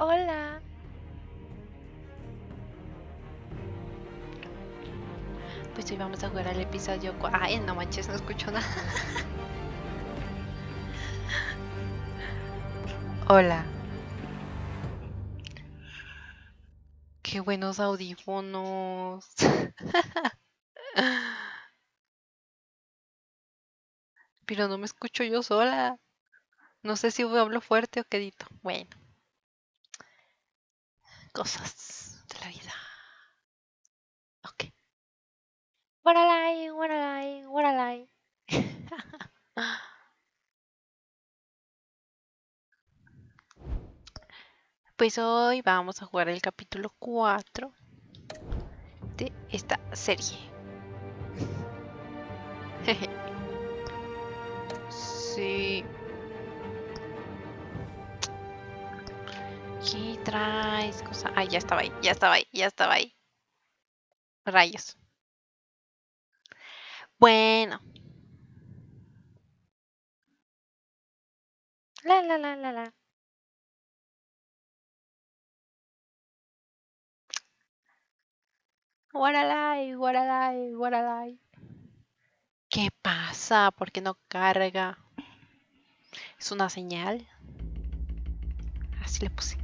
Hola. Pues hoy vamos a jugar al episodio 4. Ay, no manches, no escucho nada. Hola. Qué buenos audífonos. Pero no me escucho yo sola. No sé si hablo fuerte o quedito. Bueno, cosas de la vida. Ok. What a lie, what a lie, what a lie. Pues hoy vamos a jugar el capítulo 4 de esta serie. Sí. ¿Qué traes? Cosa. Ay, ya estaba ahí, ya estaba ahí, ya estaba ahí. Rayos. Bueno. La la la la la. What a lie, what a lie, what a lie. ¿Qué pasa? ¿Por qué no carga? ¿Es una señal? Así le puse.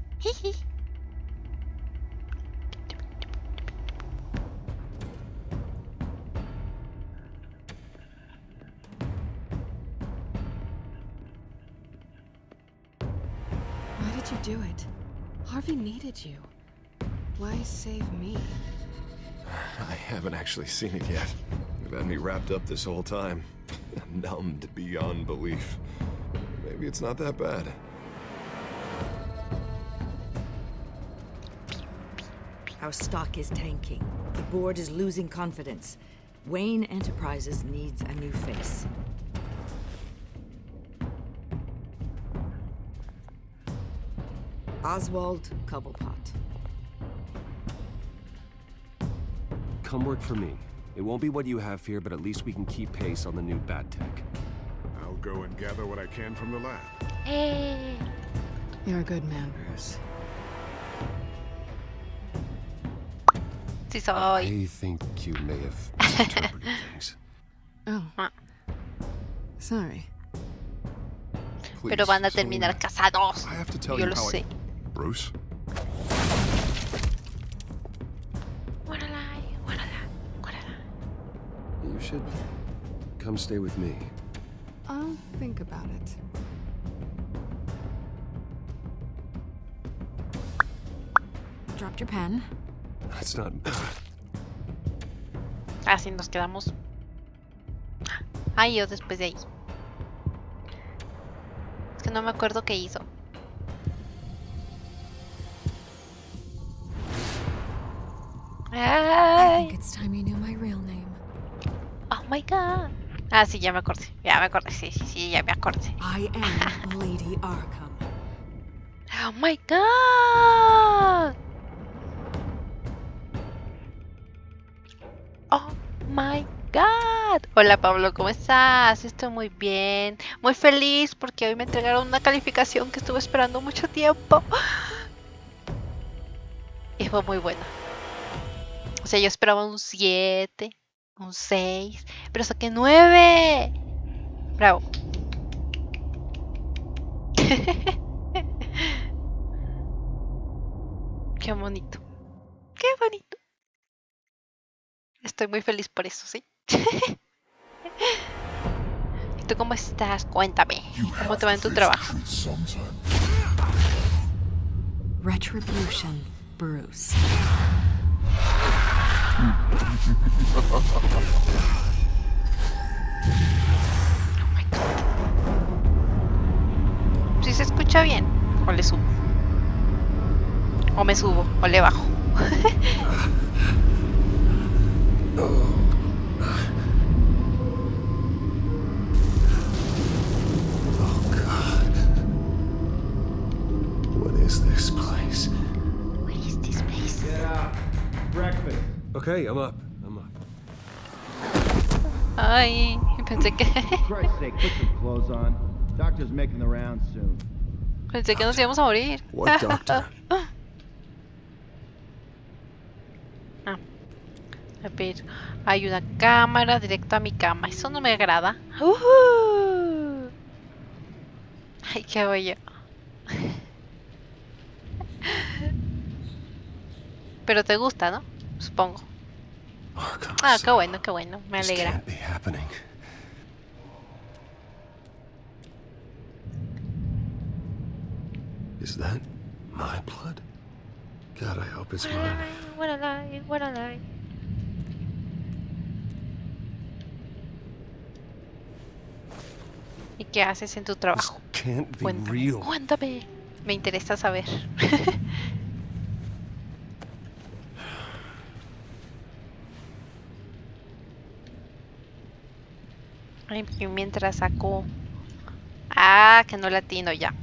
Why did you do it? Harvey needed you. Why save me? I haven't actually seen it yet. You've had me wrapped up this whole time. Numbed beyond belief. Maybe it's not that bad. Our stock is tanking. The board is losing confidence. Wayne Enterprises needs a new face. Oswald Cobblepot. Come work for me. It won't be what you have here, but at least we can keep pace on the new bat tech. I'll go and gather what I can from the lab. Hey. You're a good man, Bruce. Sí soy. I think you may have misinterpreted things. Oh. Ah. Sorry. Please, Pero van a terminar Selena, casados. I have to tell Yo you lo how sé. Bruce? What a lie, what a lie, what a lie. You should come stay with me. I'll think about it. Dropped your pen. That's not... Así nos quedamos. Ay, yo después de ahí. Es que no me acuerdo qué hizo. I think Ay. it's time you knew my real name. Oh my god. Ah, sí, ya me acordé. Ya me acordé. Sí, sí, sí, ya me acordé. I am Lady Arkham. Oh my god. Oh my god. Hola Pablo, ¿cómo estás? Estoy muy bien. Muy feliz porque hoy me entregaron una calificación que estuve esperando mucho tiempo. Y fue muy buena. O sea, yo esperaba un 7, un 6, pero saqué 9. Bravo. Qué bonito. Qué bonito. Estoy muy feliz por eso, ¿sí? ¿Y tú cómo estás? Cuéntame. ¿Cómo te va en tu trabajo? Retribution, Bruce. Oh my god. ¿Sí se escucha bien? ¿O le subo? ¿O me subo? ¿O le bajo? Oh, God. What is this place? What is this place? Get up. Breakfast. Okay, I'm up. Ay, pensé que... For Christ's sake, put some clothes on. Doctor's making the rounds soon. Pensé que nos íbamos a morir. What doctor? Ah, a ver, hay una cámara directa a mi cama. Eso no me agrada. Ay, qué bello. Pero te gusta, ¿no? Supongo. Arkham Ah, Asylum. qué bueno. Me This alegra. can't be happening. Is that my blood? God, I hope it's mine. What a lie, what a lie. ¿Y qué haces en tu This trabajo? can't be Cuéntame, real. cuéntame. Me interesa saber. Y mientras saco... Ah, que no latino ya.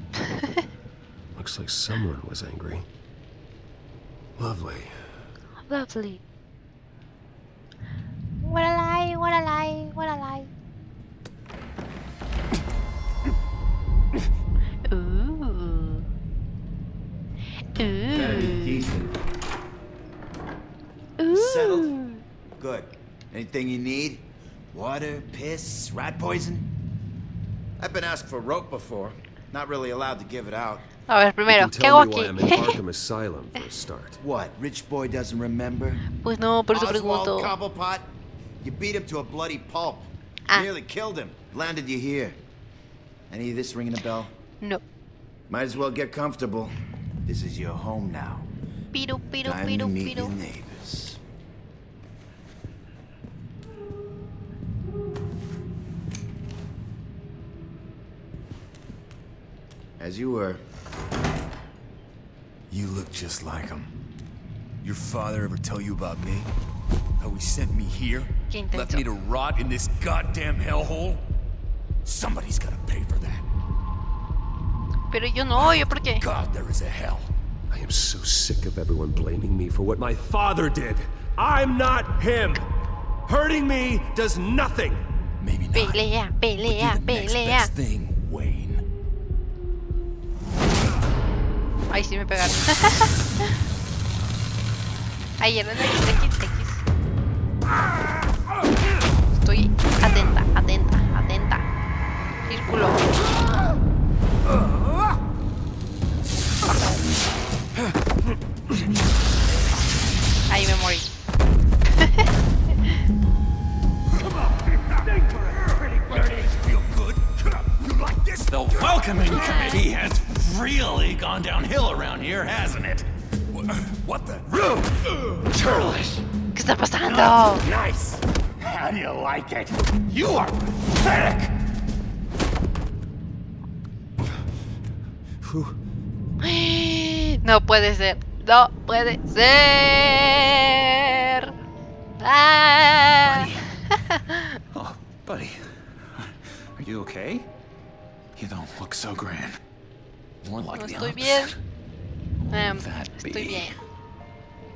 Looks like someone was angry. Lovely. Lovely. What a lie, what a lie, what a lie. Ooh. Better be Ooh. decent. Ooh. Settled? Good. Anything you need? Water, piss, rat poison? I've been asked for rope before. Not really allowed to give it out. A ver, You primero, can ¿qué hago tell me why I'm in aquí? Arkham Asylum for a start. What, rich boy doesn't remember? Pues no, por eso Oswald pregunto. Cobblepot? You beat him to a bloody pulp. Ah. Nearly killed him. Landed you here. Any of this ringing a bell? No. Might as well get comfortable. This is your home now. Piru, piru, Time to piru, meet your piru. neighbors. As you were. You look just like him. Your father ever tell you about me? How he sent me here? Qué Left me intenso. to rot in this goddamn hellhole? Somebody's gotta pay for that. Pero yo no, yo por qué. God, there is a hell. I am so sick of everyone blaming me for what my father did. I'm not him. Hurting me does nothing. Maybe not. Pelea, But you're pelea, the next pelea. best thing, Wayne. Ay, sí me pegaron. Ay, era X. Estoy atenta, atenta, atenta. Círculo. Ahí me morí. Feel good? You like this? The welcoming committee has really gone downhill around here, hasn't it? What the? Churlish! ¿Qué está pasando? Nice! How do you like it? You are pathetic! No puede ser. No puede ser. Ah. Oh, buddy. Are you okay? You don't look so grand. More like No the estoy bien. opposite. What would that Estoy be? bien,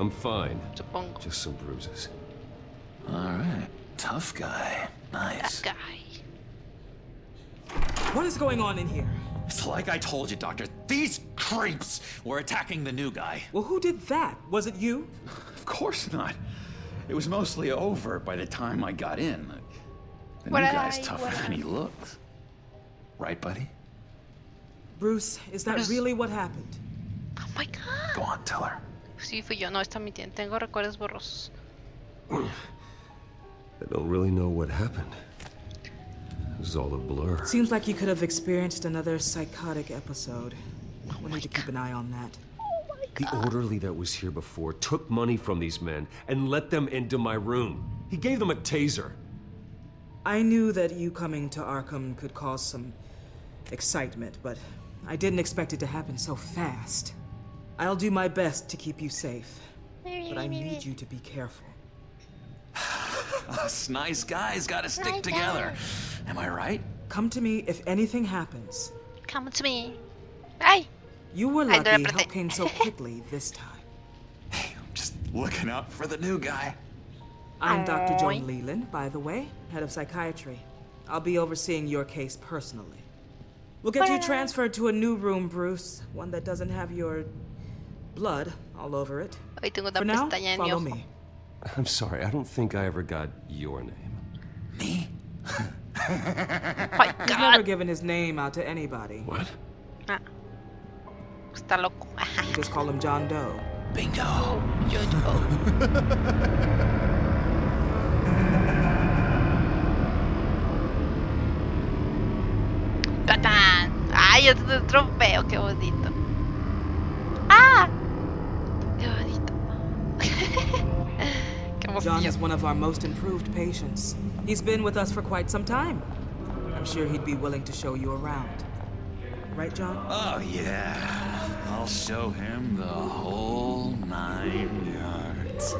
I'm fine. supongo. Just some bruises. Alright. Tough guy. That Nice. guy. What is going on in here? It's like I told you, Doctor. These creeps were attacking the new guy. Well, who did that? Was it you? Of course not. It was mostly over by the time I got in. The What new I- guy's tougher what than I- he looks. Right, buddy? Bruce, is that Bruce. really what happened? Oh my god. Go on, tell her. Sí, fui yo. No, está mintiendo. Tengo recuerdos borrosos. I don't really know what happened. It was all a blur. Seems like you could have experienced another psychotic episode. We'll need to keep an eye on that. The orderly that was here before took money from these men and let them into my room. He gave them a taser. I knew that you coming to Arkham could cause some excitement, but I didn't expect it to happen so fast. I'll do my best to keep you safe, but I need you to be careful. Us nice guys gotta stick together. Am I right? Come to me if anything happens. Come to me. Ay. You were Ay, no lucky la help apreté. came so quickly this time. Hey, I'm just looking out for the new guy. I'm Dr. Oy. Joan Leland, by the way, head of psychiatry. I'll be overseeing your case personally. We'll get you transferred to a new room, Bruce. One that doesn't have your blood all over it. Hoy tengo una For now, pestaña en mi follow ojo. me. I'm sorry, I don't think I ever got your name. Me? My He's never God. given his name out to anybody. What? Ah, está loco. We just call him John Doe. Bingo. Yo. ¡Tatán! ¡Ay, es un trofeo! ¡Qué bonito! ¡Ah! ¡Qué bonito! ¡Qué John emoción! is one of our most improved patients. He's been with us for quite some time. I'm sure he'd be willing to show you around. Right, John? Oh, yeah. I'll show him the whole 9 yards.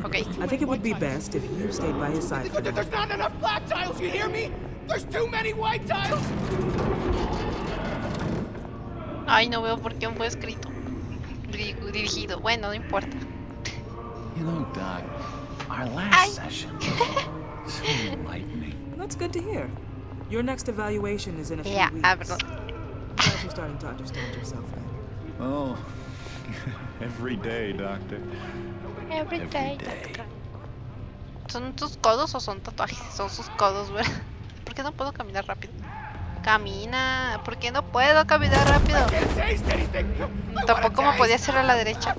Ok. I think it would be best if you stayed by his side for now. There's not enough black tiles, you hear me? There's too many white tiles! Ay, no veo por qué fue escrito. Dirigido. Bueno, no importa. You know, Doc, our last session was so enlightening. That's good to hear. Your next evaluation is in a few Ya, weeks. perdón. I'm glad you're starting to understand yourself better. Oh, every day, Doctor. Every day. day. ¿Son tus codos o son tatuajes? Son sus codos, ¿verdad? ¿Por qué no puedo caminar rápido? Camina. ¿Por qué no puedo caminar rápido? Tampoco me podía hacer a la derecha.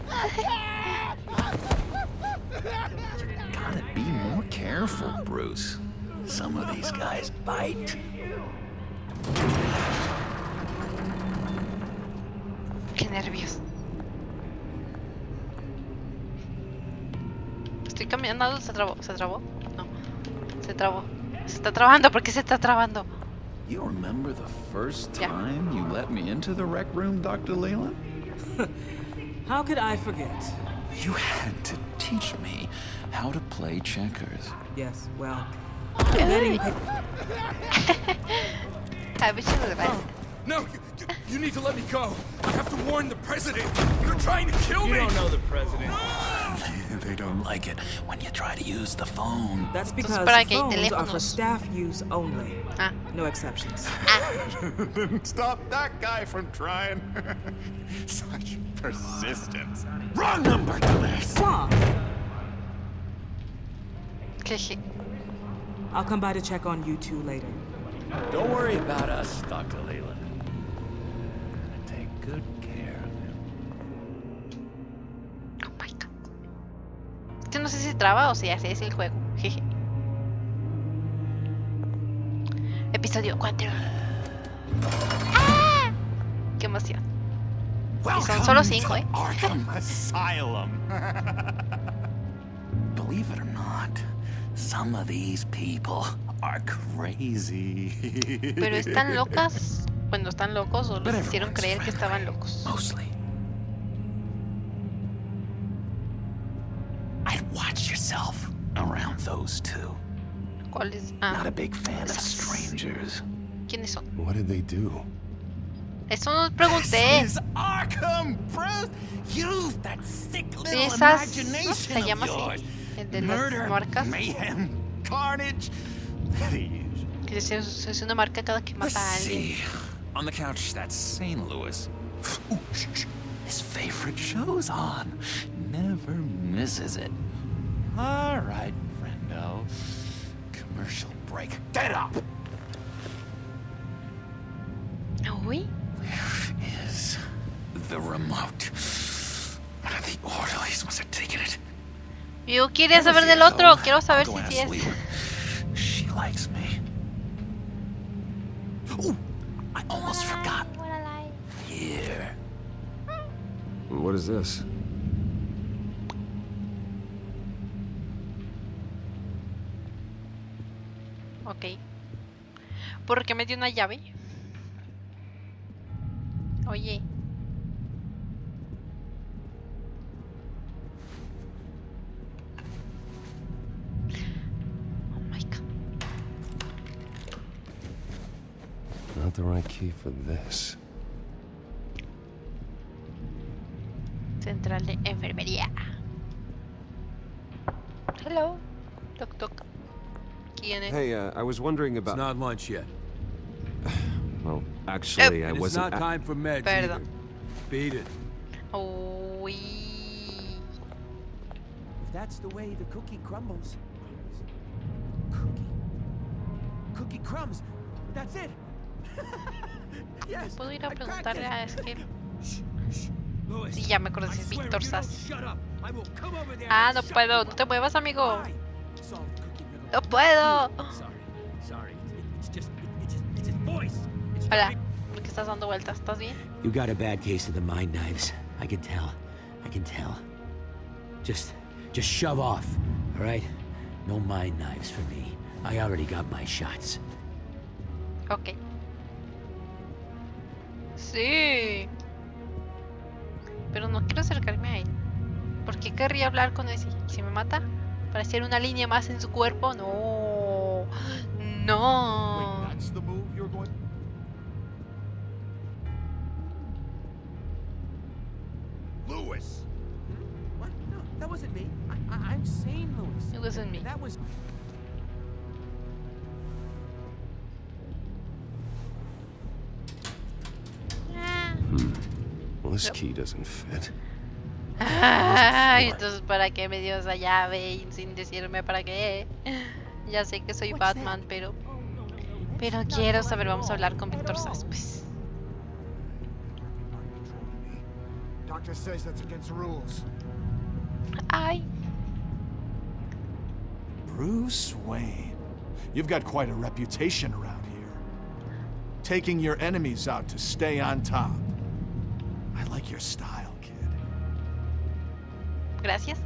Gotta be more careful, Bruce. Some of these guys bite. Qué nervios. Estoy caminando. ¿Se trabó? ¿Se trabó? No. Se trabó. Se está trabando. ¿Por qué se está trabando? You remember the first Yeah. time you let me into the rec room, Dr. Leland? How could I forget? You had to teach me how to play checkers. Yes, well, Ay, I wish you would have. No, you need to let me go. I have to warn the president. You're trying to kill me. You don't know the president. They don't like it when you try to use the phone. that's because para que hay phones are for teléfonos. staff use only. Ah. No exceptions. Didn't stop that guy from trying. Such persistence. Wrong number, dumbass. Stop! Jeje. I'll come by to check on you two later. Don't worry about us, Dr. Leland. I'm gonna take good care of him. Oh my God. Es que no sé si traba o si así es el juego. Jeje. Episodio 4. ¡Ah! ¡Qué emoción! Y son solo 5, ¿eh? Arkham Asylum. Believe it or not, some of these people are crazy. Pero están locas. Bueno, están locos o But les hicieron everyone's creer que estaban friendly, locos. Mostly. I'd watch yourself around those two. ¿Cuáles? Not a Ah, big fan of strangers. ¿quiénes son? What did they do? Eso no pregunté. This is Arkham, Bruce. Use that sick little Esas, ¿no? imagination Se llama of yours. así. El de las Murder, marcas. mayhem, carnage. The usual. Que es una marca cada que Let's mata a alguien. see. On the couch, that's St. Louis. Ooh, shh. His favorite show's on. Never misses it. All right, friendo. Commercial break. Get up! Uy. Where is the remote? The orderlies must have taken it. Yo quería saber del otro. Quiero saber I'll si go sí ask es. Leland. She likes me. Ooh, I almost forgot. Here. What is this? Ok. ¿Por qué me dio una llave? Oye. Oh my God. Not the right key for this. Central de enfermería. Hello. Toc toc. ¿Quién es? Hey, I was wondering It's about... not lunch yet. Well, Actually, I And it's wasn't. not time for meds Perdón. either. Beat it. Uy. If that's the way the cookie crumbles. Cookie crumbs. That's it. Yes. ¿Puedo ir a I cracked preguntarle it. a Escape? Louis, Sí, ya me acordé, I es swear Víctor if you don't Sass. shut up, I will come over there Ah, and no shut puedo, you no up. te muevas, amigo. I solved the cookie riddle. No puedo. Sorry. It's just his voice. It's Hola, driving- ¿por qué estás dando vueltas? ¿Estás bien? You got a bad case of the mind knives. I can tell. Just shove off, all right? No mind knives for me. I already got my shots. Ok. Sí. Pero no quiero acercarme a él. ¿Por qué querría hablar con ese? ¿Si me mata? ¿Para hacer una línea más en su cuerpo? No. No. That's the move you're going. Lewis. What? No, that wasn't me. I'm sane, Louis. It wasn't me. That was. Ah. Well, this key doesn't fit. Ay, entonces ¿para qué me dio esa llave y sin decirme para qué? Ya sé que soy Batman, pero quiero saber, vamos a hablar con Víctor Sass, pues. Doctor says that's against the rules. Ay, Bruce Wayne. You've got quite a reputation around here. Taking your enemies out to stay on top. I like your style, kid. gracias.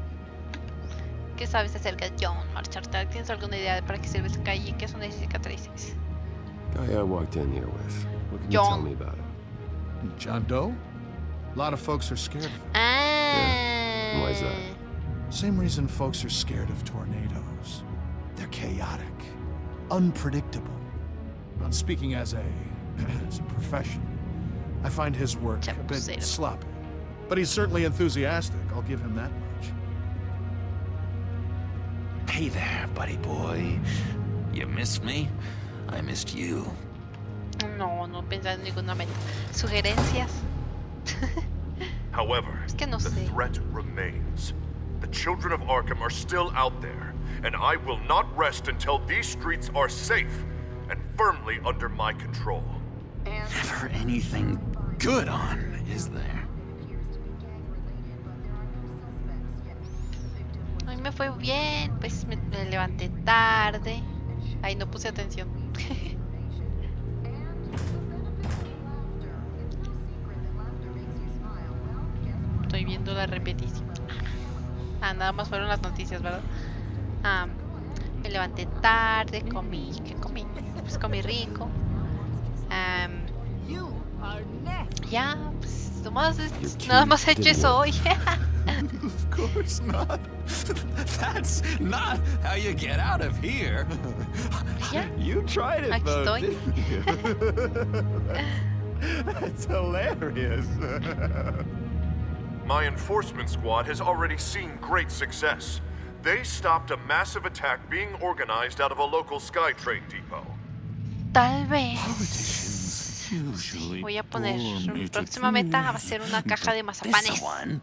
¿Qué sabes acerca de John Marchart? ¿Tienes alguna idea de para qué sirve esa calle y qué son esas cicatrices? Guy I walked in here with. What can you John. tell me about him? John Doe? A lot of folks are scared of him. Ah. Why is that? Same reason folks are scared of tornadoes. They're chaotic, unpredictable. Well, speaking as a professional, I find his work a bit Chapucero. sloppy. But he's certainly enthusiastic, I'll give him that much. Hey there, buddy boy. You missed me? I missed you. No pensé en ninguna meta. ¿Sugerencias? However, Es que no the sé. threat remains. The children of Arkham are still out there, and I will not rest until these streets are safe and firmly under my control. Never anything good on, is there? Hoy me fue bien, pues me levanté tarde. Ay, no puse atención. Estoy viendo la repetición. Ah, nada más fueron las noticias, ¿verdad? Ah, me levanté tarde, comí. ¿Qué comí? Pues comí rico. Ya, pues nada más he hecho eso hoy. Of course not. That's not how you get out of here. Ya, You tried it aquí though, estoy. didn't you? That's hilarious. My enforcement squad has already seen great success. They stopped a massive attack being organized out of a local SkyTrain depot. Tal vez. Politicians usually Voy a poner bore me mi to próxima meta va a tears. ser una caja de But mazapanes.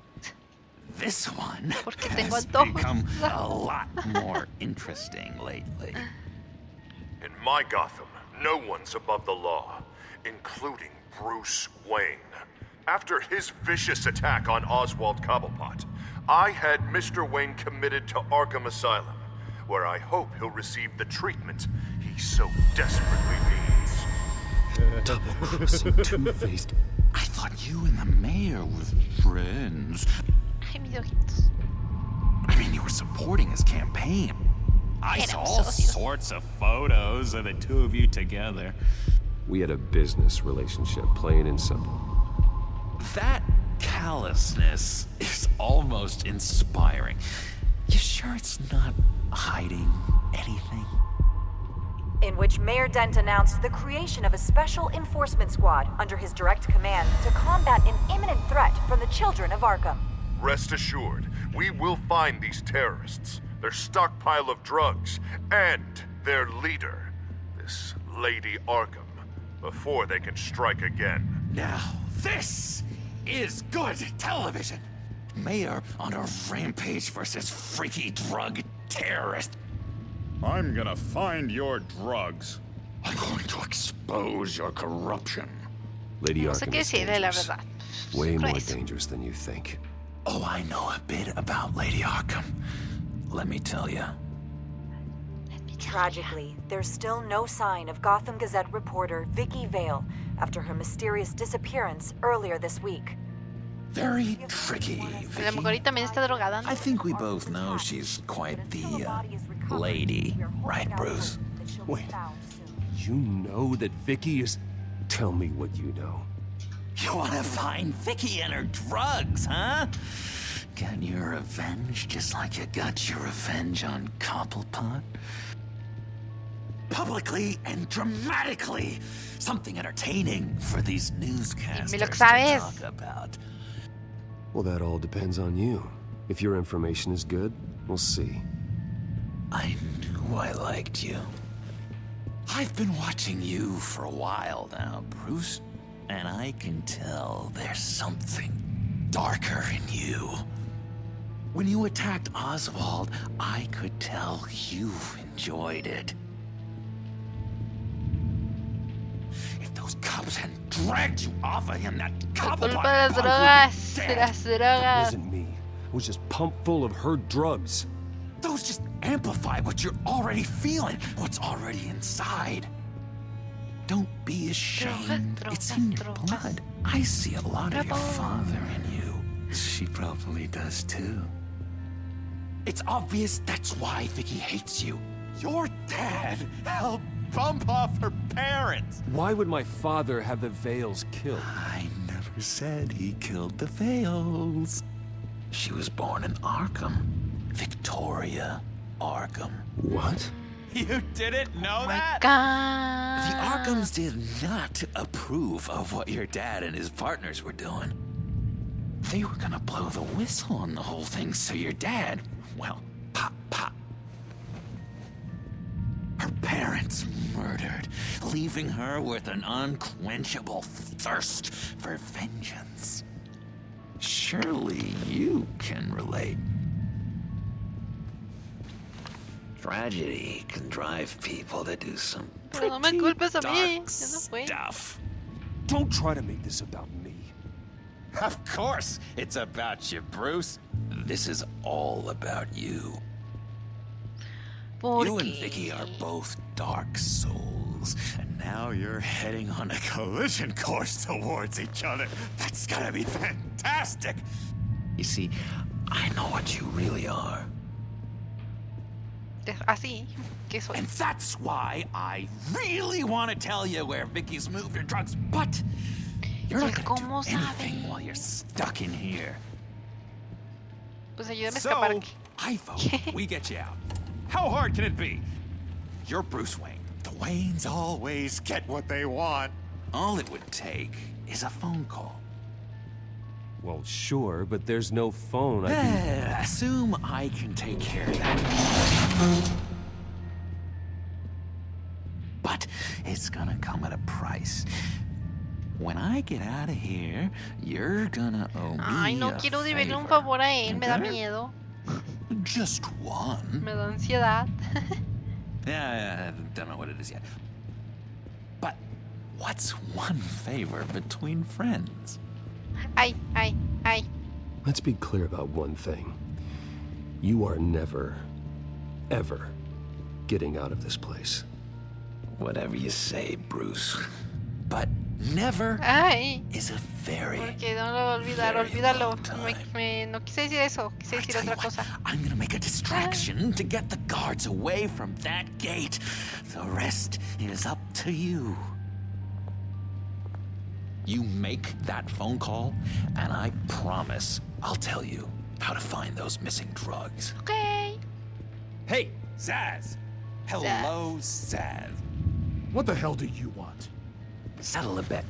This one Porque tengo has antojos. become a lot more interesting lately. In my Gotham, no one's above the law, including Bruce Wayne. After his vicious attack on Oswald Cobblepot, I had Mr. Wayne committed to Arkham Asylum, where I hope he'll receive the treatment he so desperately needs. Double-crossing, two-faced. I thought you and the mayor were friends. Ay, mis ojitos. I mean, you were supporting his campaign. I Éramos saw all socios. sorts of photos of the two of you together. We had a business relationship, plain and simple. That callousness is almost inspiring. You sure it's not hiding anything? In which Mayor Dent announced the creation of a special enforcement squad under his direct command to combat an imminent threat from the children of Arkham. Rest assured, we will find these terrorists, their stockpile of drugs, and their leader, this Lady Arkham. before they can strike again. Now, this is good television. Mayor on a rampage versus freaky drug terrorist. I'm gonna find your drugs. I'm going to expose your corruption. Lady No sé Arkham qué is decirle, la dangerous. verdad. Way more Crazy. dangerous than you think. Oh, I know a bit about Lady Arkham. Let me tell you. Tragically, there's still no sign of Gotham Gazette reporter Vicky Vale after her mysterious disappearance earlier this week. Very tricky, A lo mejor y también está drogada, ¿no? I think we both know she's quite the lady, right, Bruce? Wait, you know that Vicky is... Tell me what you know. You want to find Vicky and her drugs, huh? Get your revenge just like you got your revenge on Cobblepot? Publicly and dramatically. Something entertaining for these newscasters Me lo to sabes. talk about. Well, that all depends on you. If your information is good, we'll see. I knew I liked you. I've been watching you for a while now, Bruce, and I can tell there's something darker in you. When you attacked Oswald, I could tell you enjoyed it. If those cops hadn't dragged you off of him, that Culpa de las Cobblepot would drogas. be De dead. las It drogas. wasn't me. I was just pumped full of her drugs. Those just amplify what you're already feeling, what's already inside. Don't be ashamed. It's in your blood. I see a lot of your father in you. She probably does too. It's obvious that's why Vicky hates you. Your dad helped bump off her parents. Why would my father have the Vales killed? I never said he killed the Vales. She was born in Arkham. Victoria Arkham. What? You didn't know that? God. The Arkhams did not approve of what your dad and his partners were doing. They were gonna blow the whistle on the whole thing, so your dad, well, pop, pop. Her parents murdered, leaving her with an unquenchable thirst for vengeance. Surely you can relate. Tragedy can drive people to do some Pero no me pretty culpes a mí. dark Ya no fue. stuff. Don't try to make this about me. Of course, it's about you, Bruce. This is all about you. ¿Por You and qué? Vicky are both dark souls, and now you're heading on a collision course towards each other. That's gonna be fantastic. You see, I know what you really are. Así. ¿Qué soy? And that's why I really want to tell you where Vicky's moved her drugs, but you're not gonna ¿Cómo do anything while you're stuck in here. Pues ayúdame a So, escapar. I vote we get you out. How hard can it be? You're Bruce Wayne. The Waynes always get what they want. All it would take is a phone call. Well, sure, but there's no phone. I can... Assume I can take care of that. But it's gonna come at a price. When I get out of here, you're gonna owe me Ay, no a quiero deberle un favor. favor a él. Me da Okay? miedo. Just one. Me da ansiedad. Yeah, I don't know what it is yet. But what's one favor between friends? Ay, ay, ay. Let's be clear about one thing. You are never, ever getting out of this place. Whatever you say, Bruce. But never Ay. is a very, Porque no lo voy a olvidar. very Olvídalo. long time. No quise decir eso. Quise decir otra cosa. I'm gonna make a distraction to get the guards away from that gate. The rest is up to you. You make that phone call, and I promise I'll tell you how to find those missing drugs. Okay. Hey, Zaz! Hello, Zaz. What the hell do you want? Settle a bet.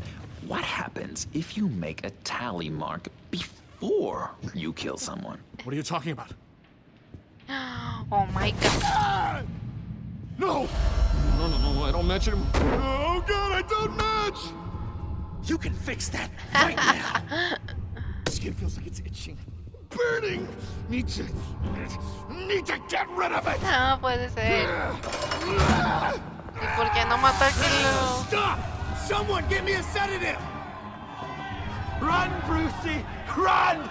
What happens if you make a tally mark before you kill someone? What are you talking about? Oh my god. No! No, I don't match him. Oh god, I don't match! You can fix that right now. Skin feels like it's itching. Burning! Need to get rid of it! No puede ser. ¿Y por qué no mata al kilo? Stop! Someone give me a sedative! Run, Brucey! Run!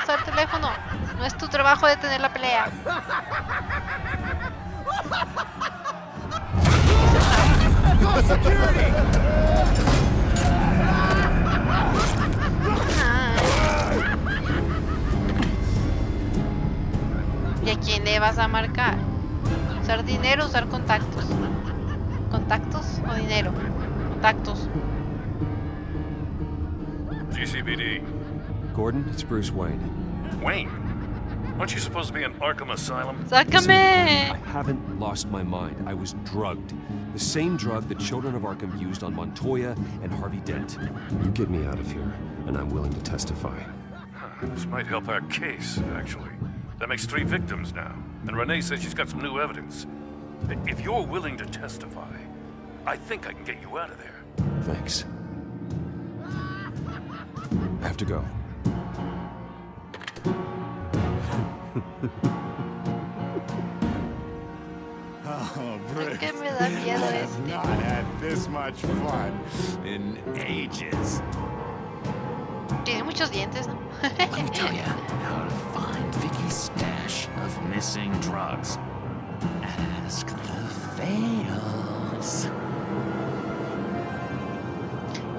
Usa el teléfono. No es tu trabajo detener la pelea. Go security! ¿Y a quién le vas a marcar? Usar dinero, usar contactos. ¿Contactos o dinero? Contactos. GCPD. Gordon, it's Bruce Wayne. Wayne? Aren't you supposed to be in Arkham Asylum? Listen, ¡Sácame! I haven't lost my mind. I was drugged. The same drug the children of Arkham used on Montoya and Harvey Dent. You get me out of here, and I'm willing to testify. This might help our case, actually. That makes 3 victims now, and Renee says she's got some new evidence. If you're willing to testify, I think I can get you out of there. Thanks. I have to go. Oh, Bruce. Que me da miedo I have este. not had this much fun in ages. Tiene muchos dientes, ¿no? Let me tell you how to find Vicky's stash of missing drugs. Ask the Fails.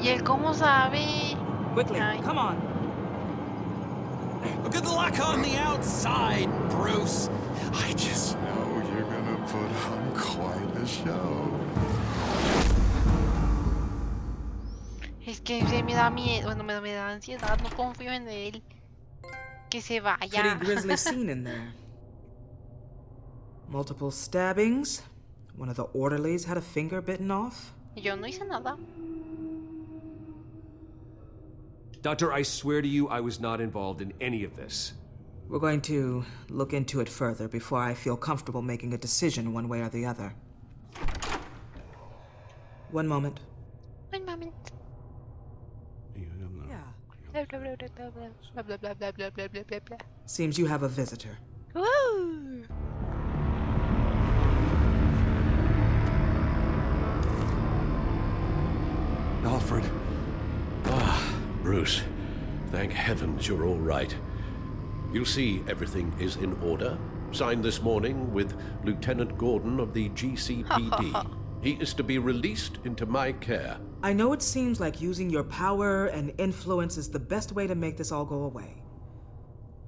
¿Y él cómo sabe? Quickly, Ay. come on. Good luck on the outside, Bruce. I just know you're gonna put on quite a show. Es que me da miedo, bueno, me da ansiedad, no confío en él. Que se Pretty vaya. grisly scene in there. Multiple stabbings. One of the orderlies had a finger bitten off. Yo no hice nada. Doctor, I swear to you, I was not involved in any of this. We're going to look into it further before I feel comfortable making a decision one way or the other. One moment. Un moment. Yeah. Bla bla bla bla bla bla bla bla bla bla bla bla bla. Seems you have a visitor. Woo! Alfred. Bruce, thank heavens you're all right. You'll see everything is in order. Signed this morning with Lieutenant Gordon of the GCPD. He is to be released into my care. I know it seems like using your power and influence is the best way to make this all go away.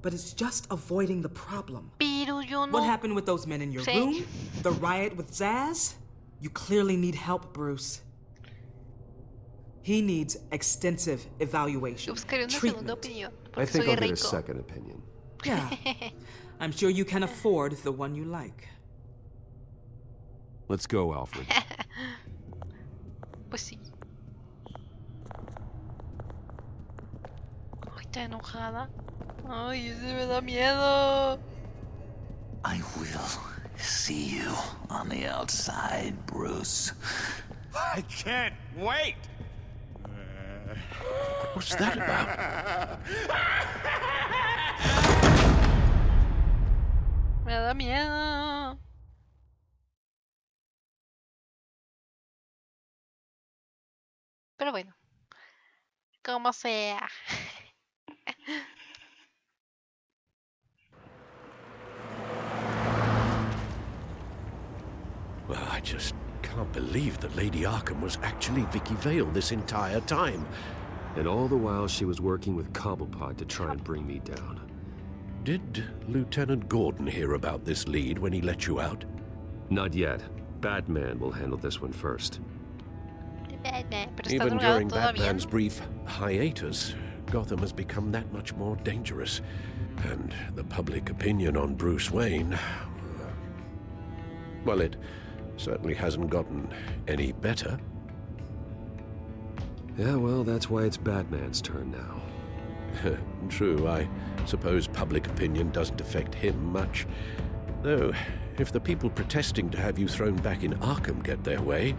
But it's just avoiding the problem. Pero yo no. What happened with those men in your Sí. room? The riot with Zaz? You clearly need help, Bruce. He needs extensive evaluation. Buscaré una segunda Treatment. opinión. I Porque think soy I'll get a rico. second opinion. Yeah. I'm sure you can afford the one you like. Let's go, Alfred. Pues sí. Ay, está enojada. Ay, ese me da miedo. I will see you on the outside, Bruce. I can't wait! What's that about? Me da miedo. Pero bueno. Como sea. Well, I just can't believe that Lady Arkham was actually Vicky Vale this entire time. And all the while she was working with Cobblepot to try and bring me down. Did Lieutenant Gordon hear about this lead when he let you out? Not yet. Batman will handle this one first. Pero está Even drogado during todavía. Batman's brief hiatus, Gotham has become that much more dangerous. And the public opinion on Bruce Wayne... well, it certainly hasn't gotten any better. Yeah, well, that's why it's Batman's turn now. True, I suppose public opinion doesn't affect him much. Though, if the people protesting to have you thrown back in Arkham get their way,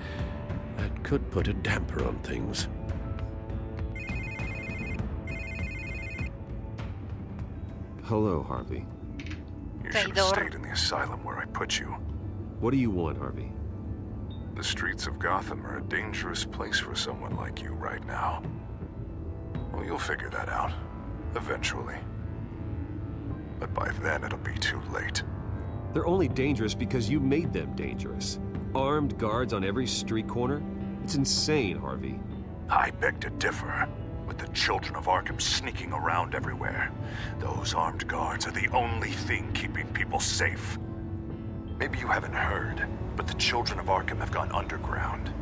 that could put a damper on things. Hello, Harvey. You should have stayed in the asylum where I put you. What do you want, Harvey? The streets of Gotham are a dangerous place for someone like you right now. Well, you'll figure that out. Eventually. But by then, it'll be too late. They're only dangerous because you made them dangerous. Armed guards on every street corner? It's insane, Harvey. I beg to differ. With the children of Arkham sneaking around everywhere, those armed guards are the only thing keeping people safe. Maybe you haven't heard, but the children of Arkham have gone underground.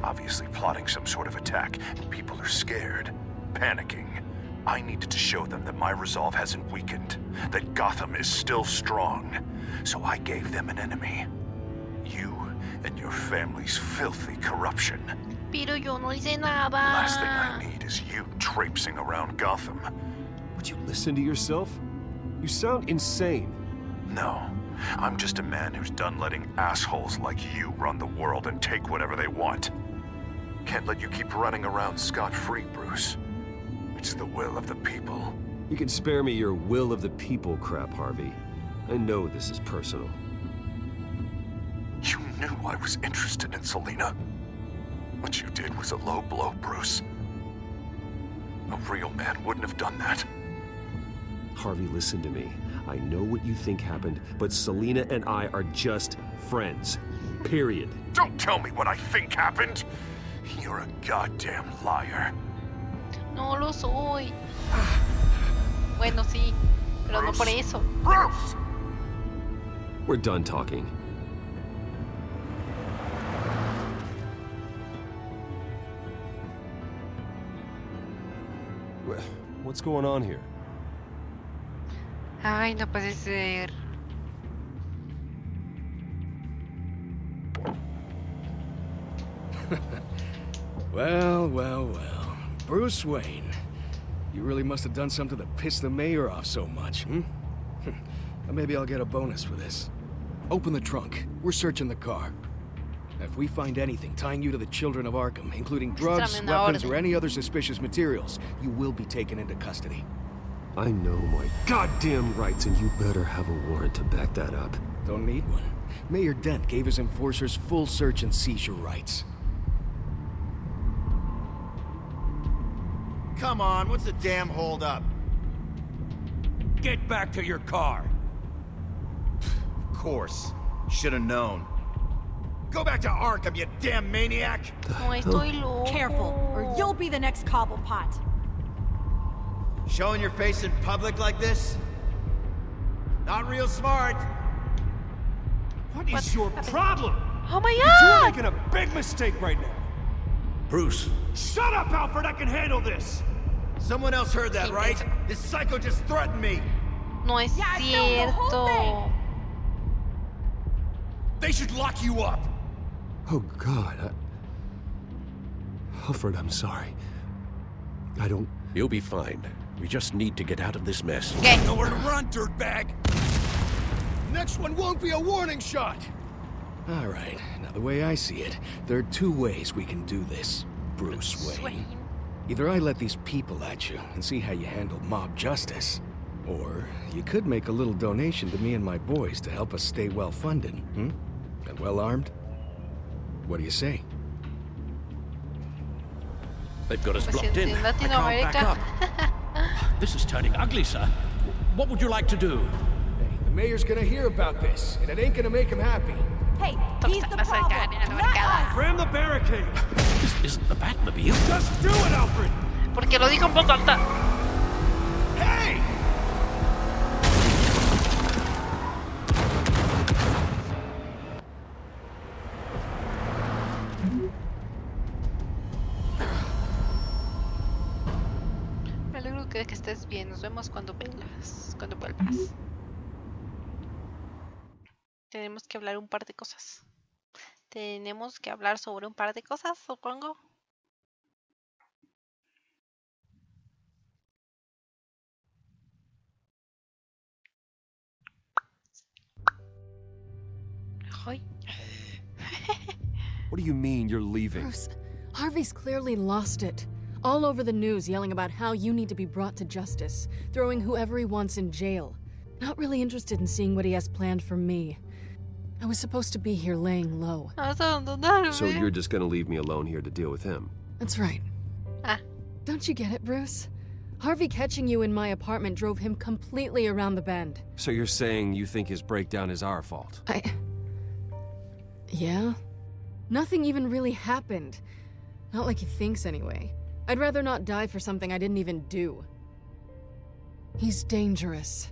Obviously plotting some sort of attack, and people are scared, panicking. I needed to show them that my resolve hasn't weakened, that Gotham is still strong. So I gave them an enemy. You and your family's filthy corruption. Pero yo no hice The last thing I nada. need is you traipsing around Gotham. Would you listen to yourself? You sound insane. No, I'm just a man who's done letting assholes like you run the world and take whatever they want. Can't let you keep running around scot-free, Bruce. It's the will of the people. You can spare me your will of the people crap, Harvey. I know this is personal. You knew I was interested in Selina. What you did was a low blow, Bruce. A real man wouldn't have done that. Harvey, listen to me. I know what you think happened, but Selina and I are just friends. Period. Don't tell me what I think happened. You're a goddamn liar. No lo soy. Bueno, sí, pero no por eso. Bruce! We're done talking. What's going on here? Ay, no puede ser. Well. Bruce Wayne. You really must have done something to piss the mayor off so much, hmm? Maybe I'll get a bonus for this. Open the trunk. We're searching the car. If we find anything tying you to the children of Arkham, including drugs, weapons, or any other suspicious materials, you will be taken into custody. I know my goddamn rights, and you better have a warrant to back that up. Don't need one. Mayor Dent gave his enforcers full search and seizure rights. Come on, what's the damn holdup? Get back to your car. Of course. Should have known. Go back to Arkham, you damn maniac! No estoy loco. Careful, or you'll be the next Cobblepot. Showing your face in public like this? Not real smart. What is your problem? Oh my You're god! making a big mistake right now. Bruce. Shut up, Alfred! I can handle this! Someone else heard that, right? This psycho just threatened me! No es cierto. They should lock you up! Oh, God. Alfred, I'm sorry. I don't... You'll be fine. We just need to get out of this mess. Okay. Nowhere to run, dirtbag! Next one won't be a warning shot! All right, now the way I see it, there are two ways we can do this, Bruce Wayne. Either I let these people at you and see how you handle mob justice, or you could make a little donation to me and my boys to help us stay well-funded, hmm? And well-armed? What do you say? They've got us Pues blocked in. en I can't back Latinoamérica. up. This is turning ugly, sir. What would you like to do? Hey, the mayor's gonna hear about this, and it ain't gonna make him happy. Hey, he's the problem, not us. Ram the barricade! This isn't the Batmobile. Just do it, Alfred! Porque lo dijo en voz alta. Hey! Me alegro que estés bien. Nos vemos cuando vengas, cuando vuelvas. Tenemos que hablar un par de cosas. Tenemos que hablar sobre un par de cosas, supongo. What do you mean you're leaving? Bruce, Harvey's clearly lost it. All over the news yelling about how you need to be brought to justice, throwing whoever he wants in jail. Not really interested in seeing what he has planned for me. I was supposed to be here laying low. So you're just gonna leave me alone here to deal with him? That's right. Don't you get it, Bruce? Harvey catching you in my apartment drove him completely around the bend. So you're saying you think his breakdown is our fault? Yeah? Nothing even really happened. Not like he thinks, anyway. I'd rather not die for something I didn't even do. He's dangerous.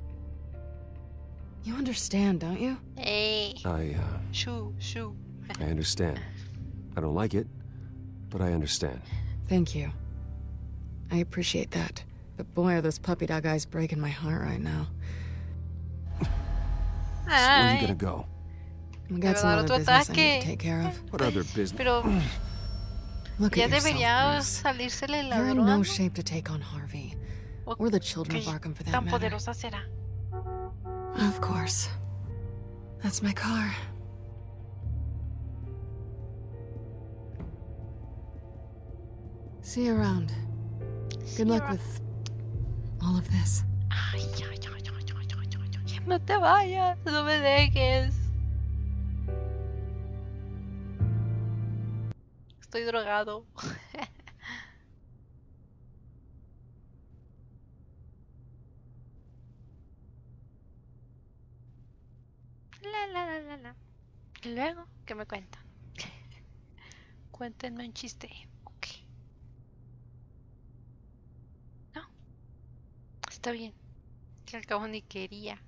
You understand, don't you? Hey. Shoo. I understand. I don't like it, but I understand. Thank you. I appreciate that. But boy, are those puppy dog eyes breaking my heart right now. So where are you gonna go? We got some other business I need to take care of. What other business? Pero Look ya at yourself, debería Bruce. salírsele la You're in droga, no ¿no? shape to take on Harvey. Or the children of Arkham for that matter. Tan poderosa será. Of course. That's my car. See you around. Good luck with all of this. No te vayas, no me dejes. Estoy drogado. La. Y luego, ¿qué me cuentan? Cuéntenme un chiste. Ok. No. Está bien. Que al cabo ni quería.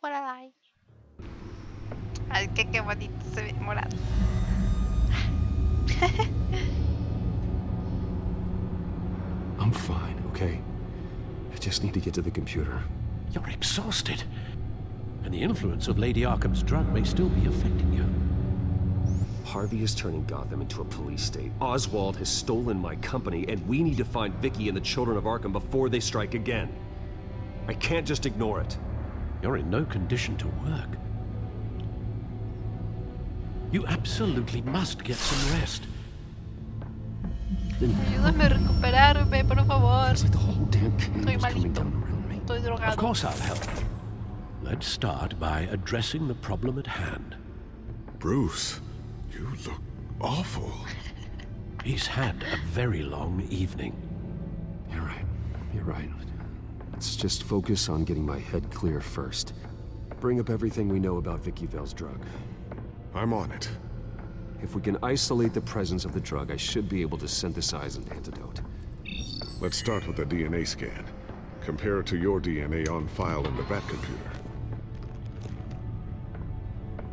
What a lie. Ay, que qué bonito se ve morado. I'm fine, okay? I just need to get to the computer. You're exhausted. And the influence of Lady Arkham's drug may still be affecting you. Harvey is turning Gotham into a police state. Oswald has stolen my company, and we need to find Vicky and the children of Arkham before they strike again. I can't just ignore it. You're in no condition to work. You absolutely must get some rest. Ayúdame a recuperarme, por favor. It's like the whole damn cave Estoy is coming malito. down around me. Estoy drogado. Of course I'll help. Let's start by addressing the problem at hand. Bruce, you look awful. He's had a very long evening. You're right. Let's just focus on getting my head clear first. Bring up everything we know about Vicky Vale's drug. I'm on it. If we can isolate the presence of the drug, I should be able to synthesize an antidote. Let's start with a DNA scan. Compare it to your DNA on file in the Batcomputer.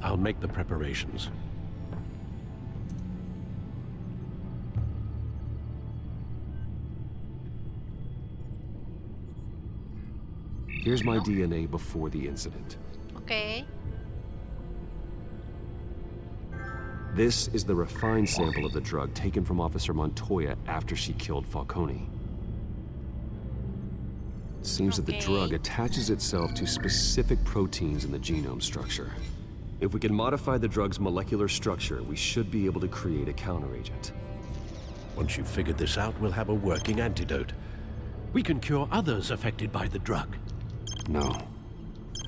I'll make the preparations. Here's my DNA before the incident. Okay. This is the refined sample of the drug taken from Officer Montoya after she killed Falcone. It seems that the drug attaches itself to specific proteins in the genome structure. If we can modify the drug's molecular structure, we should be able to create a counteragent. Once you've figured this out, we'll have a working antidote. We can cure others affected by the drug. No.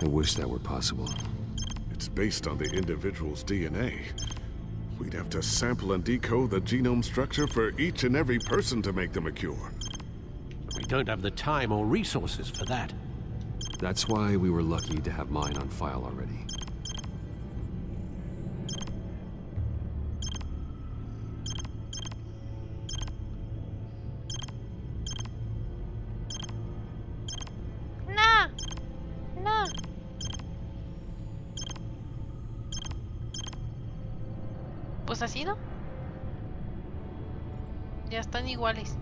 I wish that were possible. It's based on the individual's DNA. We'd have to sample and decode the genome structure for each and every person to make them a cure. We don't have the time or resources for that. That's why we were lucky to have mine on file already. No. Pues así, ¿no? Ya están iguales.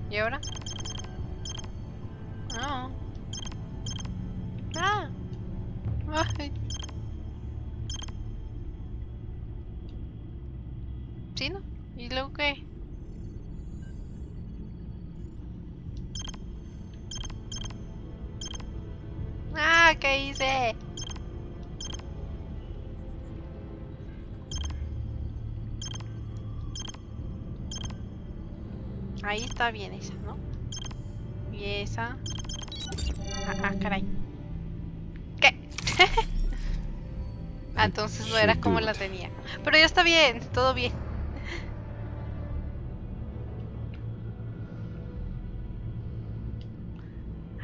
¿Y ahora? No. Ah. Ay. ¿Sí, no? ¿Y luego qué? ¿Qué hice? Ahí está bien esa, ¿no? Y esa... caray. ¿Qué? Entonces no era como la tenía. Pero ya está bien, todo bien.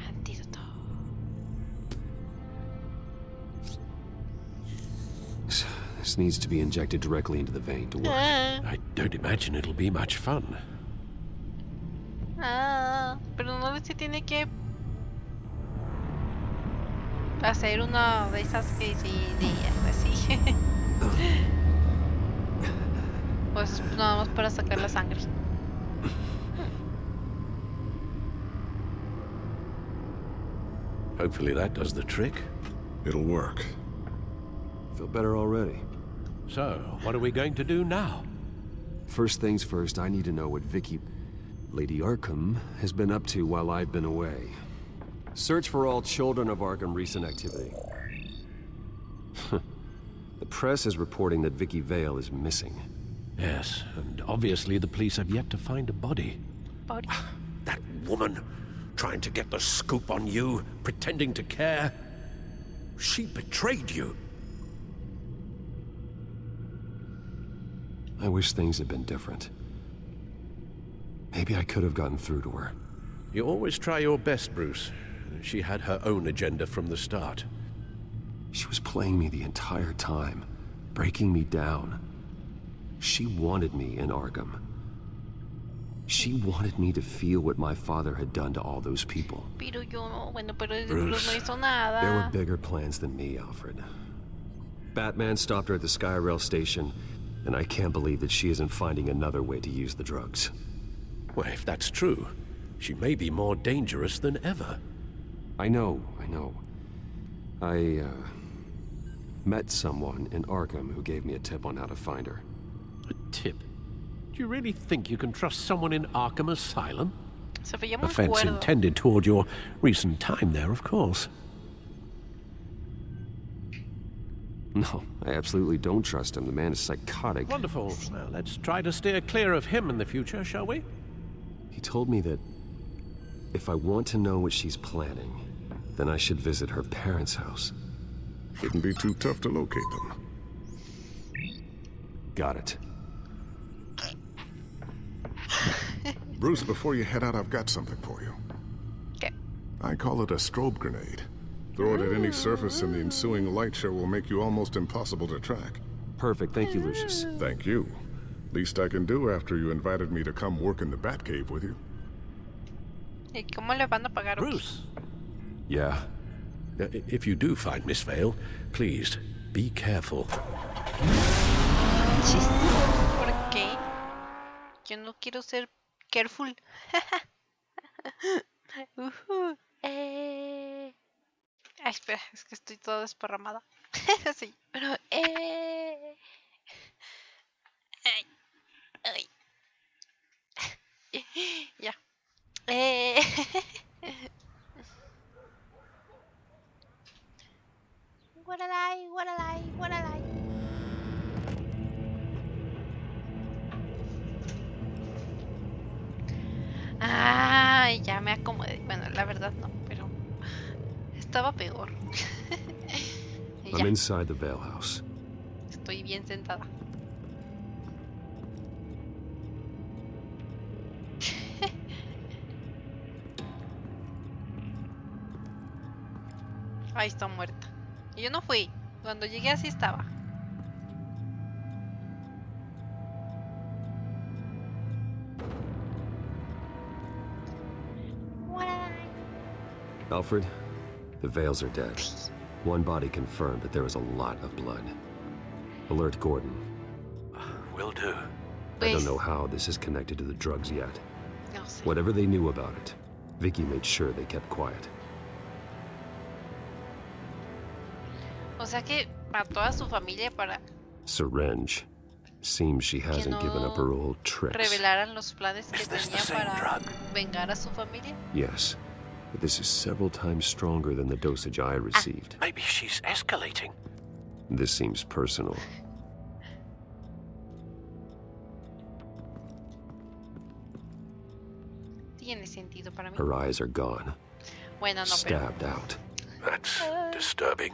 Antídoto. This needs to be injected directly into the vein to work. I don't imagine it'll be much fun. Pero no se tiene que hacer una de esas que sí, así. Pues nada más para sacar la sangre. Hopefully that does the trick. It'll work. Feel better already. So, what are we going to do now? First things first, I need to know what Vicky... Lady Arkham has been up to while I've been away. Search for all children of Arkham recent activity. The press is reporting that Vicky Vale is missing. Yes, and obviously the police have yet to find a body. Body? That woman, trying to get the scoop on you, pretending to care. She betrayed you. I wish things had been different. Maybe I could have gotten through to her. You always try your best, Bruce. She had her own agenda from the start. She was playing me the entire time, breaking me down. She wanted me in Arkham. She wanted me to feel what my father had done to all those people. Pero no Bruce, hizo nada. there were bigger plans than me, Alfred. Batman stopped her at the Skyrail station, and I can't believe that she isn't finding another way to use the drugs. Well, if that's true, she may be more dangerous than ever. I know. I met someone in Arkham who gave me a tip on how to find her. A tip? Do you really think you can trust someone in Arkham Asylum? Se veía muy Offense cuerdo. intended toward your recent time there, of course. No, I absolutely don't trust him. The man is psychotic. Wonderful. Well, let's try to steer clear of him in the future, shall we? He told me that if I want to know what she's planning, then I should visit her parents' house. Shouldn't be too tough to locate them. Got it. Bruce, before you head out, I've got something for you. Okay. I call it a strobe grenade. Throw it at any surface and the ensuing light show will make you almost impossible to track. Perfect. Thank you, Lucius. Thank you. Least I can do after you invited me to come work in the Batcave with you. ¿Y cómo le van a pagar? Bruce. Yeah. If you do find Miss Vale, please, be careful. ¿Por qué? Yo no quiero ser careful. Ay, espera, es que estoy toda desparramada. Sí, pero ay. Ya. What a lie. Ay, ya me acomodé. Bueno, la verdad no, pero estaba peor. I'm inside the Vale House. Estoy bien sentada. Ahí está muerta. Y yo no fui. Cuando llegué así estaba. Alfred, the Vales are dead. One body confirmed, but there was a lot of blood. Alert Gordon. Will do. I don't know how this is connected to the drugs yet. No sé. Whatever they knew about it, Vicky made sure they kept quiet. O sea que mató a su familia para Syringe. Seems she hasn't given up her old tricks. revelaran los planes que tenía para vengar a su familia. Yes. but this is several times stronger than the dosage I received. Maybe she's escalating. This seems personal. Tiene sentido para mí. Her eyes are gone. Bueno, no, stabbed pero... out. That's disturbing.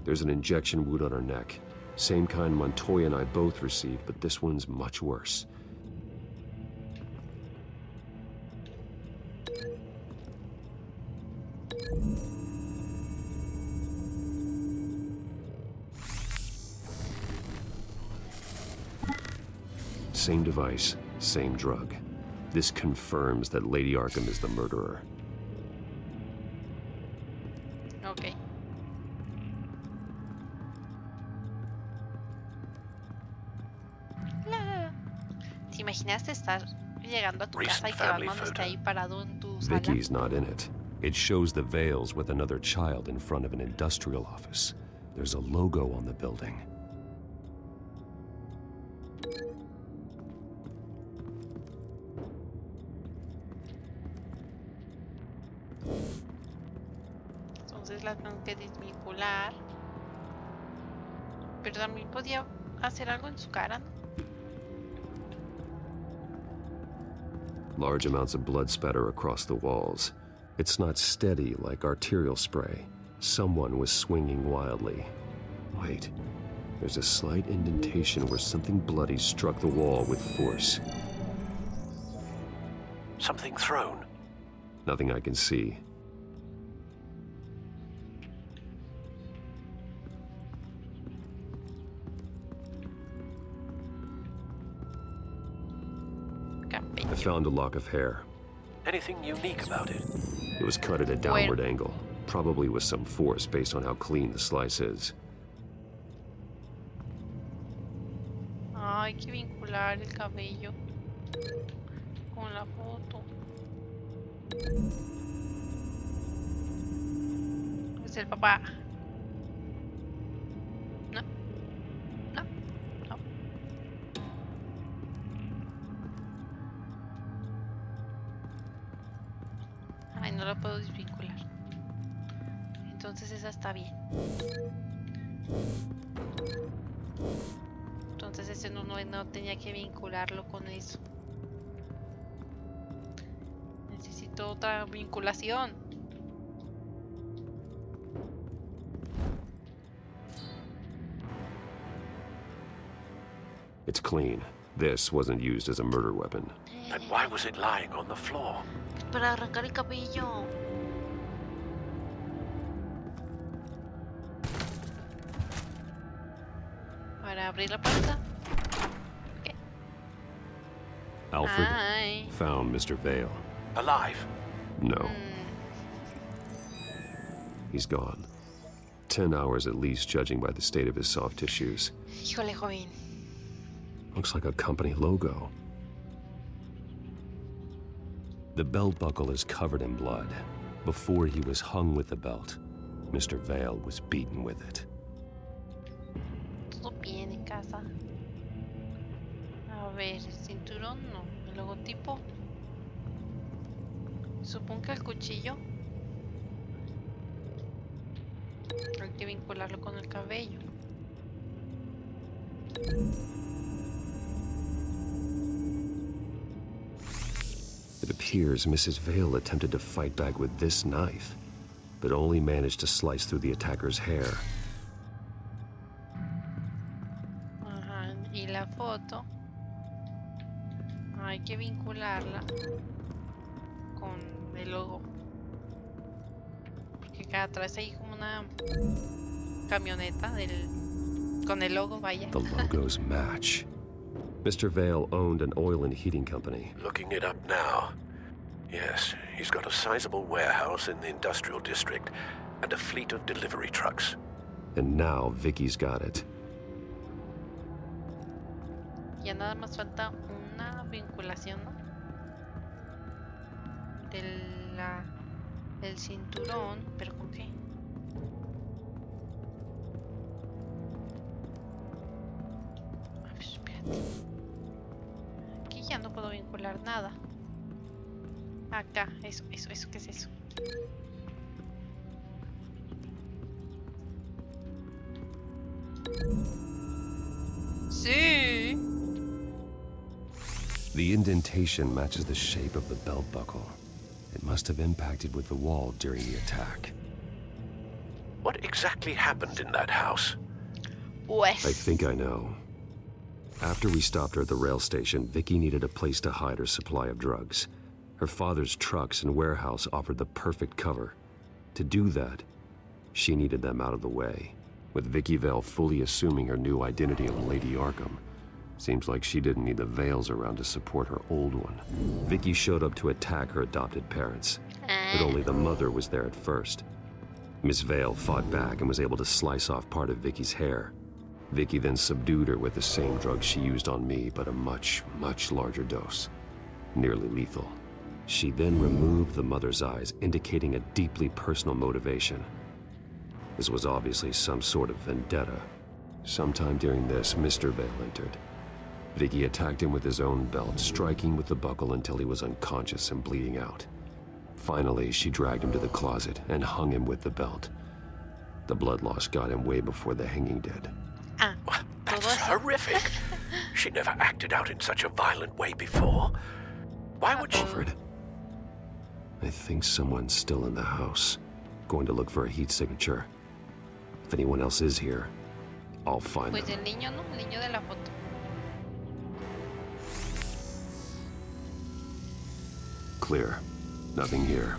There's an injection wound on her neck. Same kind Montoya and I both received, but this one's much worse. Same device, same drug. This confirms that Lady Arkham is the murderer. Okay. ¿Te imaginas estar llegando a tu casa y que Batman esté ahí parado en tu sala? Vicky's not in it. It shows the Vales with another child in front of an industrial office. There's a logo on the building. Entonces las tengo que desvincular. Pero también podía hacer algo en su cara, ¿no? Large amounts of blood spatter across the walls. It's not steady like arterial spray. Someone was swinging wildly. Wait, there's a slight indentation where something bloody struck the wall with force. Something thrown? Nothing I can see. I found a lock of hair. Anything unique about it? It was cut at a downward angle, probably with some force based on how clean the slice is. Hay que vincular el cabello con la foto. Es el papá. No. No. No. Ay, no la puedo desvincular. Entonces esa está bien. Entonces ese no tenía que vincularlo con eso. Necesito otra vinculación. It's clean. This wasn't used as a murder weapon. Then why was it lying on the floor? Para arrancar el cabello. Para abrir la puerta. Okay. Alfred found Mr. Vale. Alive? No. He's gone. 10 hours at least, judging by the state of his soft tissues. Híjole, joven. Looks like a company logo. The belt buckle is covered in blood. Before he was hung with the belt, Mr. Vale was beaten with it. Todo bien en casa. A ver, el cinturón no. El logotipo. Supongo que el cuchillo. Hay que vincularlo con el cabello. It appears Mrs. Vale attempted to fight back with this knife, but only managed to slice through the attacker's hair. Ajá, y la foto hay que vincularla con el logo. Porque acá atrás hay como una camioneta con el logo, vaya. The logos match. Mr. Vale owned an oil and heating company. Looking it up now. Yes, he's got a sizable warehouse in the industrial district and a fleet of delivery trucks. And now Vicky's got it. Ya nada más falta una vinculación, ¿no? Del cinturón, pero ¿con qué? A ver, espérate. Aquí ya no puedo vincular nada. Acá, eso, ¿qué es eso? Sí. The indentation matches the shape of the belt buckle. It must have impacted with the wall during the attack. What exactly happened in that house? I think I know. After we stopped her at the rail station, Vicky needed a place to hide her supply of drugs. Her father's trucks and warehouse offered the perfect cover. To do that, she needed them out of the way. With Vicky Vale fully assuming her new identity of Lady Arkham, seems like she didn't need the veils around to support her old one. Vicky showed up to attack her adopted parents, but only the mother was there at first. Miss Vale fought back and was able to slice off part of Vicky's hair. Vicky then subdued her with the same drug she used on me, but a much, much larger dose. Nearly lethal. She then removed the mother's eyes, indicating a deeply personal motivation. This was obviously some sort of vendetta. Sometime during this, Mr. Vale entered. Vicky attacked him with his own belt, striking with the buckle until he was unconscious and bleeding out. Finally, she dragged him to the closet and hung him with the belt. The blood loss got him way before the hanging did. That's horrific. She never acted out in such a violent way before. Why would she... Alfred, I think someone's still in the house. Going to look for a heat signature. If anyone else is here, I'll find them. Pues el niño, ¿no? El niño de la foto. Clear. Nothing here.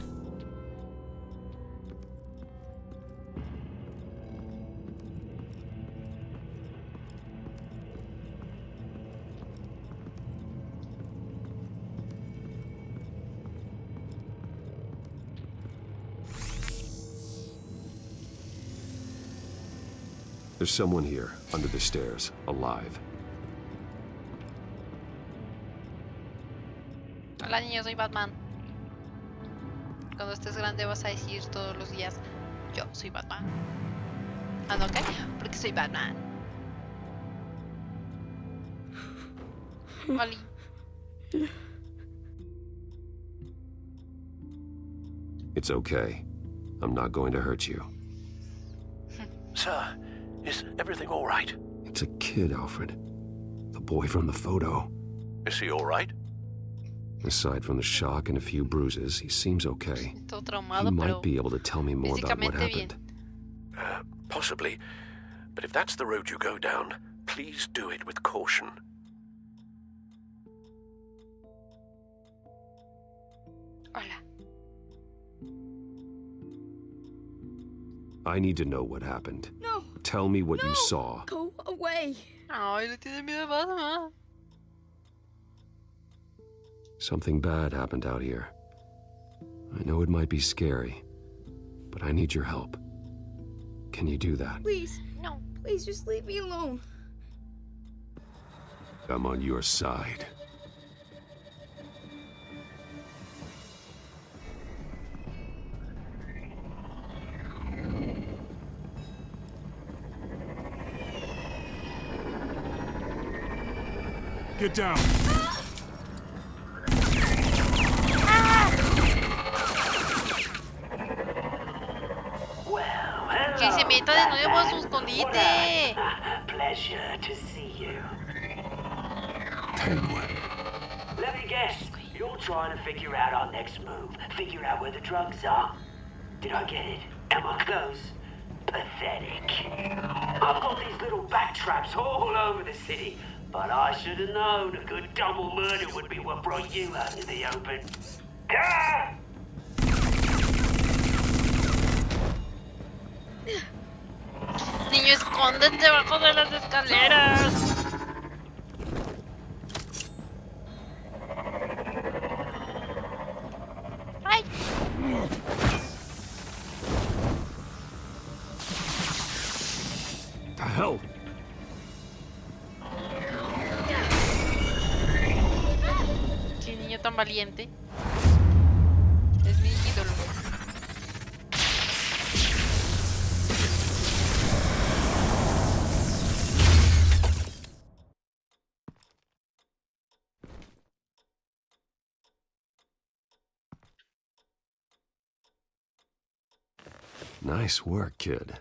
There's someone here, under the stairs, alive. Hola niño, soy Batman. Cuando estés grande vas a decir todos los días, yo soy Batman. Ah, ¿no? ¿Qué? Porque soy Batman. Oli. It's okay. I'm not going to hurt you. Sir, is everything all right? It's a kid, Alfred. The boy from the photo. Is he all right? Aside from the shock and a few bruises, he seems okay. Todo traumado, He pero might be able to tell me more about what físicamente bien. happened. Possibly. But if that's the road you go down, please do it with caution. Hola. I need to know what happened. No. Tell me what you saw. Go away. Ay, le tiene miedo a Batman. Something bad happened out here. I know it might be scary, but I need your help. Can you do that? Please. No. Please just leave me alone. I'm on your side. Get down. Que se meta de nuevo a su escondite. Pleasure to see you. Penguin. Let me guess. You're trying to figure out our next move. Figure out where the drugs are. Did I get it? Am I close? Pathetic. I've got these little back traps all over the city, but I should have known a good double murder would be what brought you out in the open. Ah! Niño, escóndete debajo de las escaleras. Ay. The hell? Qué niño tan valiente. Es mi ídolo. Nice work, kid.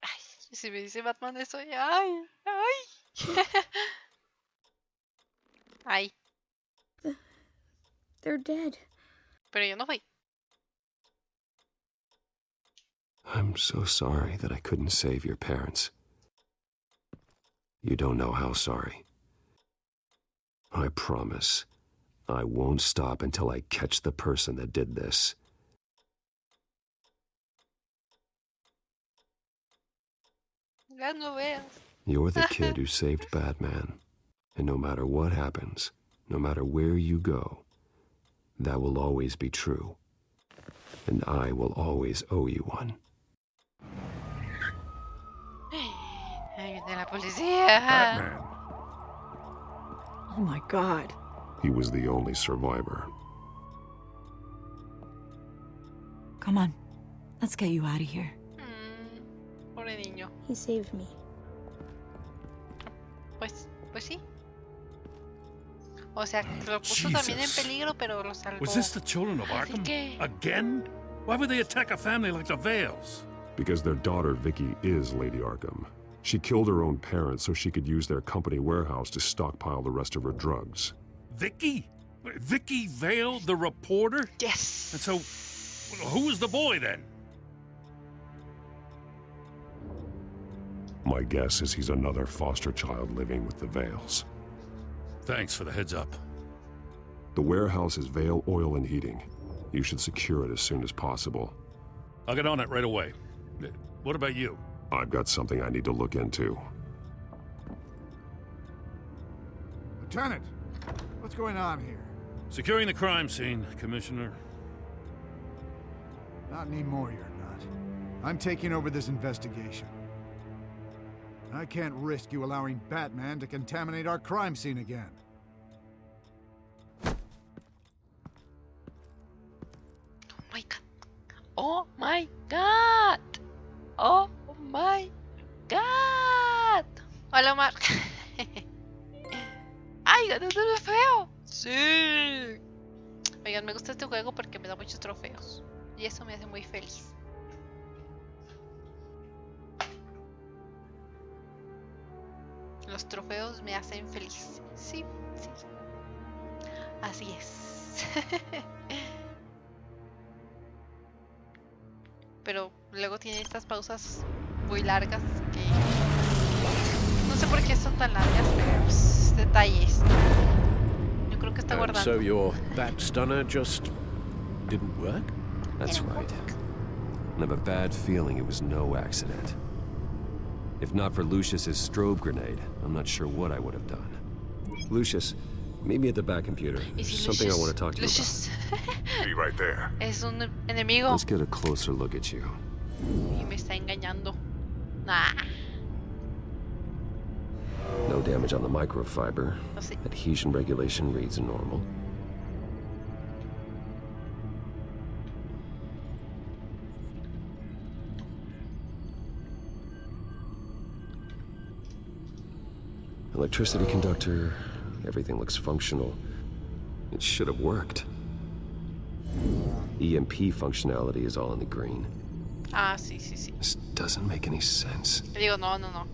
Y si me dice Batman eso, ay, ay. Ay. They're dead. Pero yo no fui. I'm so sorry that I couldn't save your parents. You don't know how sorry. I promise, I won't stop until I catch the person that did this. Las novelas. You're the kid who saved Batman. And no matter what happens, no matter where you go, that will always be true. And I will always owe you one. Ahí viene la policía. Batman. Oh my God. He was the only survivor. Come on. Let's get you out of here. Pobre niño. He saved me. Pues sí. O sea, lo puso también en peligro, pero lo salvó. Was this the children of Arkham? Again? Why would they attack a family like the Vales? Because their daughter, Vicky, is Lady Arkham. She killed her own parents so she could use their company warehouse to stockpile the rest of her drugs. Vicky? Vicky Vale, the reporter? Yes. And so, who was the boy then? My guess is he's another foster child living with the Vales. Thanks for the heads up. The warehouse is Vale Oil and Heating. You should secure it as soon as possible. I'll get on it right away. What about you? I've got something I need to look into. Lieutenant, what's going on here? Securing the crime scene, Commissioner. Not anymore, you're not. I'm taking over this investigation. I can't risk you allowing Batman to contaminate our crime scene again. Oh my god. Oh my god. Hola, Mark. Ay, gané un trofeo. Sí. Oigan, me gusta este juego porque me da muchos trofeos. Y eso me hace muy feliz. Los trofeos me hacen feliz. Sí, sí. Así es. Pero luego tiene estas pausas muy largas que no sé por qué son tan largas, pero pues, detalles. Yo creo que está guardando. So your bat stunner just didn't work? That's right. I have a bad feeling it was no accident. If not for Lucius's strobe grenade, I'm not sure what I would have done. Lucius, meet me at the back computer. There's something I want to talk to you about. Be right there. Es un enemigo. Let's get a closer look at you. Y me está engañando. Nah. No damage on the microfiber. Oh, sí. Adhesion regulation reads normal. Electricity conductor, everything looks functional. It should have worked. EMP functionality is all in the green. Ah, sí, sí, sí. This doesn't make any sense. Le digo, no, no, no.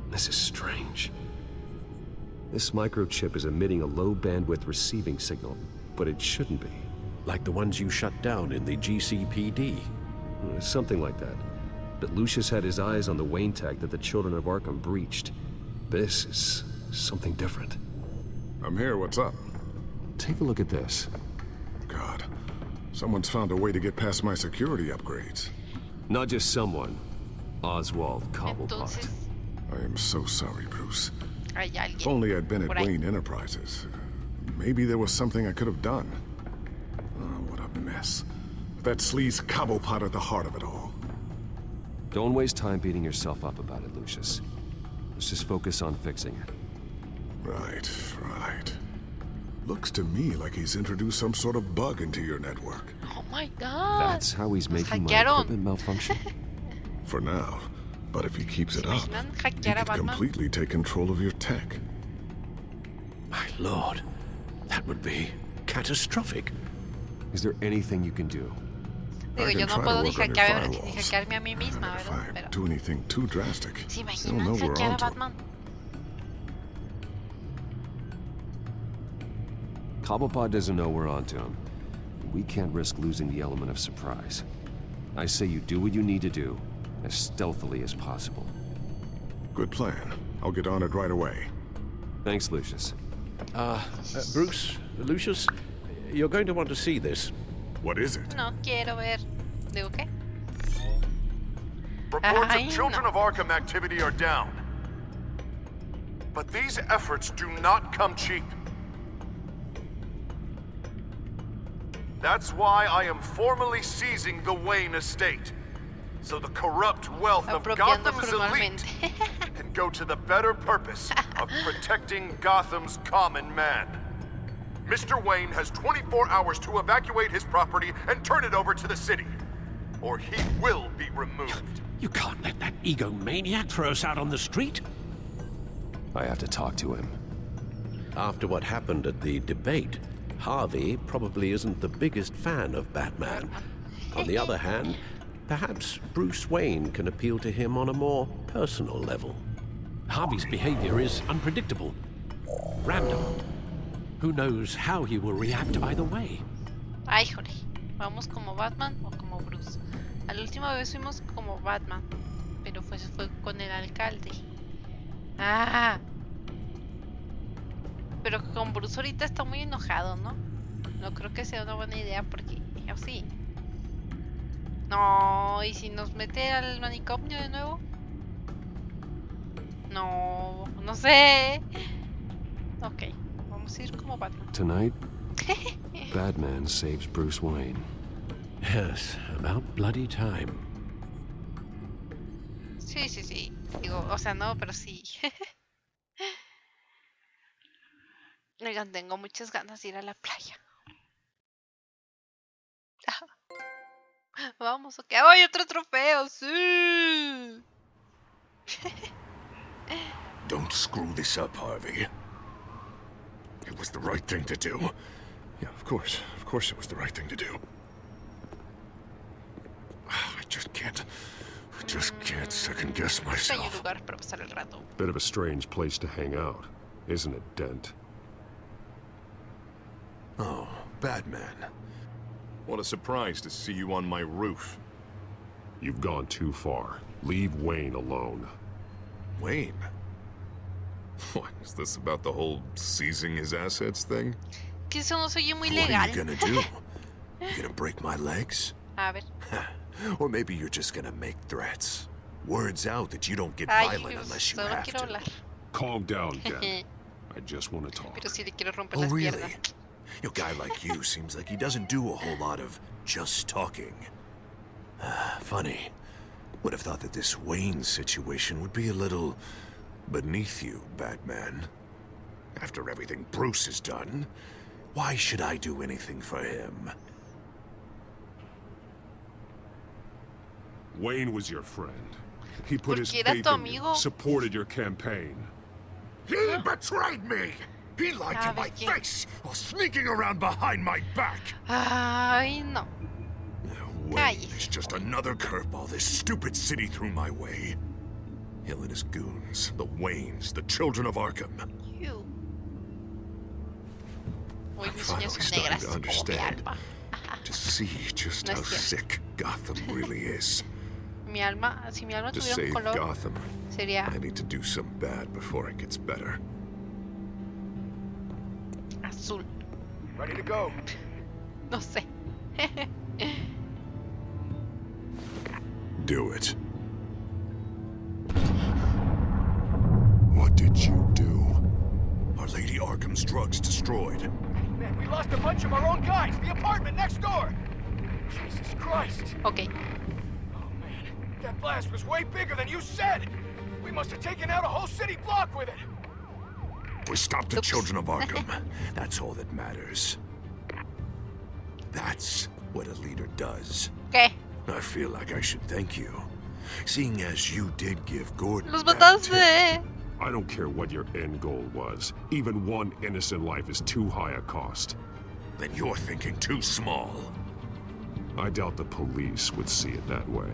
This is strange. This microchip is emitting a low bandwidth receiving signal, but it shouldn't be. Like the ones you shut down in the GCPD? Something like that. But Lucius had his eyes on the Wayne tag that the children of Arkham breached. This is something different. I'm here, what's up? Take a look at this. God, someone's found a way to get past my security upgrades. Not just someone. Oswald Cobblepot. I am so sorry, Bruce. Hay alguien. If only I'd been at Por ahí. Wayne Enterprises. Maybe there was something I could have done. Oh, what a mess. That sleaze Cobblepot at the heart of it all. Don't waste time beating yourself up about it, Lucius. Let's just focus on fixing it. Right, right. Looks to me like he's introduced some sort of bug into your network. Oh my god. That's how he's making my hackearon. equipment malfunction? For now. But if he keeps it up, Imaginan he hackear a could Batman. completely take control of your tech. My lord, that would be catastrophic. Is there anything you can do? Digo, yo no puedo ni hackearme a mí misma, ¿verdad? Pero... do anything too drastic. ¿Se imaginan hackear a Batman? Cobblepot doesn't know we're onto him. We can't risk losing the element of surprise. I say you do what you need to do, as stealthily as possible. Good plan. I'll get on it right away. Thanks, Lucius. Bruce, Lucius, you're going to want to see this. What is it? No quiero ver. ¿Digo qué? Reports of Children of Arkham activity are down. But these efforts do not come cheap. That's why I am formally seizing the Wayne estate, so the corrupt wealth of Gotham's elite can go to the better purpose of protecting Gotham's common man. Mr. Wayne has 24 hours to evacuate his property and turn it over to the city, or he will be removed. You can't let that egomaniac throw us out on the street. I have to talk to him. After what happened at the debate, Harvey probably isn't the biggest fan of Batman. On the other hand, perhaps Bruce Wayne can appeal to him on a more personal level. Harvey's behavior is unpredictable, random. Who knows how he will react either way? Ay, joder. ¿Vamos como Batman o como Bruce? A la última vez fuimos como Batman, pero fue con el alcalde. Ah. Pero con Bruce ahorita está muy enojado, ¿no? No creo que sea una buena idea porque así. No, ¿y si nos mete al manicomio de nuevo? No, no sé. Ok, vamos a ir como Batman. Tonight, Batman saves Bruce Wayne. Yes, about bloody time. Sí, sí, sí. Digo, o sea, no, pero sí. Oigan, tengo muchas ganas de ir a la playa. Vamos, ok. ¡Ay, otro trofeo! ¡Sí! Don't screw this up, Harvey. It was the right thing to do. Yeah, of course it was the right thing to do. I just can't second guess myself. Bit of a strange place to hang out, isn't it, Dent? Oh, Batman. What a surprise to see you on my roof. You've gone too far. Leave Wayne alone. Wayne? What, is this about the whole seizing his assets thing? Que eso no soy muy legal. What are you gonna do? You gonna break my legs? A ver. Or maybe you're just gonna make threats. Words out that you don't get violent unless you have to. Calm down, Dent. I just want to talk. Pero si le quiero romper Oh, las really? piernas. A guy like you seems like he doesn't do a whole lot of just talking. Funny. Would have thought that this Wayne situation would be a little beneath you, Batman. After everything Bruce has done, why should I do anything for him? Wayne was your friend. He put his faith in you, supported your campaign. He betrayed me! He lied to my face while sneaking around behind my back! Ay, no. Wayne is just another curveball this stupid city threw my way. Hill and his goons, the Waynes, the Children of Arkham. You. I'm finally starting to understand. To see just how sick Gotham really is. Si mi alma To tuviera un save color, Gotham, sería I need to do some bad before it gets better. azul. Ready to go. No sé. Do it. What did you do? Our Lady Arkham's drugs destroyed. Man, we lost a bunch of our own guys. The apartment next door. Jesus Christ. Okay. Oh man, that blast was way bigger than you said. We must have taken out a whole city block with it. We stopped the Children of Arkham. That's all that matters. That's what a leader does. Okay. I feel like I should thank you, seeing as you did give Gordon Los that mataste. tip. I don't care what your end goal was. Even one innocent life is too high a cost. then you're thinking too small. I doubt the police would see it that way.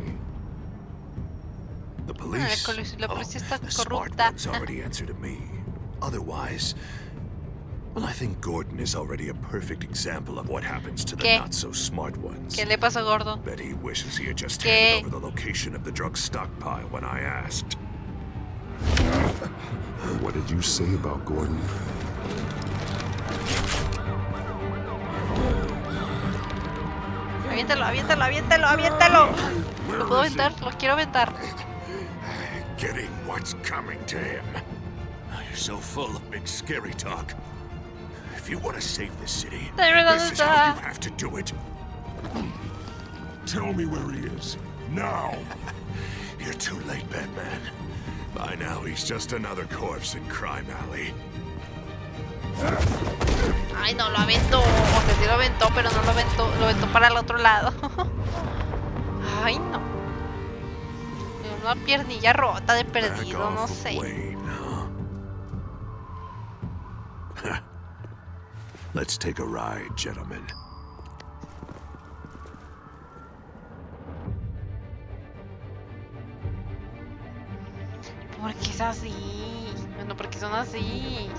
The police? La policía está The smart corrupta. ones already answer to me. Otherwise, well, I think Gordon is already a perfect example of what happens to the ¿Qué? not-so-smart ones. ¿Qué le pasó, gordo? Bet he wishes he had just ¿Qué? handed over the location of the drug stockpile when I asked. What did you say about Gordon? Aviéntalo, aviéntalo, aviéntalo, aviéntalo. Lo puedo aventar, lo quiero aventar. Getting what's coming to him. You're so full of big scary talk. If you want to save this city, this is how you have to do it. Tell me where he is. Now! You're too late, Batman. By now, he's just another corpse in Crime Alley. Ay, no lo aventó. O sea, sí lo aventó, pero no lo aventó para el otro lado. Ay, no. Una piernilla rota de perdido, no sé. Let's take a ride, gentlemen. ¿Por qué es así? Bueno, porque son así.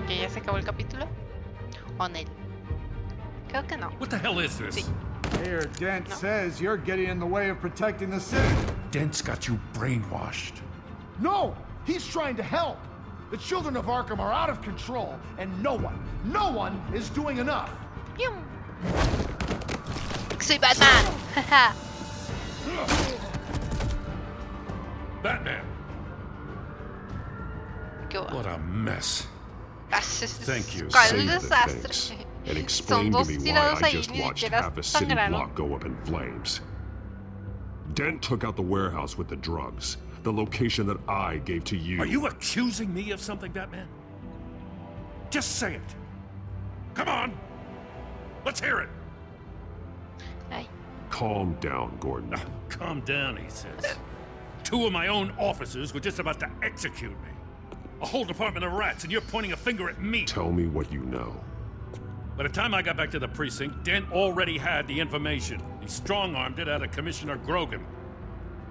¿Que ya se acabó el capítulo? ¿O no? Creo que no. What the hell is this? Sí. Mayor Dent says you're getting in the way of protecting the city. Dent's got you brainwashed. No! He's trying to help! The children of Arkham are out of control, and no one is doing enough! Soy Batman. Batman! What a mess. Thank you. ¿Cuál Save the desastre? things. And Son explain to dos me why tirados I ahí, just ni watched siquiera half a city sangraron. block go up in flames. Dent took out the warehouse with the drugs. The location that I gave to you. Are you accusing me of something, Batman? Just say it. Come on. Let's hear it. Ay. Calm down, Gordon. Calm down, he says. 2 of my own officers were just about to execute me. A whole department of rats, and you're pointing a finger at me. Tell me what you know. By the time I got back to the precinct, Dent already had the information. He strong-armed it out of Commissioner Grogan.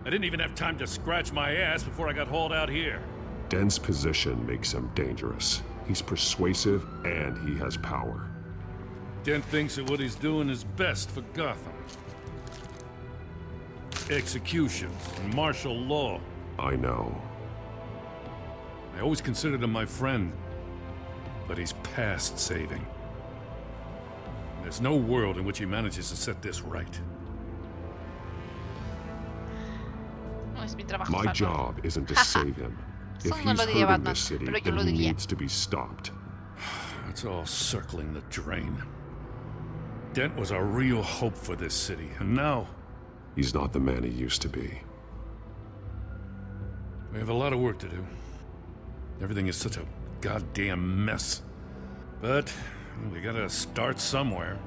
I didn't even have time to scratch my ass before I got hauled out here. Dent's position makes him dangerous. He's persuasive, and he has power. Dent thinks that what he's doing is best for Gotham. Execution and martial law. I know. I always considered him my friend, but he's past saving. There's no world in which he manages to set this right. No es mi trabajo. My Batman. job isn't to save him. If Eso no he's lo diría hurting Batman, this city, pero yo then lo he diría. needs to be stopped. It's all circling the drain. Dent was a real hope for this city, and now He's not the man he used to be. we have a lot of work to do. Everything is such a goddamn mess. But we gotta start somewhere.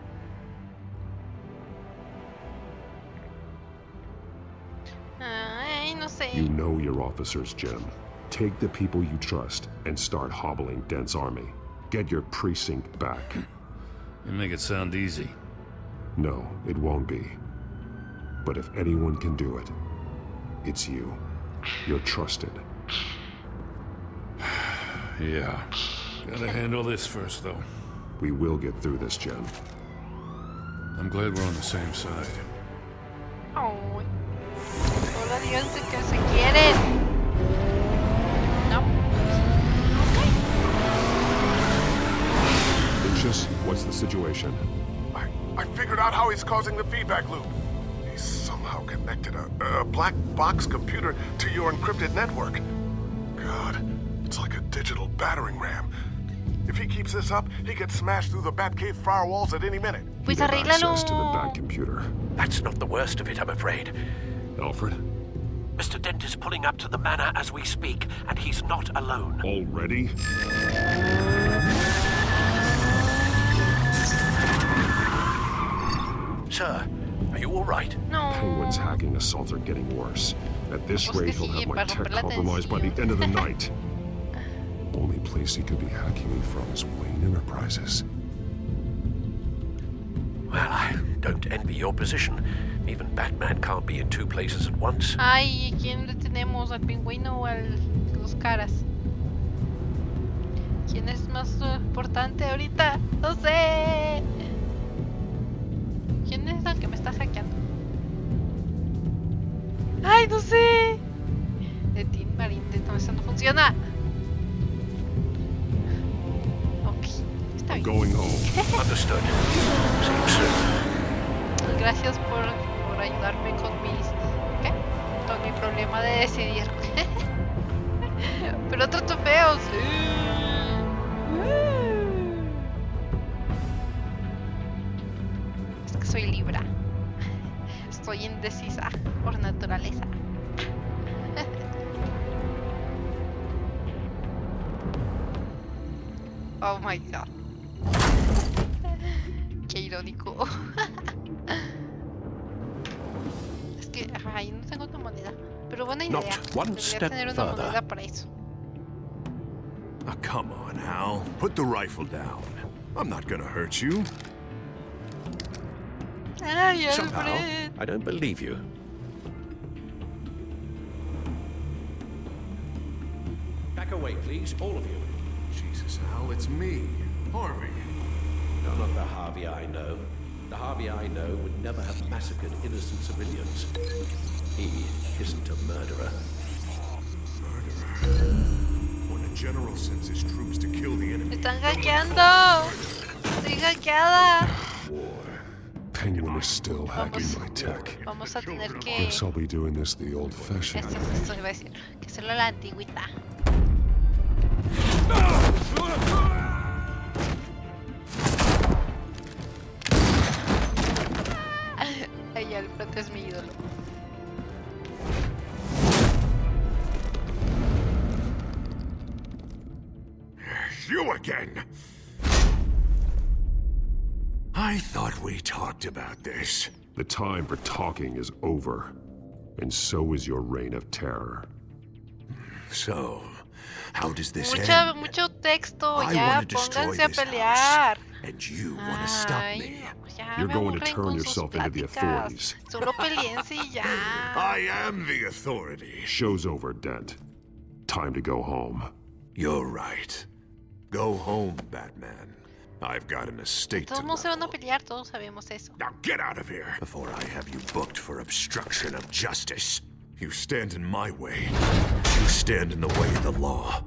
Ay, no sé. You know your officers, Jim. Take the people you trust and start hobbling Dent's army. Get your precinct back. You make it sound easy. No, it won't be. But if anyone can do it, it's you. You're trusted. Yeah. Gotta handle this first, though. We will get through this, Jim. I'm glad we're on the same side. Ay. Hola, díganse que se quieren. No. Lucius, what's the situation? I figured out how he's causing the feedback loop. He's somehow connected a black box computer to your encrypted network. God, it's like a digital battering ram. If he keeps this up, he could smash through the Batcave firewalls at any minute. Pues He'd have access to the arréglalo. Bat computer. That's not the worst of it, I'm afraid. Alfred? Mr. Dent is pulling up to the manor as we speak, and he's not alone. Already? Sir, are you all right? No. Penguin's hacking assaults are getting worse. At this Pues que rate, he'll sí, have my para tech romper la compromised by the end of the night. ways he could be hacking me from his Wayne Enterprises. Well, I don't envy your position. Even Batman can't be in two places at once. Ay, ¿quién le tenemos? ¿Al pingüino o al dos caras? ¿Quién es más importante ahorita? No sé. ¿Quién es el que me está hackeando? Ay, no sé. De Team Marín, no, eso no funciona. Ok, está bien. Going home. Understood. Seems soon. Gracias por ayudarme con mis... ¿Qué? Con mi problema de decidir. Pero trato feo, sí. Es que soy Libra. Estoy indecisa por naturaleza. Oh my god. Qué irónico. Es que, ay, no tengo una moneda. Pero buena idea. Debería tener una moneda para eso. Oh, come on, Hal. Put the rifle down. I'm not gonna hurt you. Ay, Somehow, Alfred. I don't believe you. Back away, please, all of you. Jesus, Hal, it's me, Harvey. No, not the Harvey I know. The Harvey I know would never have massacred innocent civilians. He isn't a murderer. Murderer? When a general sends his troops to kill the enemy... ¡Me están hackeando! ¡Estoy hackeada! Penguin is still hacking my tech. Vamos a tener que... Guess I'll be doing this the old-fashioned way. Esto iba a decir. Que hacerlo a la antigüita. Ay, Alfred es mi ídolo. You again! I thought we talked about this. The time for talking is over, and so is your reign of terror. So, how does this end? Mucho texto, I ya, want to destroy pónganse a this pelear. house, and you want to stop me. Ya, You're me going to aburren turn con yourself sus into the pláticas. authorities. Solo peleense y ya. I am the authority. Show's over, Dent. Time to go home. You're right. Go home, Batman. I've got an estate to Todos se van a pelear, todos sabemos eso. Now get out of here before I have you booked for obstruction of justice. You stand in my way. You stand in the way of the law.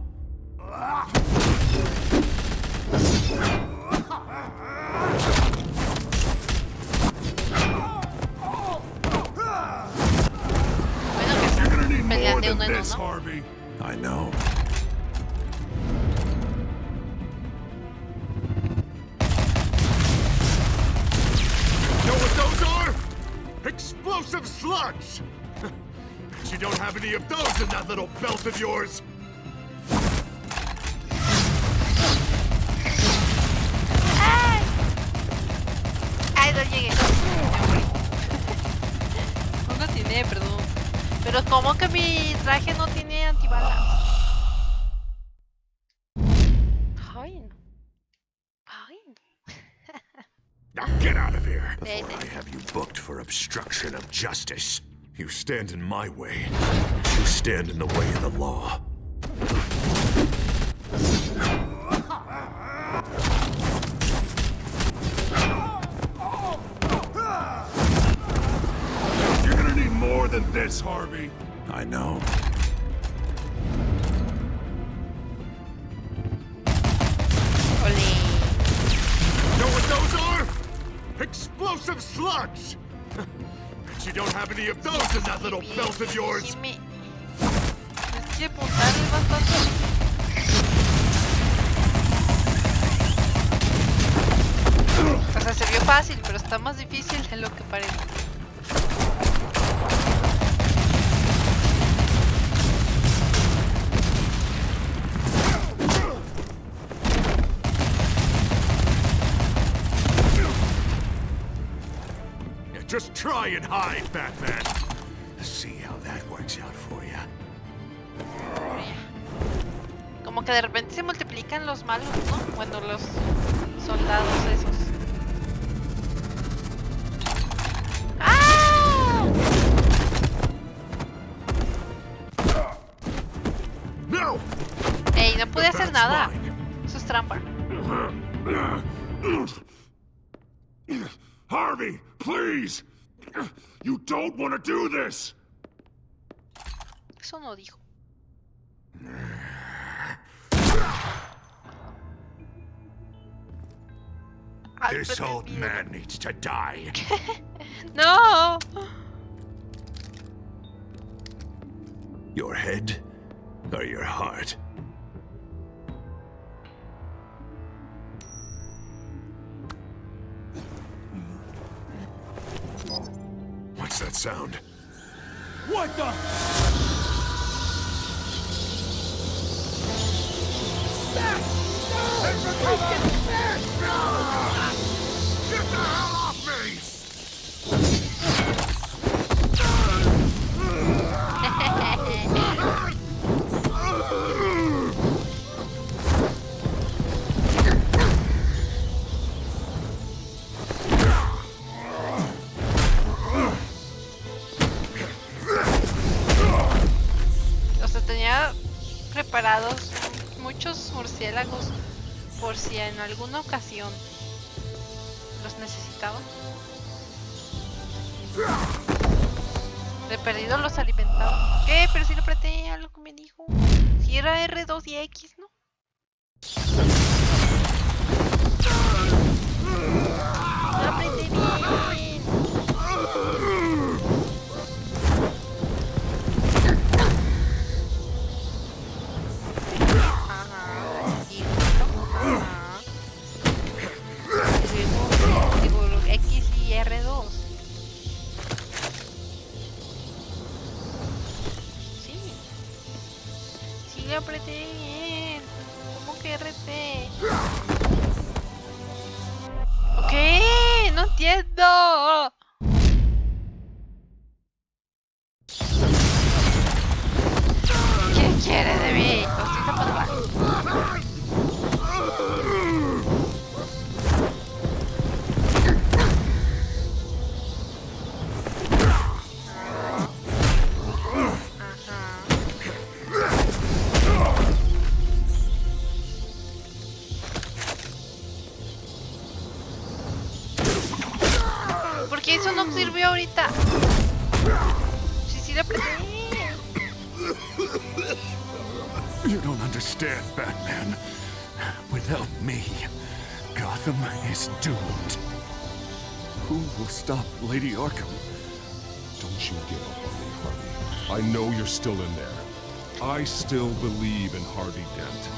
You're gonna need Pelean more de than uno en this, uno. Harvey. I know. Know what those are? Explosive slugs! Bet you don't have any of those in that little belt of yours. ¡Ay! ¡Ay, no llegué! Me morí. No tiene, perdón. Pero ¿cómo que mi traje no tiene antibalas? Ay, no. Ay, no. Now get out of here before I have you booked for obstruction of justice. You stand in my way. You stand in the way of the law. You're gonna need more than this, Harvey. I know. Know what those are? Explosive slugs! Bet you don't have any of those in that little belt of yours. Es que apuntar es bastante. O sea, se vio fácil, pero está más difícil de lo que parece. Yeah, just try and hide, Batman. See how that works out for you. Como Como que de repente se multiplican los malos, ¿no? Bueno, los soldados esos. ¡Ah! No. Ey, no pude hacer nada. Eso es trampa. Harvey, please. You don't want to do this. Eso no dijo. This old man needs to die. No. Your head or your heart? What's that sound? What the? Get the hell off me! O sea, tenía preparados muchos murciélagos por si en alguna ocasión los necesitaba. De perdido los alimentaba. ¿Qué? Pero si lo apreté a lo que me dijo. Si era R2 y X, ¿no? Lo apreté bien. Digo, X y R2. Sí. Sí, le apreté bien. ¿Cómo que RT? Ok, no entiendo. ¿Qué quiere de mí? Lo estoy tapando mal. ¿Por qué eso no sirvió ahorita? Sí, le apreté. You don't understand, Batman. Without me, Gotham is doomed. Who will stop Lady Arkham? Don't you give up on me, Harvey. I know you're still in there. I still believe in Harvey Dent.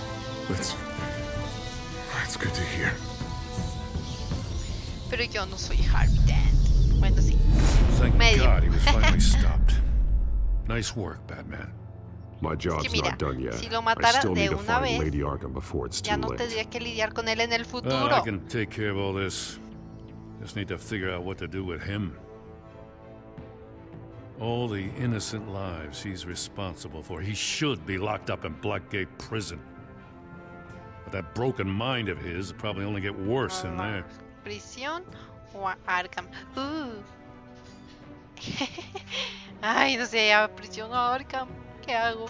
That's good to hear. Pero yo no soy Harvey Dent. Bueno, sí. Thank Medio. God he was finally stopped. Nice work, Batman. My job's mira, not done yet. si lo I matara still de need to una find vez, Lady Arkham before it's ya too no late. tendría que lidiar con él en el Well, futuro. I can take care of all this. Just need to figure out what to do with him. All the innocent lives he's responsible for. He should be locked up in Blackgate Prison. But that broken mind of his will probably only get worse in there. Prisión o a Arkham. Ay, no sé, a prisión o a Arkham. ¿Qué hago?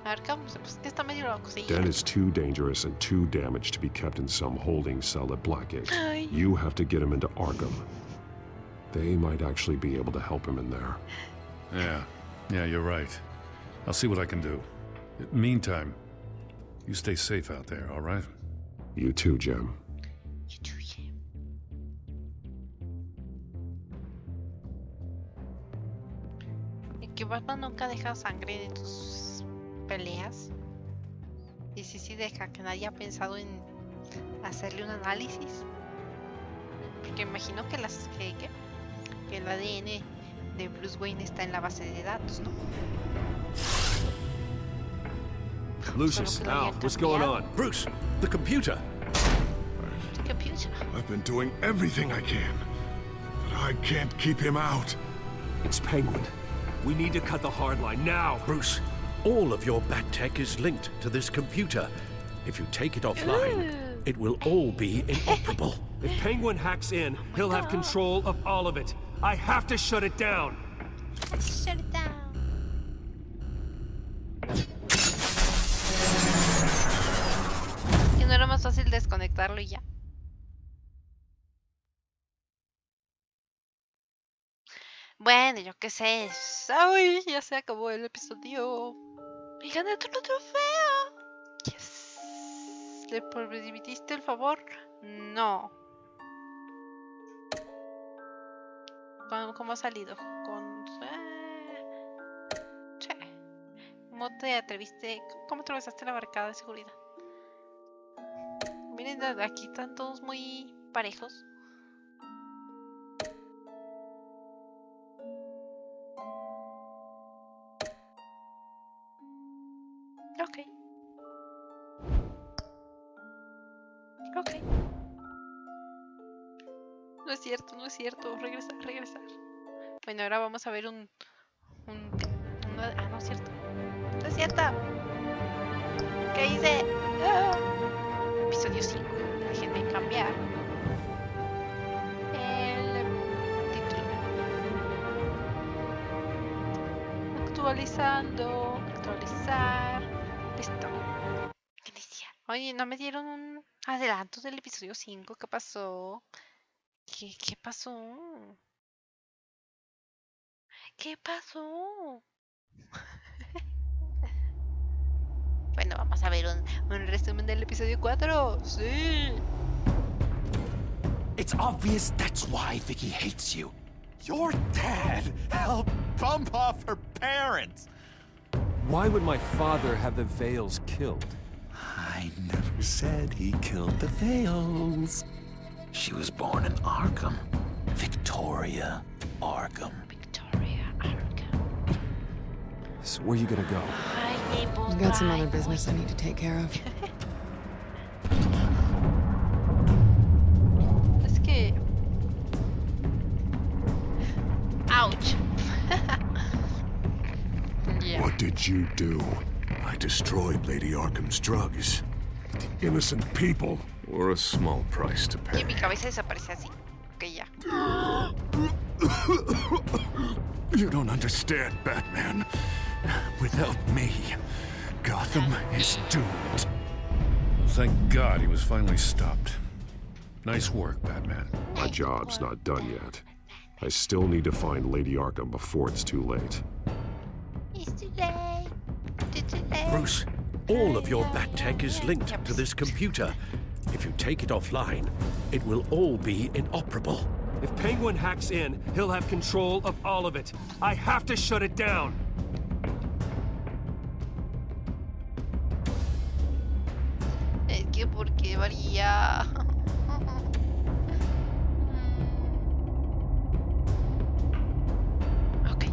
Arkham, pues que está medio loco, sí. Dent is too dangerous and too damaged to be kept in some holding cell at Blackgate. Ay. You have to get him into Arkham. They might actually be able to help him in there. Yeah, you're right. I'll see what I can do. Meantime, you stay safe out there, all right? You too, Jim. You too, Jim. Y que Batman nunca deja sangre en sus peleas. Y sí deja, que nadie ha pensado en hacerle un análisis. Porque imagino que que el ADN de Bruce Wayne está en la base de datos, ¿no? Lucius, Al, what's going on? Bruce, the computer. The computer. I've been doing everything I can, but I can't keep him out. It's Penguin. We need to cut the hard line now. Bruce, All of your bat tech is linked to this computer. If you take it offline, it will all be inoperable. If Penguin hacks in, he'll have control of all of it. I have to shut it down. Shut it down. ¿Que no era más fácil desconectarlo y ya? Bueno, yo qué sé. Ay, ya se acabó el episodio. Y gané otro trofeo. Yes. ¿Le permitiste el favor? No. ¿Cómo ha salido? Che. ¿Cómo te atreviste? ¿Cómo atravesaste la barricada de seguridad? Miren, aquí están todos muy parejos. Ok. Ok. No es cierto, no es cierto. Regresar, regresar. Bueno, ahora vamos a ver ah, no es cierto. No es cierto. ¿Qué hice? ¡Ah! Episodio 5. Déjenme cambiar el título. Actualizando. Actualizar. Listo. Inicia. Oye, ¿no me dieron un adelanto del episodio 5? ¿Qué pasó? ¿Qué pasó? ¿Qué pasó? Bueno, vamos a ver un resumen del episodio 4. Sí. It's obvious that's why Vicky hates you. Your dad helped bump off her parents. Why would my father have the Vales killed? I never said he killed the Vales. She was born in Arkham. Victoria Arkham. Victoria Arkham. So where are you gonna go? I've got some other business I need to take care of. Es que... Ouch. Yeah. What did you do? I destroyed Lady Arkham's drugs. The innocent people. Or a small price to Y pay. mi cabeza desaparece así. Ok, ya. You don't understand, Batman. Without me, Gotham is doomed. Thank God he was finally stopped. Nice work, Batman. My job's not done yet. I still need to find Lady Arkham before it's too late. It's too late. It's too late. Bruce, all of your bat tech is linked to this computer. If you take it offline, it will all be inoperable. If Penguin hacks in, he'll have control of all of it. I have to shut it down. Es que ¿por qué varía? Ok.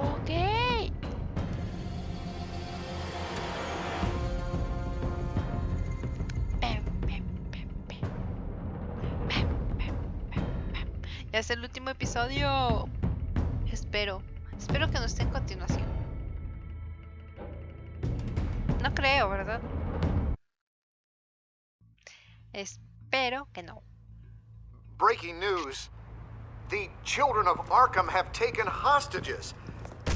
Ok. Ya es el último episodio. Espero que no esté en continuación. No creo, ¿verdad? Espero que no. Breaking news. The children of Arkham have taken hostages.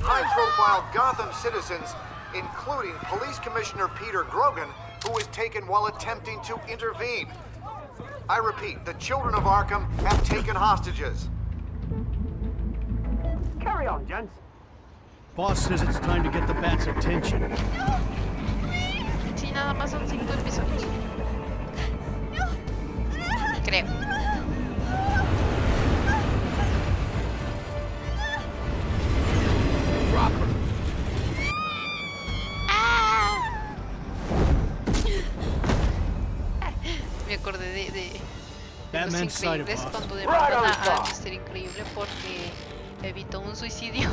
High-profile Gotham citizens, including Police Commissioner Peter Grogan, who was taken while attempting to intervene. I repeat, the children of Arkham have taken hostages. Carry on, gents. Boss says it's time to get the Bat's attention. Sí, nada más son 5 episodios. Creo. Me acordé de Los Increíbles cuando demandan a Mr. Increíble porque evitó un suicidio.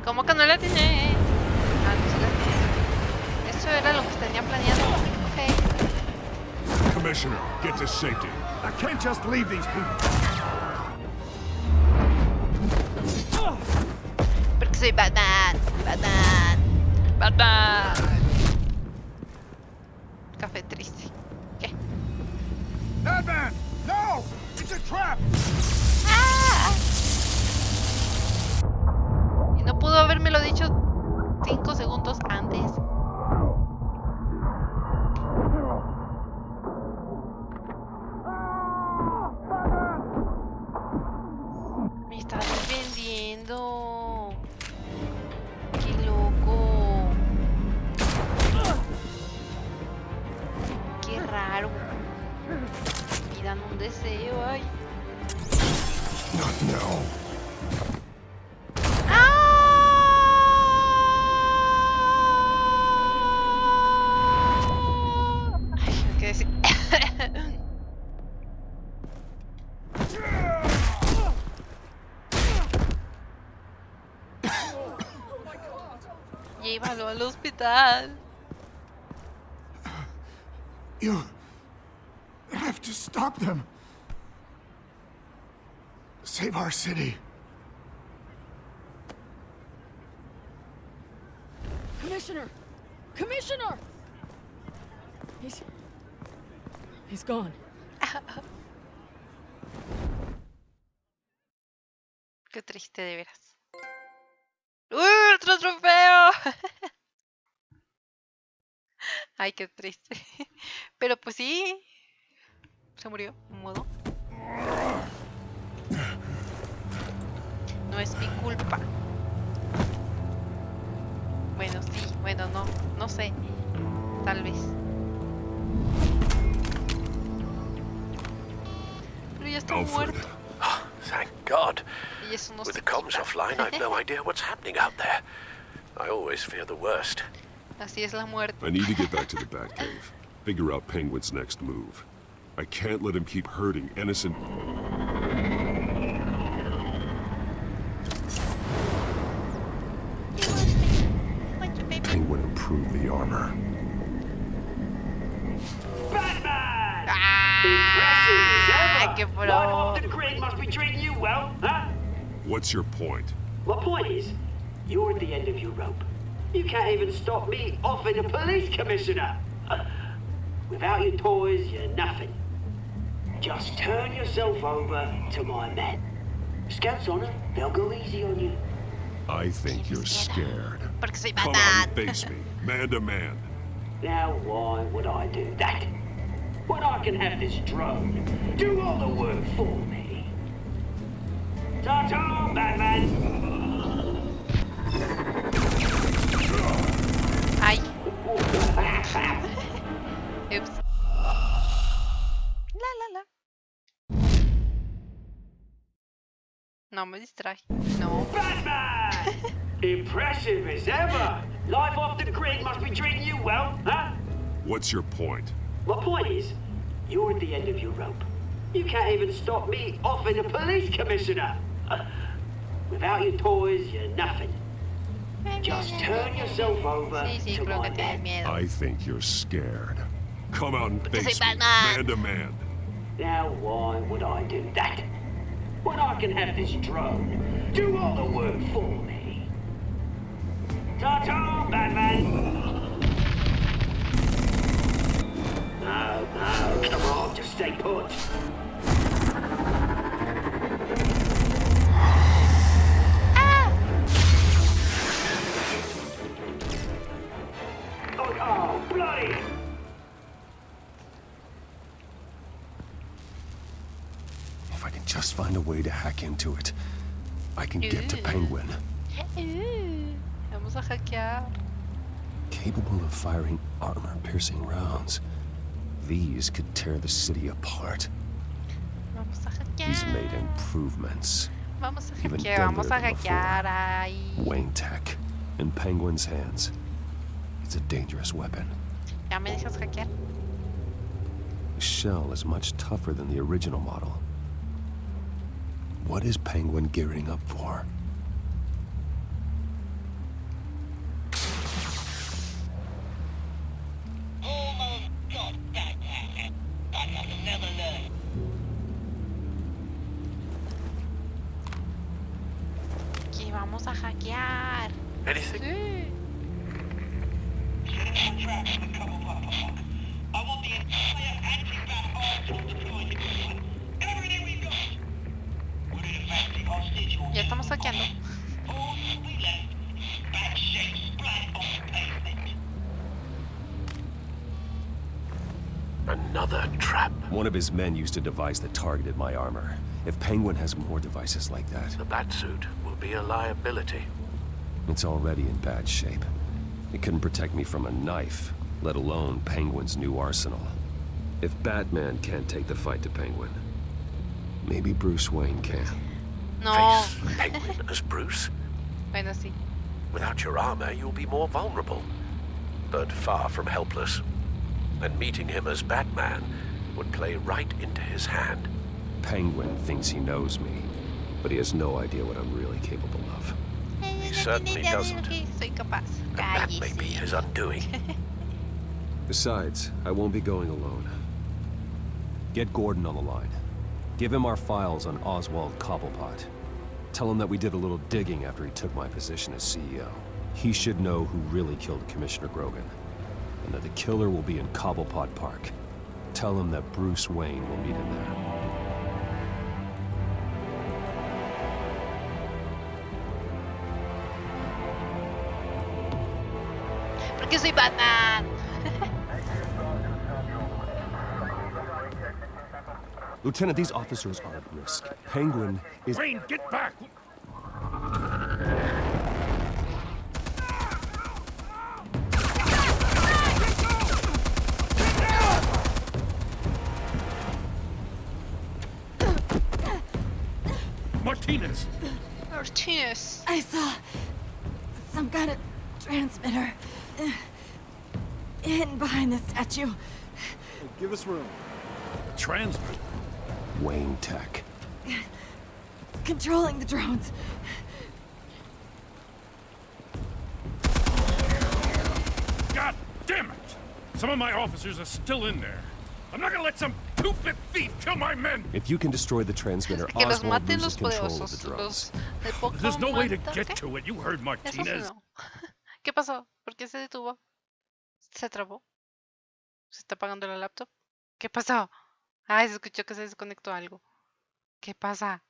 ¿Cómo que no la tiene? Ah, no se la tiene. Eso era lo que tenía planeado. Commissioner, get to safety. I can't just leave these people. Porque soy Batman. Batman. Batman. Café triste. ¿Qué? Batman! No! It's a trap! ¡Ah! Y no pudo habérmelo dicho 5 segundos antes. Me estás vendiendo. Qué loco. Qué raro. Pidan un deseo, ay. Not now. Ay, no qué decir. Llévalo al hospital. You have to stop them. Save our city. Commissioner! Commissioner! He's gone. Qué triste de veras. ¡Otro trofeo! Ay, qué triste. Pero pues sí. Se murió, en modo. No es mi culpa. Bueno, sí, bueno, no. No sé. Tal vez. Pero ya está muerto. Thank God. Y eso no With se the comms quita. offline, I've no idea what's happening out there. I always fear the worst. Así es la muerte. I need to get back to the Batcave. Figure out Penguin's next move. I can't let him keep hurting innocent... Penguin improved the armor. Batman! Ah, Impressive as qué ever. pro. Life off the grid must be treating you well, huh? What's your point? My point is, you're at the end of your rope. You can't even stop me offing a police commissioner. Without your toys, you're nothing. Just turn yourself over to my men. Scouts on it, they'll go easy on you. I think you're scared. Porque soy Come Batman. on, face me, man to man. Now, why would I do that? When I can have this drone do all the work for me. Ta-ta, Batman! Ay. Oops. La. No me distrae. No. Batman! Impressive as ever. Life off the grid must be treating you well, huh? What's your point? My point is, you're at the end of your rope. You can't even stop me offing a police commissioner. Without your toys, you're nothing. Just turn yourself over to my men. I think you're scared. Come out and Porque soy face me, Batman. man to man. Now, why would I do that? When I can have this drone do all the work for me. Ta-ta, Batman! No, come on, just stay put. Oh, bloody! If I can just find a way to hack into it, I can get to Penguin. Vamos a hackear. Capable of firing armor-piercing rounds. These could tear the city apart. Vamos a hackear. He's made improvements. Vamos a Even hackear. Vamos a deadlier than hackear. Ay. Wayne Tech. In Penguin's hands. It's a dangerous weapon. Ya me dejas hackear. The shell is much tougher than the original model. What is Penguin gearing up for? vamos a hackear. Anything? Sí. Ya estamos hackeando. Another trap. One of his men used a device that targeted my armor. If Penguin has more devices like that... The Batsuit will be a liability. It's already in bad shape. It couldn't protect me from a knife, let alone Penguin's new arsenal. If Batman can't take the fight to Penguin, maybe Bruce Wayne can. No. Face Penguin as Bruce? Bueno, sí. Without your armor, you'll be more vulnerable. But far from helpless. And meeting him as Batman would play right into his hand. Penguin thinks he knows me, but he has no idea what I'm really capable of. He certainly doesn't. Soy capaz. And that may be his undoing. Besides, I won't be going alone. Get Gordon on the line. Give him our files on Oswald Cobblepot. Tell him that we did a little digging after he took my position as CEO. He should know who really killed Commissioner Grogan, and that the killer will be in Cobblepot Park. Tell him that Bruce Wayne will meet him there. Porque soy Batman. Lieutenant, these officers are at risk. Penguin is... Wayne, get back! Martinez! Martinez! I saw some kind of transmitter hidden behind the statue. Give us room. Transmitter? Wayne Tech. Controlling the drones. God damn it! Some of my officers are still in there. I'm not gonna let some two-bit thief kill my men! If you can destroy the transmitter, Que los Oswald maten loses los control of the poderosos. drones. Los de poca There's no way to monta, get ¿qué? to it. You heard Martinez. Eso no. ¿Qué pasó? ¿Por qué se detuvo? ¿Se trabó? ¿Se está apagando la laptop? ¿Qué pasó? Ay, se escuchó que se desconectó algo. ¿Qué pasa?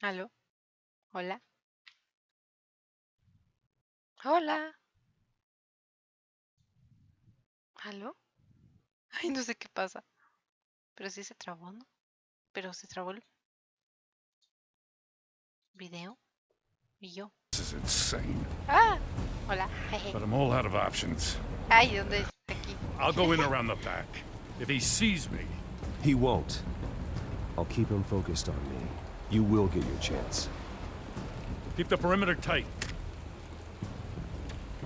¿Aló? ¿Hola? ¿Hola? ¿Aló? Ay, no sé qué pasa. Pero sí se trabó, ¿no? Pero se trabó el video. Y yo. This is insane. ¡Ah! Hola. Jeje. But I'm all out of options. Ay, ¿dónde es? Aquí. I'll go in around the back. If he sees me... He won't. I'll keep him focused on me. You will get your chance. Keep the perimeter tight.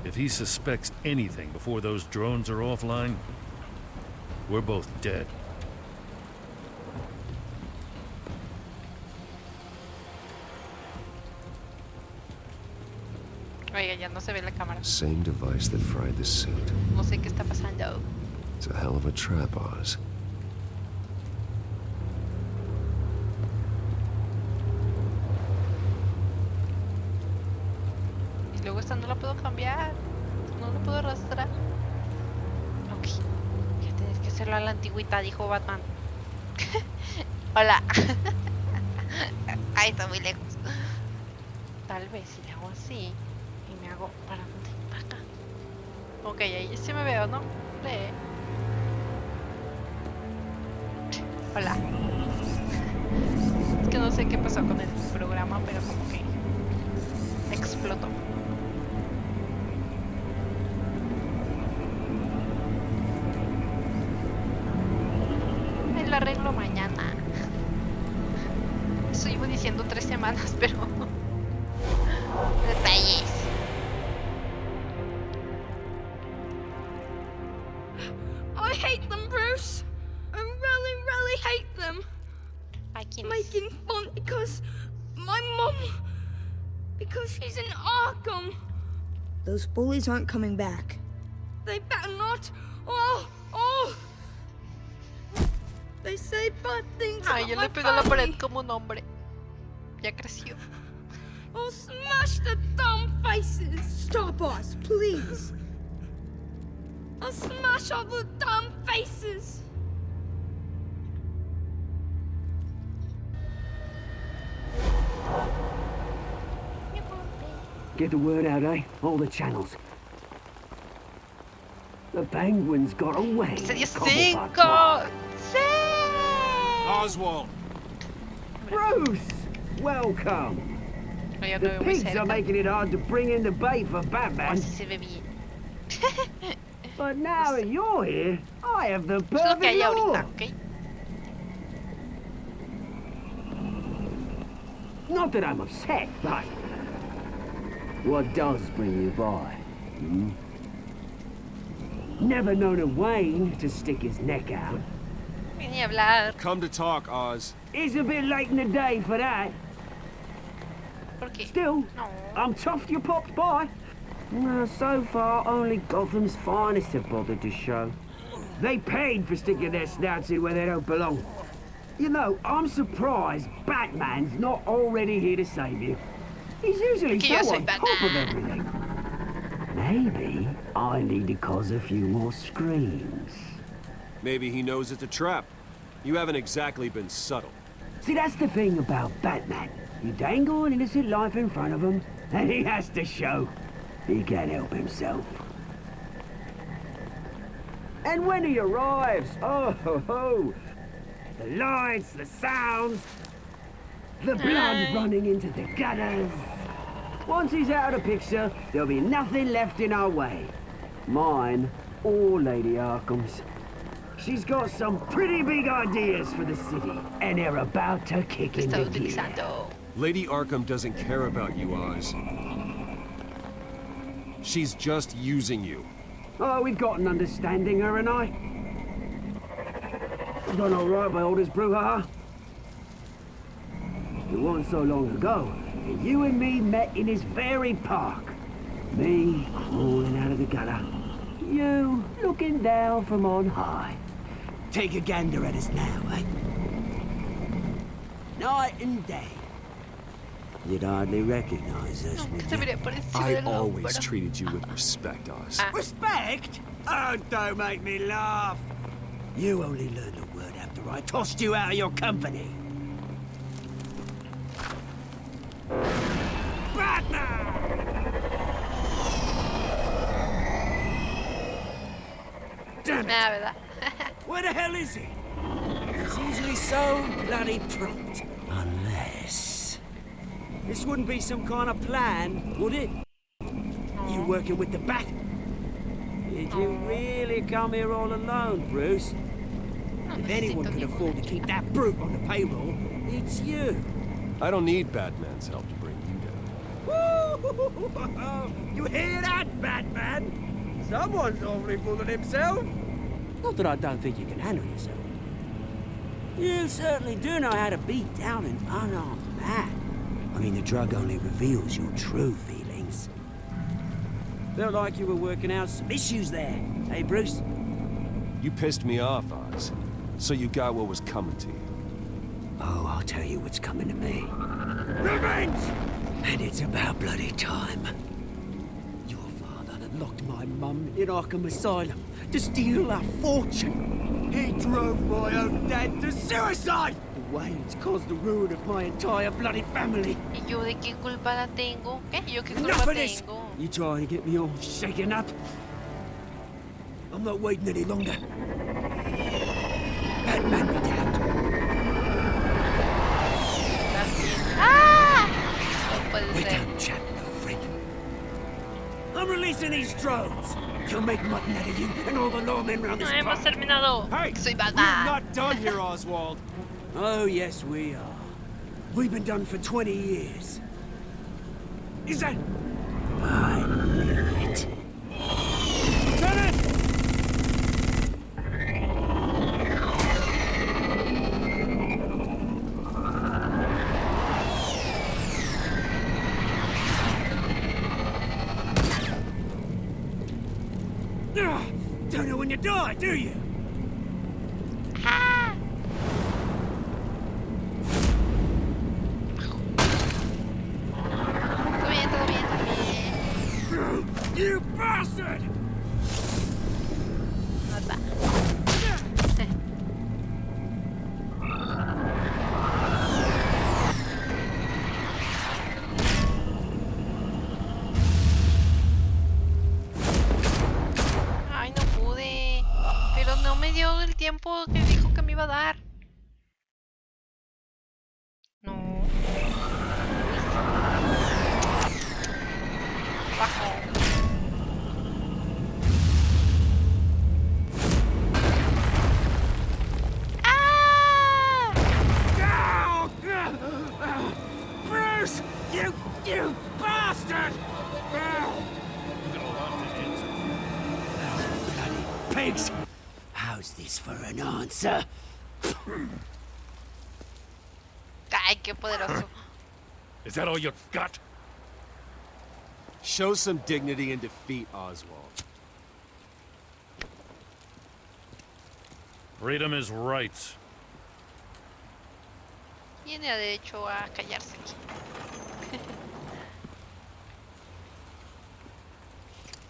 If he suspects anything before those drones are offline, we're both dead. Oiga, ya no se ve la cámara. Same device that fried the suit. No sé qué está pasando. It's a hell of a trap, Oz. Y luego esta no la puedo cambiar. No la puedo arrastrar. Ok. Voy a tener que hacerlo a la antigüita, dijo Batman. Hola. Ay, está muy lejos. Tal vez si le hago así y me hago para dónde, para acá. Ok, ahí sí me veo, ¿no? Sí. Hola. Es que no sé qué pasó con el programa, pero como que explotó. Me lo arreglo mañana. Eso llevo diciendo 3 semanas, pero... Detalles. I hate them, Bruce. I really, really hate them. Making fun because my mum... Because she's in Arkham. Those bullies aren't coming back. They better not. Oh, oh. They say bad things Ay, about ya my le pegó a la pared family. como un hombre. Ya creció. I'll smash the dumb faces. Stop us, please. I'll smash all the dumb faces. Get the word out, eh? All the channels. The penguin's got away. Sería 5. Oswald. Bruce, welcome. Ya The no veo muy pigs are cerca. making it hard to bring in the bait for Batman. Así se ve bien. But now that you're here, I have the Es lo que hay perfect law. ahorita, ¿ok? Not that I'm upset, but what does bring you by? Hmm? Never known a Wayne to stick his neck out. Ni hablar. Come to talk, Oz. It's a bit late in the day for that. ¿Por qué? Still, No. I'm chuffed you popped by. Well, so far, only Gotham's finest have bothered to show. They paid for sticking their snouts in where they don't belong. You know, I'm surprised Batman's not already here to save you. He's usually Porque yo so soy on top of Batman. everything. Maybe I need to cause a few more screams. Maybe he knows it's a trap. You haven't exactly been subtle. See, that's the thing about Batman. You dangle an innocent life in front of him, and he has to show he can't help himself. And when he arrives, oh ho ho! The lights, the sounds, the blood running into the gutters. Once he's out of the picture, there'll be nothing left in our way. Mine or Lady Arkham's. She's got some pretty big ideas for the city, and they're about to kick into gear. Lady Arkham doesn't care about you, Oz. She's just using you. Oh, we've got an understanding, her and I. Done all right by Aldous Brouhaha. It wasn't so long ago that you and me met in this very park. Me crawling out of the gutter. You looking down from on high. Take a gander at us now, eh? Night and day. You'd hardly recognize us, would you? I always treated you with respect, Oz. Respect? Oh, don't make me laugh. You only learned the word after I tossed you out of your company. Batman! Damn it! Where the hell is he? He's usually so bloody prompt. Unless... This wouldn't be some kind of plan, would it? You working with the Bat? Did you really come here all alone, Bruce? If anyone could afford to keep that brute on the payroll, it's you. I don't need Batman's help to bring you down. You hear that, Batman? Someone's awfully full of himself. Not that I don't think you can handle yourself. You certainly do know how to beat down an unarmed man. I mean, the drug only reveals your true feelings. Felt like you were working out some issues there, hey, Bruce? You pissed me off, Oz. So you got what was coming to you. Oh, I'll tell you what's coming to me. Revenge! And it's about bloody time. Your father locked my mum in Arkham Asylum to steal our fortune. He drove my own dad to suicide! The Waynes caused the ruin of my entire bloody family. ¿Y yo de qué culpa la tengo? ¿Qué? ¿Yo qué Enough culpa of this! tengo? You trying to get me all shaken up? I'm not waiting any longer. Batman be damned. ¡Ah! No puede We're ser. done chatting, old friend. I'm releasing these drones. You'll make mutton out of you and all the lawmen around No this hemos park. terminado. Soy Batman. Not done here, Oswald. Oh, yes, we are. We've been done for 20 years. Is that... I knew it. Lieutenant! Don't know when you die, do you? bastard! Ay, no pude. Pero no me dio el tiempo que dijo que me iba a dar. No. Bajo. Bruce! You bastard! Bloody pigs! How's this for an answer? Ay, qué poderoso. Is that all you got? Show some dignity and defeat, Oswald. Freedom is rights. Tiene derecho a callarse.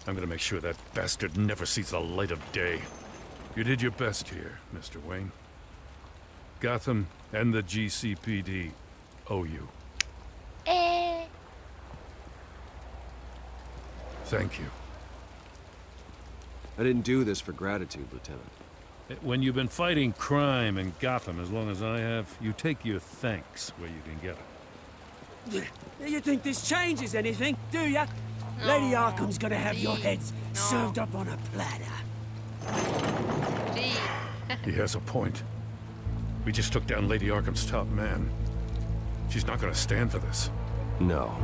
I'm gonna make sure that bastard never sees the light of day. You did your best here, Mr. Wayne. Gotham and the GCPD owe you. Thank you. I didn't do this for gratitude, Lieutenant. When you've been fighting crime in Gotham as long as I have, you take your thanks where you can get it. You think this changes anything, do ya? No, Lady Arkham's gonna have your heads served up on a platter. He has a point. We just took down Lady Arkham's top man. She's not gonna stand for this. No,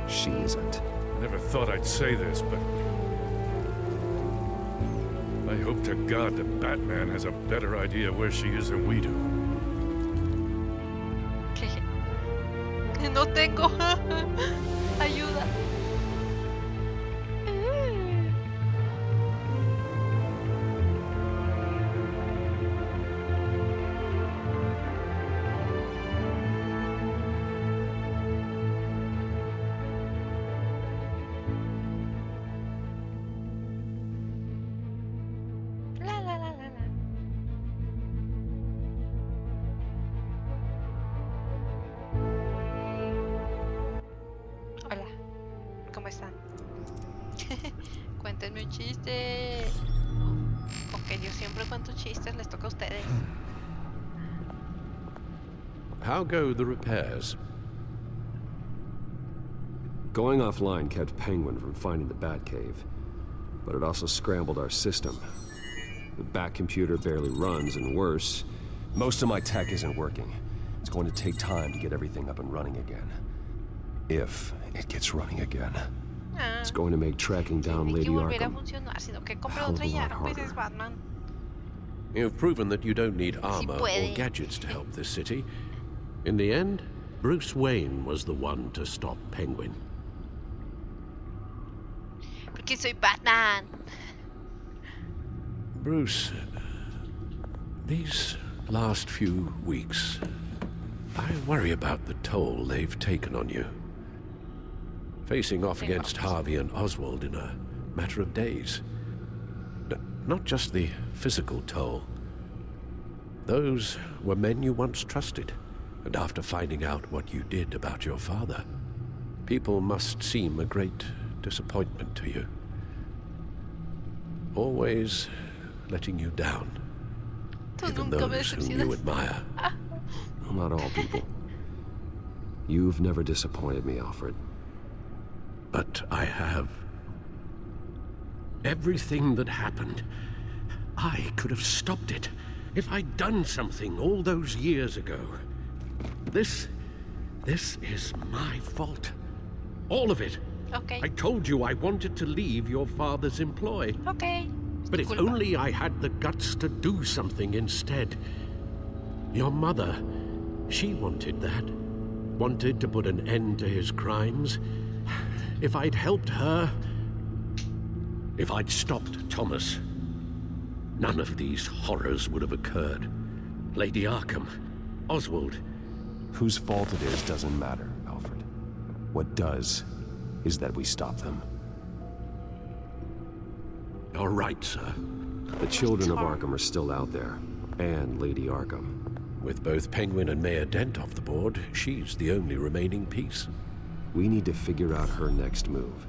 she isn't. I never thought I'd say this, but I hope to God that Batman has a better idea where she is than we do. No tengo. Ayuda. Hola, ¿cómo están? Cuéntenme un chiste. Ok, yo siempre cuento chistes, les toca a ustedes. How go the repairs? Going offline kept Penguin from finding the Batcave, but it also scrambled our system. The Bat computer barely runs, and worse, most of my tech isn't working. It's going to take time to get everything up and running again. If it gets running again. It's going to make tracking down Lady Arkham a hell of a lot harder. You've proven that you don't need armor or gadgets to help this city. In the end, Bruce Wayne was the one to stop Penguin. Porque soy Batman. Bruce, these last few weeks, I worry about the toll they've taken on you. Facing off against Harvey and Oswald in a matter of days. Not just the physical toll. Those were men you once trusted, and after finding out what you did about your father, people must seem a great disappointment to you. Always letting you down, even those whom you admire. Well, not all people. You've never disappointed me, Alfred. But I have. Everything that happened, I could have stopped it if I'd done something all those years ago. This is my fault. All of it. Okay. I told you I wanted to leave your father's employ. Okay. But if only I had the guts to do something instead. Your mother, she wanted that. Wanted to put an end to his crimes. If I'd helped her, if I'd stopped Thomas, none of these horrors would have occurred. Lady Arkham, Oswald. Whose fault it is doesn't matter, Alfred. What does is that we stop them. All right, sir. The children of Arkham are still out there, and Lady Arkham. With both Penguin and Mayor Dent off the board, she's the only remaining piece. We need to figure out her next move.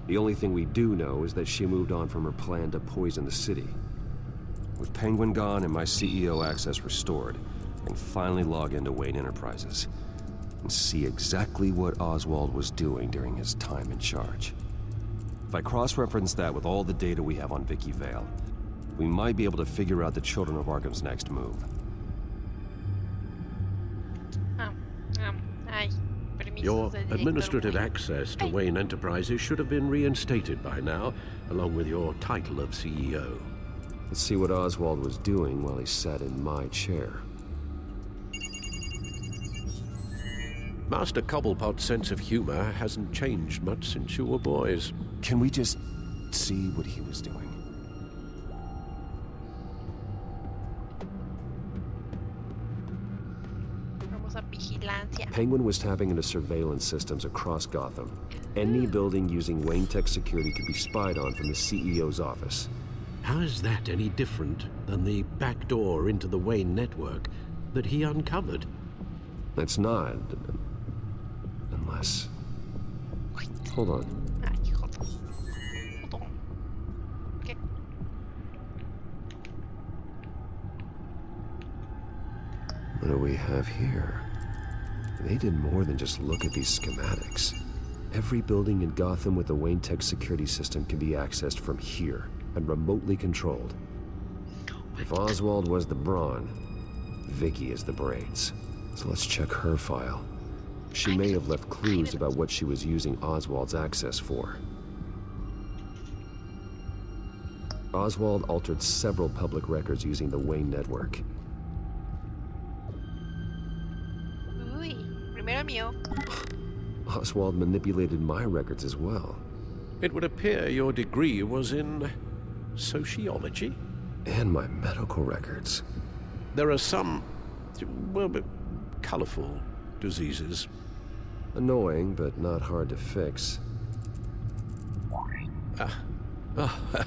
The only thing we do know is that she moved on from her plan to poison the city. With Penguin gone and my CEO access restored, I can finally log into Wayne Enterprises and see exactly what Oswald was doing during his time in charge. If I cross-reference that with all the data we have on Vicky Vale, we might be able to figure out the Children of Arkham's next move. Your administrative access to Wayne Enterprises should have been reinstated by now, along with your title of CEO. Let's see what Oswald was doing while he sat in my chair. Master Cobblepot's sense of humor hasn't changed much since you were boys. Can we just see what he was doing? Penguin was tapping into surveillance systems across Gotham. Any building using Wayne Tech security could be spied on from the CEO's office. How is that any different than the back door into the Wayne network that he uncovered? It's not. Unless... Hold on. Okay. What do we have here? They did more than just look at these schematics. Every building in Gotham with a Wayne Tech security system can be accessed from here and remotely controlled. If Oswald was the brawn, Vicky is the brains. So let's check her file. She may have left clues about what she was using Oswald's access for. Oswald altered several public records using the Wayne network. Oswald manipulated my records as well. It would appear your degree was in sociology? And my medical records. There are some, well, colorful diseases. Annoying, but not hard to fix.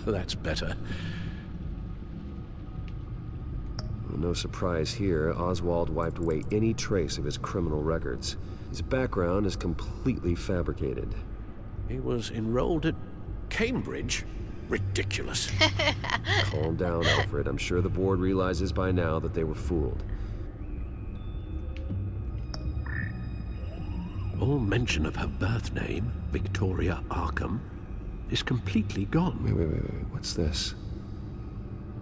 That's better. No surprise here, Oswald wiped away any trace of his criminal records. His background is completely fabricated. He was enrolled at Cambridge? Ridiculous. Calm down, Alfred. I'm sure the board realizes by now that they were fooled. All mention of her birth name, Victoria Arkham, is completely gone. Wait. What's this?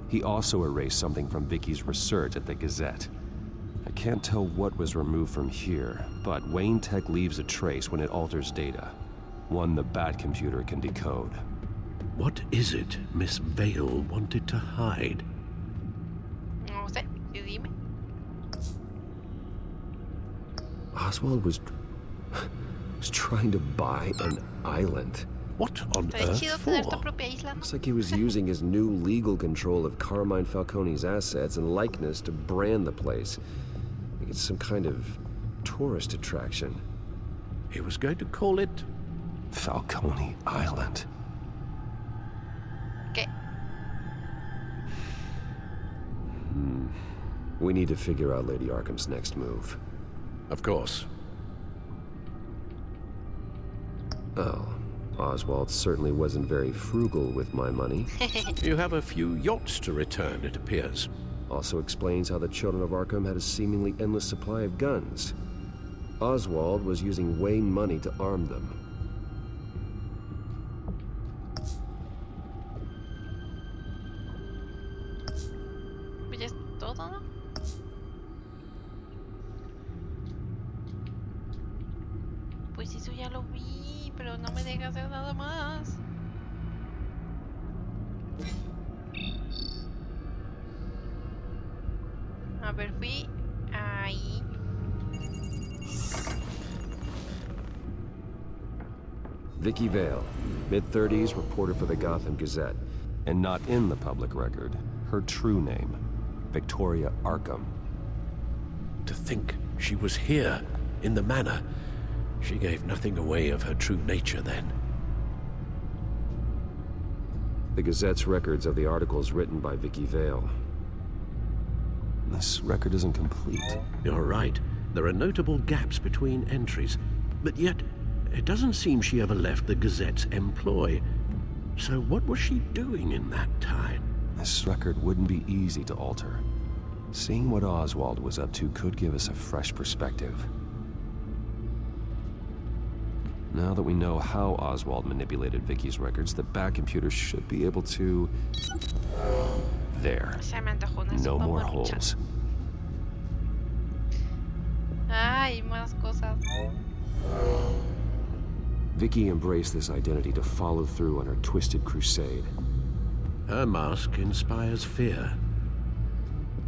He also erased something from Vicky's research at the Gazette. I can't tell what was removed from here, but Wayne Tech leaves a trace when it alters data. One the Bat computer can decode. What is it Miss Vale wanted to hide? No sé, dime. Oswald was trying to buy an island. What on earth for? Looks like he was using his new legal control of Carmine Falcone's assets and likeness to brand the place. Like it's some kind of tourist attraction. He was going to call it Falcone Island. Okay. We need to figure out Lady Arkham's next move. Of course. Oh, Oswald certainly wasn't very frugal with my money. You have a few yachts to return, it appears. Also explains how the Children of Arkham had a seemingly endless supply of guns. Oswald was using Wayne money to arm them. ¿Es todo, no? Pues eso ya lo vi, pero no me deja hacer nada más. A ver, fui ahí. Vicky Vale, mid-30s, reporter for the Gotham Gazette. And not in the public record, her true name, Victoria Arkham. To think she was here, in the manor. She gave nothing away of her true nature then. The Gazette's records of the articles written by Vicky Vale. This record isn't complete. You're right. There are notable gaps between entries. But yet, it doesn't seem she ever left the Gazette's employ. So what was she doing in that time? This record wouldn't be easy to alter. Seeing what Oswald was up to could give us a fresh perspective. Now that we know how Oswald manipulated Vicky's records, the back computer should be able to... There. No more holes. Ay, más cosas. Vicky embraced this identity to follow through on her twisted crusade. Her mask inspires fear.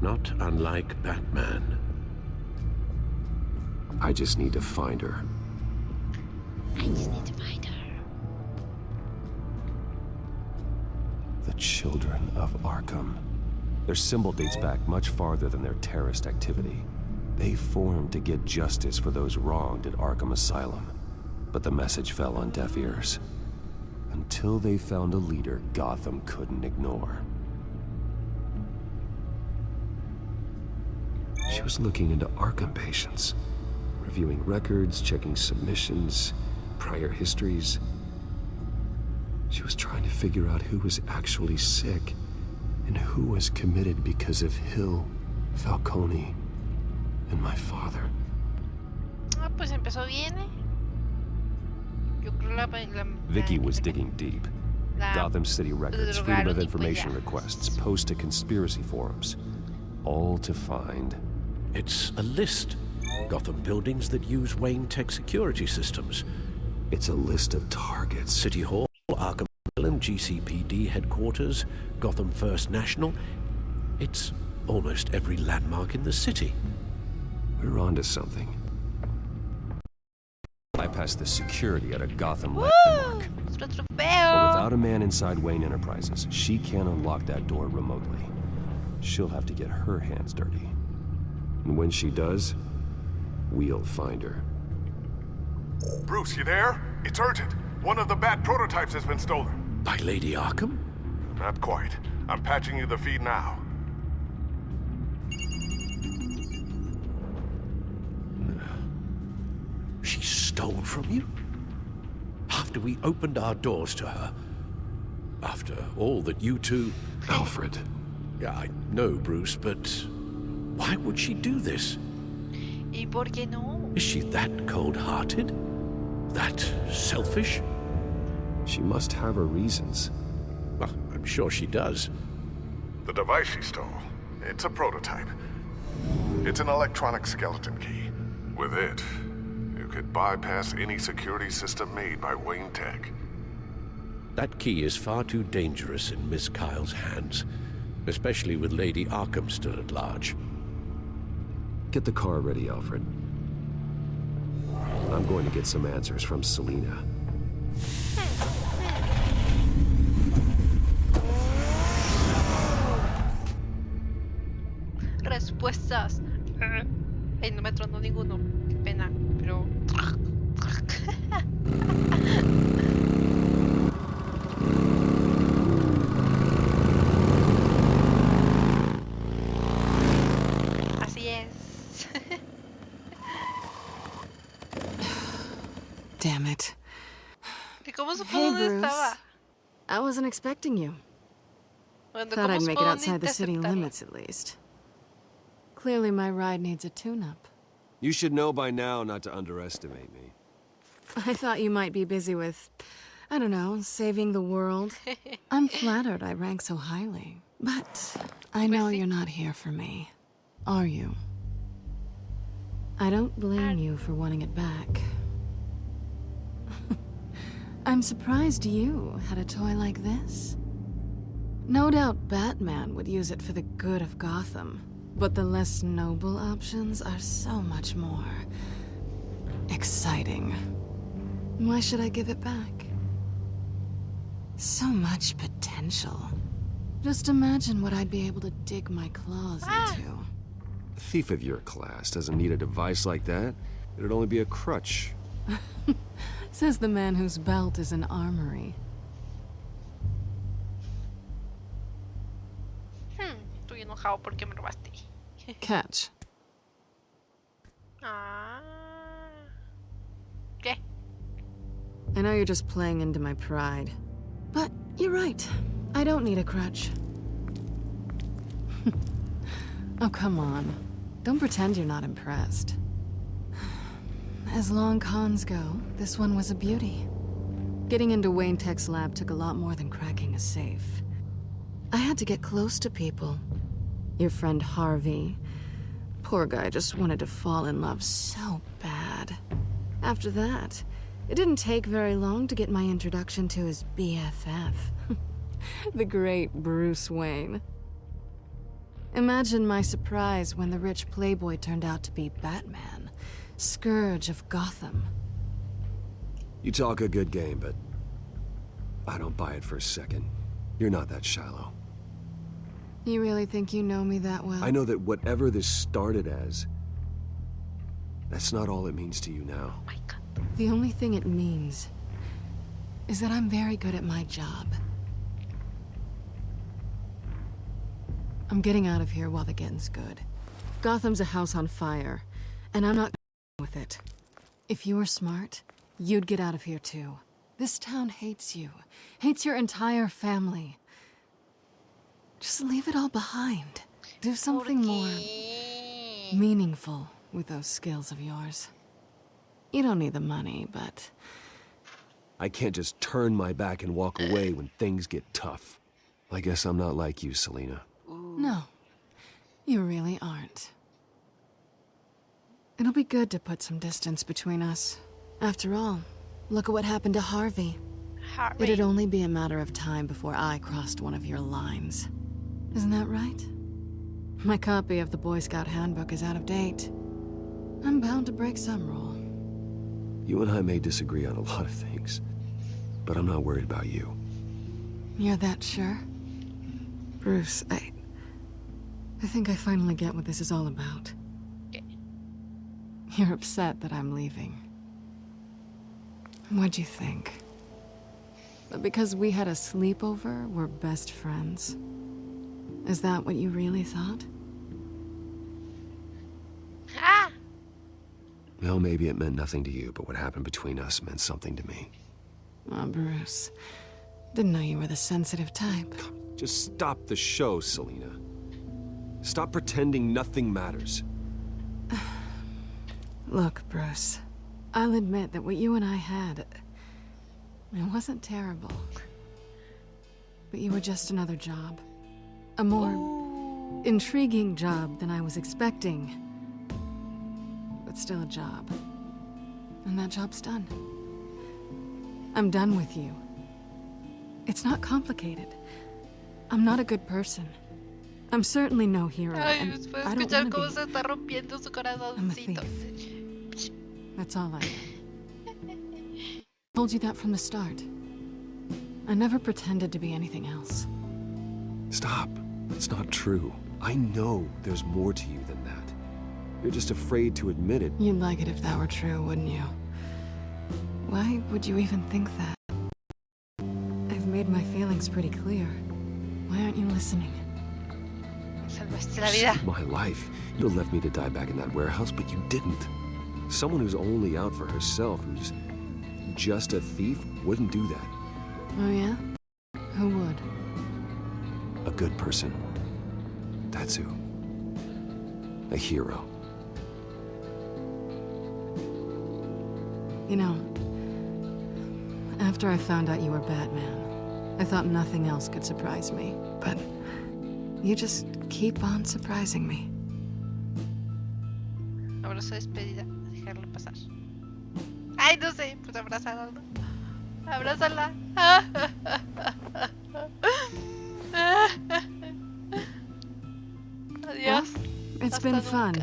Not unlike Batman. I just need to find her. I just need to find her. The Children of Arkham. Their symbol dates back much farther than their terrorist activity. They formed to get justice for those wronged at Arkham Asylum. But the message fell on deaf ears. Until they found a leader Gotham couldn't ignore. She was looking into Arkham patients, reviewing records, checking submissions, prior histories. She was trying to figure out who was actually sick and who was committed because of Hill, Falcone, and my father. Ah, pues empezó bien, ¿eh? Yo creo Vicky was digging deep. Gotham City records, Freedom of Information requests, posts to conspiracy forums. All to find... It's a list. Gotham buildings that use Wayne Tech security systems. It's a list of targets. City Hall, Arkham Asylum, GCPD headquarters, Gotham First National. It's almost every landmark in the city. We're onto something. Bypass the security at a Gotham landmark. But without a man inside Wayne Enterprises, she can't unlock that door remotely. She'll have to get her hands dirty. And when she does, we'll find her. Bruce, you there? It's urgent. One of the Bat prototypes has been stolen. By Lady Arkham? Not quite. I'm patching you the feed now. She stole from you? After we opened our doors to her? After all that you two... Alfred. Yeah, I know, Bruce, but... why would she do this? ¿Y por qué no? Is she that cold-hearted? That selfish? She must have her reasons. Well, I'm sure she does. The device she stole, it's a prototype. It's an electronic skeleton key. With it, you could bypass any security system made by Wayne Tech. That key is far too dangerous in Miss Kyle's hands, especially with Lady Arkham still at large. Get the car ready, Alfred. I'm going to get some answers from Selina. Respuestas. Ay, no me tronó ninguno. Qué pena, pero... Así es. Damn it. ¿Y cómo supo Hey, dónde Bruce. estaba? I wasn't expecting you. Bueno, Thought ¿cómo I'd make supo it dónde outside the city interceptarlo? limits at least. Clearly my ride needs a tune-up. You should know by now not to underestimate me. I thought you might be busy with, I don't know, saving the world. I'm flattered I rank so highly. But I know you're not here for me, are you? I don't blame you for wanting it back. I'm surprised you had a toy like this. No doubt Batman would use it for the good of Gotham, but the less noble options are so much more exciting. Why should I give it back? So much potential. Just imagine what I'd be able to dig my claws into. A thief of your class doesn't need a device like that. It'd only be a crutch. Says the man whose belt is an armory. enojado porque me robaste. Catch. Ah. ¿Qué? I know you're just playing into my pride. But you're right. I don't need a crutch. Oh, come on. Don't pretend you're not impressed. As long cons go, this one was a beauty. Getting into Wayne Tech's lab took a lot more than cracking a safe. I had to get close to people. Your friend Harvey. Poor guy just wanted to fall in love so bad. After that, it didn't take very long to get my introduction to his BFF. The great Bruce Wayne. Imagine my surprise when the rich playboy turned out to be Batman, Scourge of Gotham. You talk a good game, but I don't buy it for a second. You're not that shallow. You really think you know me that well? I know that whatever this started as, that's not all it means to you now. Oh my God. The only thing it means is that I'm very good at my job. I'm getting out of here while the getting's good. Gotham's a house on fire, and I'm not with it. If you were smart, you'd get out of here too. This town hates you, hates your entire family. Just leave it all behind. Do something more meaningful with those skills of yours. You don't need the money, but... I can't just turn my back and walk away when things get tough. I guess I'm not like you, Selina. No, you really aren't. It'll be good to put some distance between us. After all, look at what happened to Harvey. It'd only be a matter of time before I crossed one of your lines. Isn't that right? My copy of the Boy Scout Handbook is out of date. I'm bound to break some rule. You and I may disagree on a lot of things, but I'm not worried about you. You're that sure? Bruce, I think I finally get what this is all about. You're upset that I'm leaving. What'd you think? That because we had a sleepover, we're best friends? Is that what you really thought? Ah! Well, maybe it meant nothing to you, but what happened between us meant something to me. Oh, Bruce. Didn't know you were the sensitive type. Just stop the show, Selina. Stop pretending nothing matters. Look, Bruce. I'll admit that what you and I had... it wasn't terrible. But you were just another job. A more intriguing job than I was expecting. But still a job. And that job's done. I'm done with you. It's not complicated. I'm not a good person. I'm certainly no hero, and I don't want to be. I'm a thief. That's all I am. I told you that from the start. I never pretended to be anything else. Stop. That's not true. I know there's more to you than that. You're just afraid to admit it. You'd like it if that were true, wouldn't you? Why would you even think that? I've made my feelings pretty clear. Why aren't you listening? Salvaste You saved my life. You left me to die back in that warehouse, but you didn't. Someone who's only out for herself, who's just a thief, wouldn't do that. Oh yeah? Who would? A good person. That's who. A hero. You know, after I found out you were Batman, I thought nothing else could surprise me. But you just keep on surprising me. Abrazo despedida. Dejarle pasar. Ay, no sé. Pues abrazarla. Abrázala. Adiós. It's been fun.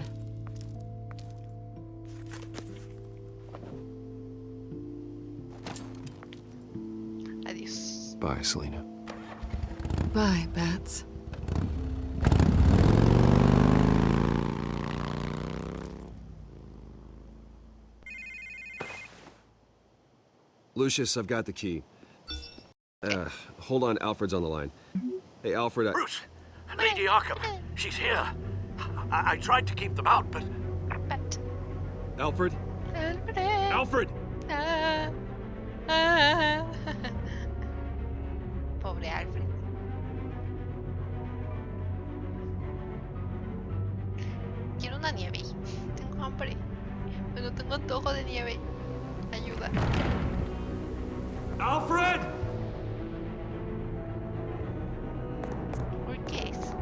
Adiós. Bye, Selina. Bye, Bats. Lucius, I've got the key. Hold on, Alfred's on the line. Hey, Alfred, Bruce, Lady Arkham, she's here. I tried to keep them out, but... Alfred? Alfred! Pobre Alfred. Quiero una nieve. Tengo hambre. Pero tengo antojo de nieve. Ayuda. Alfred! ¿Por qué es?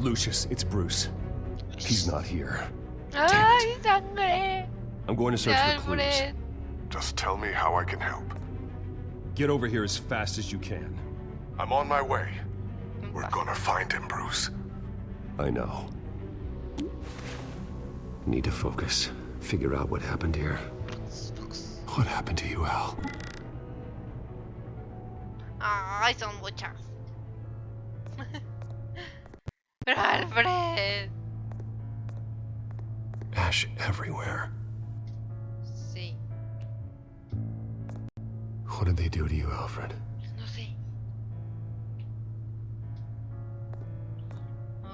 Lucius, it's Bruce. He's not here. ¡Ay, sangre! I'm going to search for clues. Alfred. Just tell me how I can help. Get over here as fast as you can. I'm on my way. We're gonna find him, Bruce. I know. Need to focus. Figure out what happened here. What happened to you, Al? Ay, son muchas. Pero Alfred. Ash everywhere. Sí. What did they do to you, Alfred? No sé.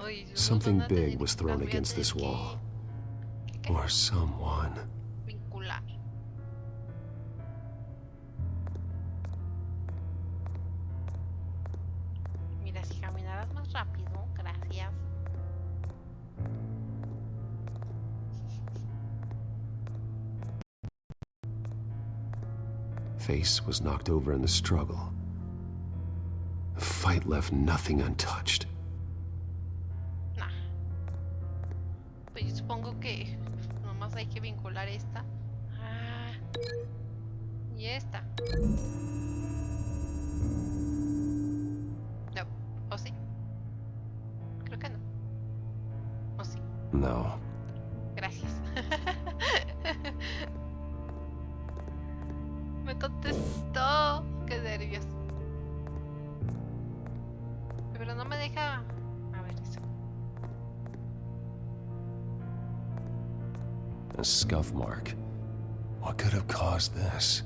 Ay, Something big was thrown against this wall. Or someone. Vincular. Mira, si caminaras más rápido, gracias. Face was knocked over in the struggle. The fight left nothing untouched. Nah. Pues yo supongo que nomás hay que vincular esta. Ah. Y esta. No. ¿O sí? Creo que no. ¿O sí? No. Gracias. Me contestó. Qué nervios. Pero no me deja. A ver eso. A scuff mark. What could have caused this?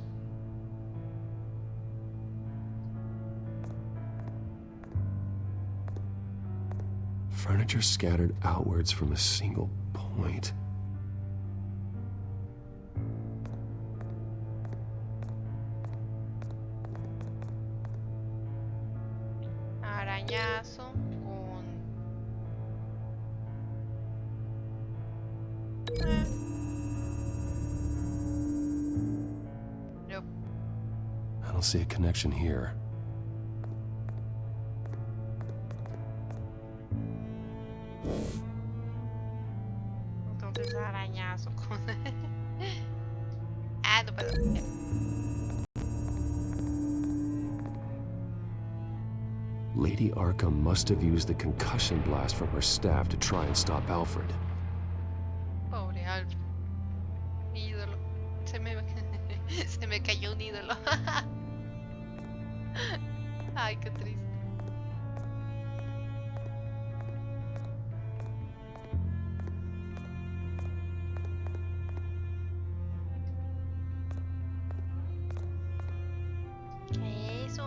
Furniture scattered outwards from a single point. Arañazo con... Nope. I don't see a connection here. Entonces arañazo con... Ah, no puedo. Lady Arkham must have used the concussion blast from her staff to try and stop Alfred. Pobre Alfred. Mi ídolo. Se me cayó un ídolo. Ay, qué triste. ¿Qué es eso?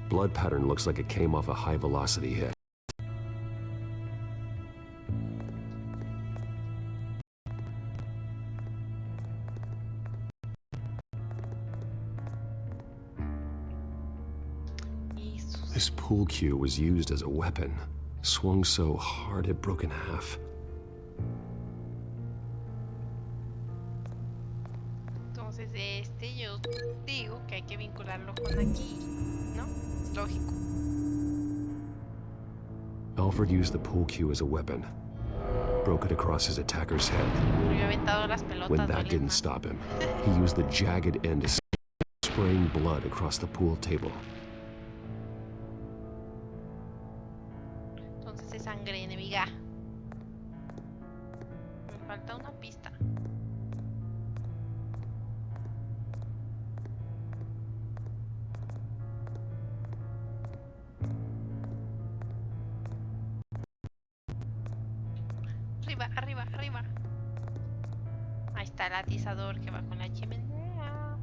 Blood pattern looks like it came off a high-velocity hit. This pool cue was used as a weapon. Swung so hard it broke in half. Entonces yo digo que hay que vincularlo con aquí, ¿no? Es lógico. Alfred used the pool cue as a weapon. Broke it across his attacker's head. Había aventado las pelotas. When that didn't stop him, he used the jagged end to spraying blood across the pool table. Entonces es sangre enemiga. Me falta una pista. Arriba, arriba, arriba. Ahí está el atizador que va con la chimenea.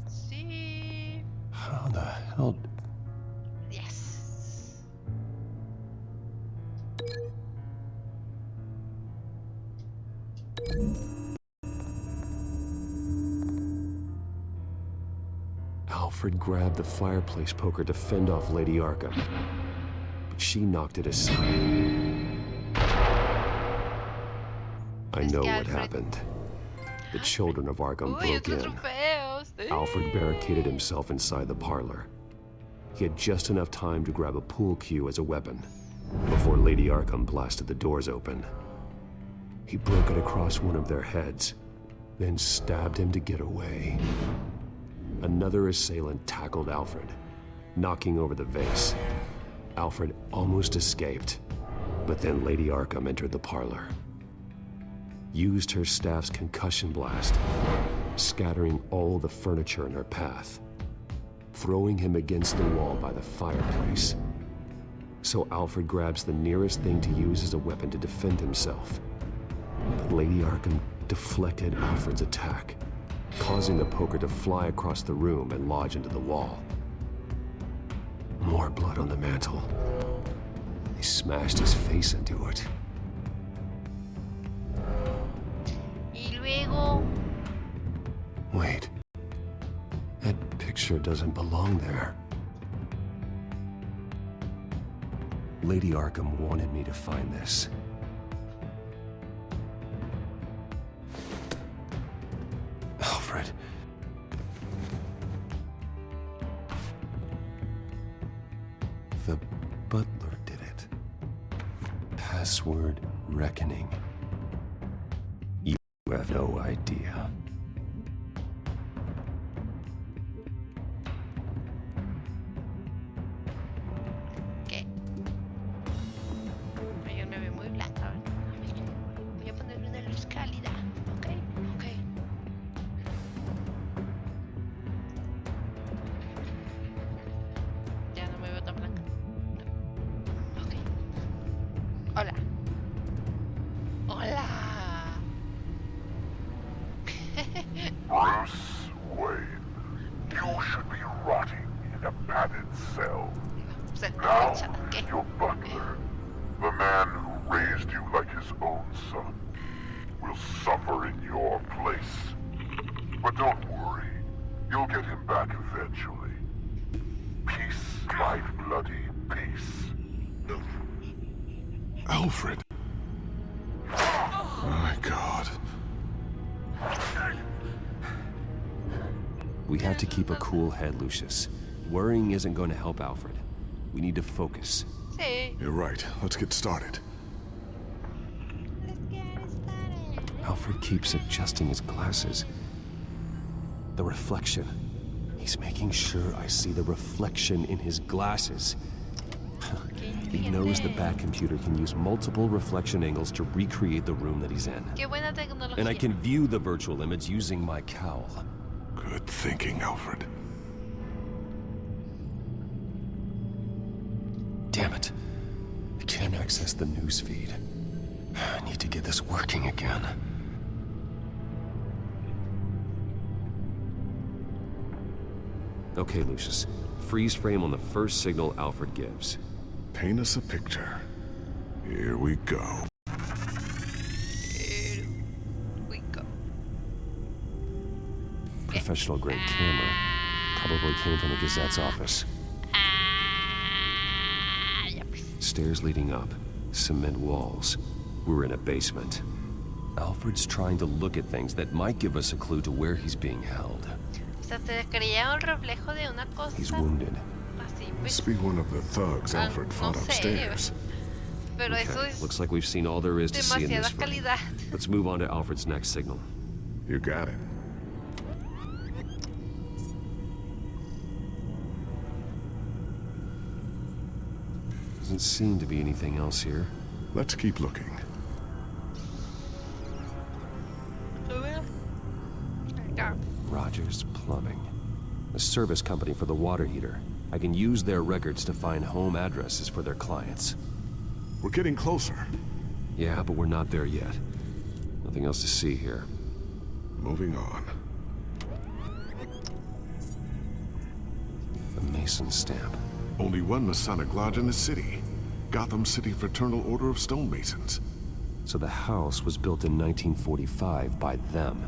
Sí. How the hell? Yes. Alfred grabbed the fireplace poker to fend off Lady Arkham, but she knocked it aside. I know what happened. The children of Arkham broke in. Alfred barricaded himself inside the parlor. He had just enough time to grab a pool cue as a weapon before Lady Arkham blasted the doors open. He broke it across one of their heads, then stabbed him to get away. Another assailant tackled Alfred, knocking over the vase. Alfred almost escaped, but then Lady Arkham entered the parlor, used her staff's concussion blast, scattering all the furniture in her path, throwing him against the wall by the fireplace. So Alfred grabs the nearest thing to use as a weapon to defend himself. But Lady Arkham deflected Alfred's attack, causing the poker to fly across the room and lodge into the wall. More blood on the mantel. They smashed his face into it. Y luego... Wait. That picture doesn't belong there. Lady Arkham wanted me to find this. Alfred. The butler did it. Password reckoning. You have no idea. ¿Qué? Yo me veo muy blanca. Voy a ponerle una luz cálida. Ok, ok. Ya no me veo tan blanca. Ok. Hola. Hola. Bruce Wayne, you should be rotting in a padded cell. Now, your butler, the man who raised you like his own son, will suffer in your place. But don't worry, you'll get him back eventually. Peace, my bloody peace. Alfred. My God. We have to keep a cool head, Lucius. Worrying isn't going to help Alfred. We need to focus. Sí. You're right. Let's get started. Alfred keeps adjusting his glasses. The reflection. He's making sure I see the reflection in his glasses. He knows the back computer can use multiple reflection angles to recreate the room that he's in. Qué buena tecnología. And I can view the virtual image using my cowl. Good thinking, Alfred. Damn it. I can't access the news feed. I need to get this working again. Okay, Lucius. Freeze frame on the first signal Alfred gives. Paint us a picture. Here we go. Here we go. Professional grade camera. Probably came from the Gazette's office. Stairs leading up. Cement walls. We're in a basement. Alfred's trying to look at things that might give us a clue to where he's being held. O sea, te creía un reflejo de una cosa. He's wounded. Así, Must be one of the thugs Alfred fought upstairs. Pero eso es Looks like we've seen all there is to see in this demasiada frame. calidad. Let's move on to Alfred's next signal. You got it. Doesn't seem to be anything else here. Let's keep looking. Rogers Plumbing. A service company for the water heater. I can use their records to find home addresses for their clients. We're getting closer. Yeah, but we're not there yet. Nothing else to see here. Moving on. The Mason stamp. Only one Masonic lodge in the city. Gotham City Fraternal Order of Stonemasons. So the house was built in 1945 by them.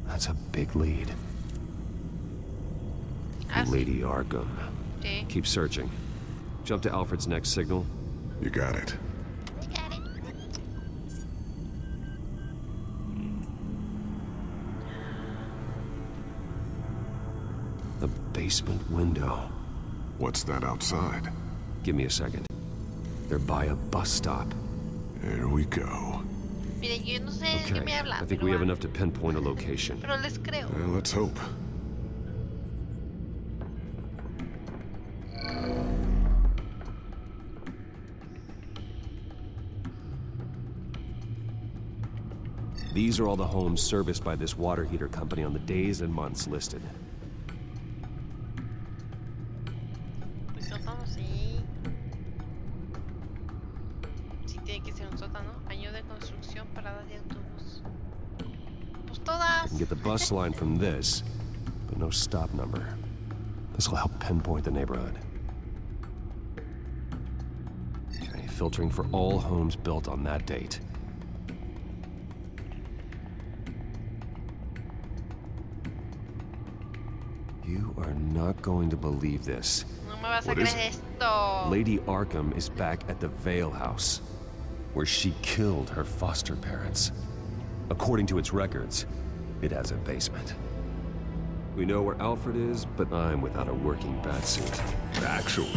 That's a big lead. Lady Arkham. Okay. Keep searching. Jump to Alfred's next signal. You got it. The basement window. What's that outside? Give me a second. They're by a bus stop. Here we go. Miren, yo no sé de qué me Okay, hablan, I think we have enough to pinpoint a location. pero les creo. Well, let's hope. These are all the homes serviced by this water heater company on the days and months listed. Pues sótano sí. Sí tiene que ser un sótano. Año de construcción, parada de autobús. Pues I todas. can get the bus line from this, but no stop number. This will help pinpoint the neighborhood. Okay, filtering for all homes built on that date. You are not going to believe this. No me vas a What creer is it? esto. Lady Arkham is back at the Vale House, where she killed her foster parents. According to its records, it has a basement. We know where Alfred is, but I'm without a working batsuit. Actually.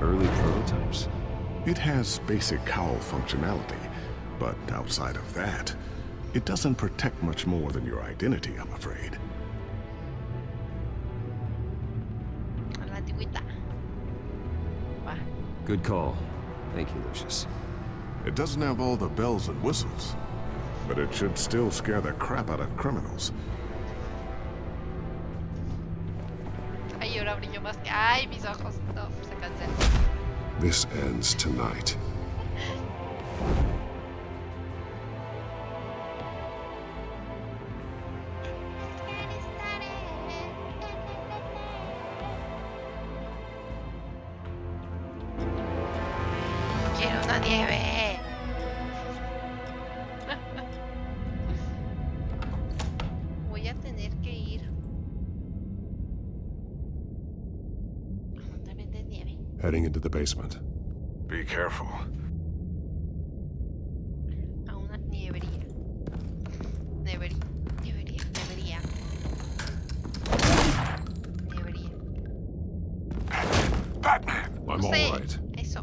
Early prototypes? It has basic cowl functionality, but outside of that, it doesn't protect much more than your identity, I'm afraid. A la antigüita. Va. Good call. Thank you, Lucius. It doesn't have all the bells and whistles, but it should still scare the crap out of criminals. Ay, ahora brillo más que... Ay, mis ojos. No, se cancelan. This ends tonight. Quiero una nieve. Voy a tener que ir. ¿A dónde venden nieve? Heading into the basement. Be careful. A una nievería. Nevería. Nevería. Nevería. Nevería. Batman! I'm No sé. all right. Eso.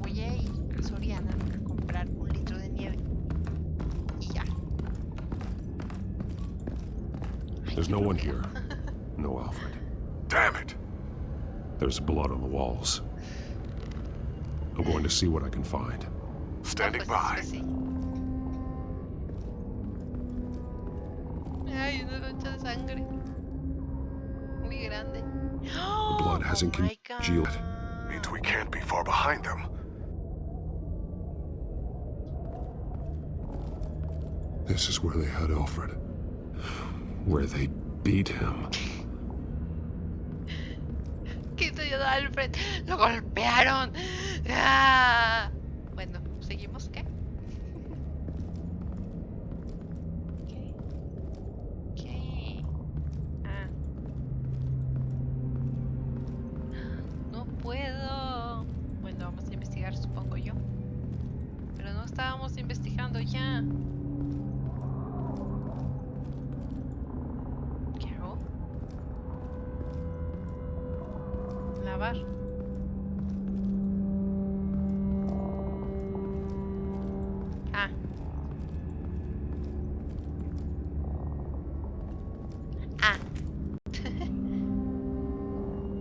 Voy a ir a Soriana a comprar 1 litro de nieve. Y ya. There's no one here. No Alfred. Damn it! There's blood on the walls. I'm going to see what I can find. Standing by. Ay, una mancha de sangre. Muy grande. The blood hasn't Oh my God. congealed. Means we can't be far behind them. This is where they had Alfred. Where they beat him. ¿Qué hizo yo a Alfred? Lo golpearon. ¡Ah! Bueno, ¿seguimos qué? ¿Qué? ¿Qué? Ah. No puedo. Bueno, vamos a investigar, supongo yo. Pero no estábamos investigando ya. ¿Qué hago? Lavar. Ah. Ah.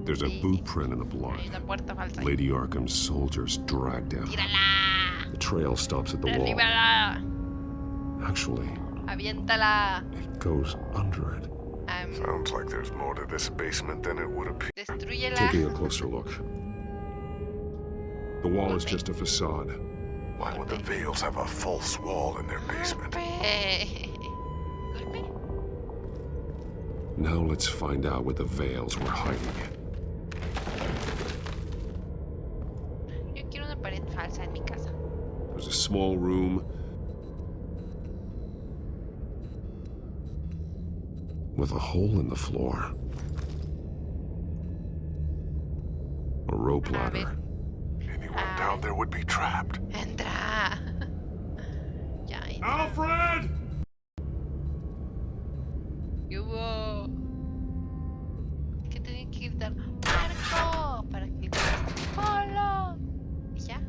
There's a boot print in the blood. Hay una puerta falsa. Lady Arkham's soldiers dragged him. Tírala. The trail stops at the wall. Derríbala. Actually, Aviéntala. it goes under it. Sounds like there's more to this basement than it would appear. Destrúyela. Taking a closer look. The wall is just a facade. Why would the Vales have a false wall in their basement? Now let's find out what the Vales were hiding. Yo quiero una pared falsa en mi casa. There's a small room with a hole in the floor. A rope ladder. Anyone down there would be trapped. Entra. Ya. Alfred! ¿Qué hubo? Que tenía que gritar ¡Marco! Para que grites ¡Hola! Y ya.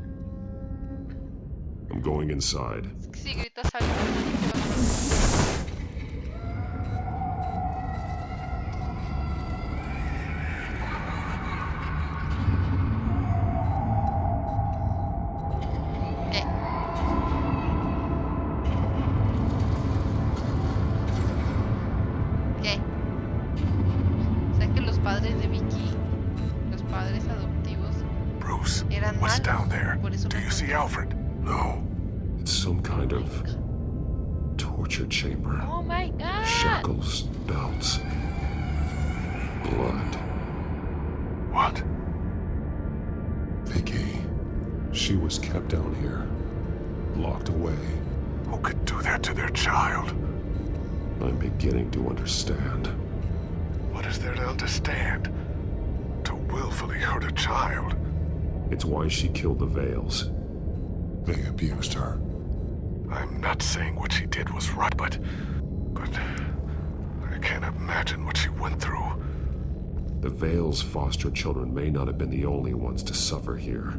I'm going inside. Es que si gritas algo. What's down there? Do you see Alfred? No. It's some kind of torture chamber. Oh my god! Shackles, belts, blood. What? Vicky. She was kept down here, locked away. Who could do that to their child? I'm beginning to understand. What is there to understand? To willfully hurt a child? It's why she killed the Vales. They abused her. I'm not saying what she did was right, but I can't imagine what she went through. The Vales' foster children may not have been the only ones to suffer here.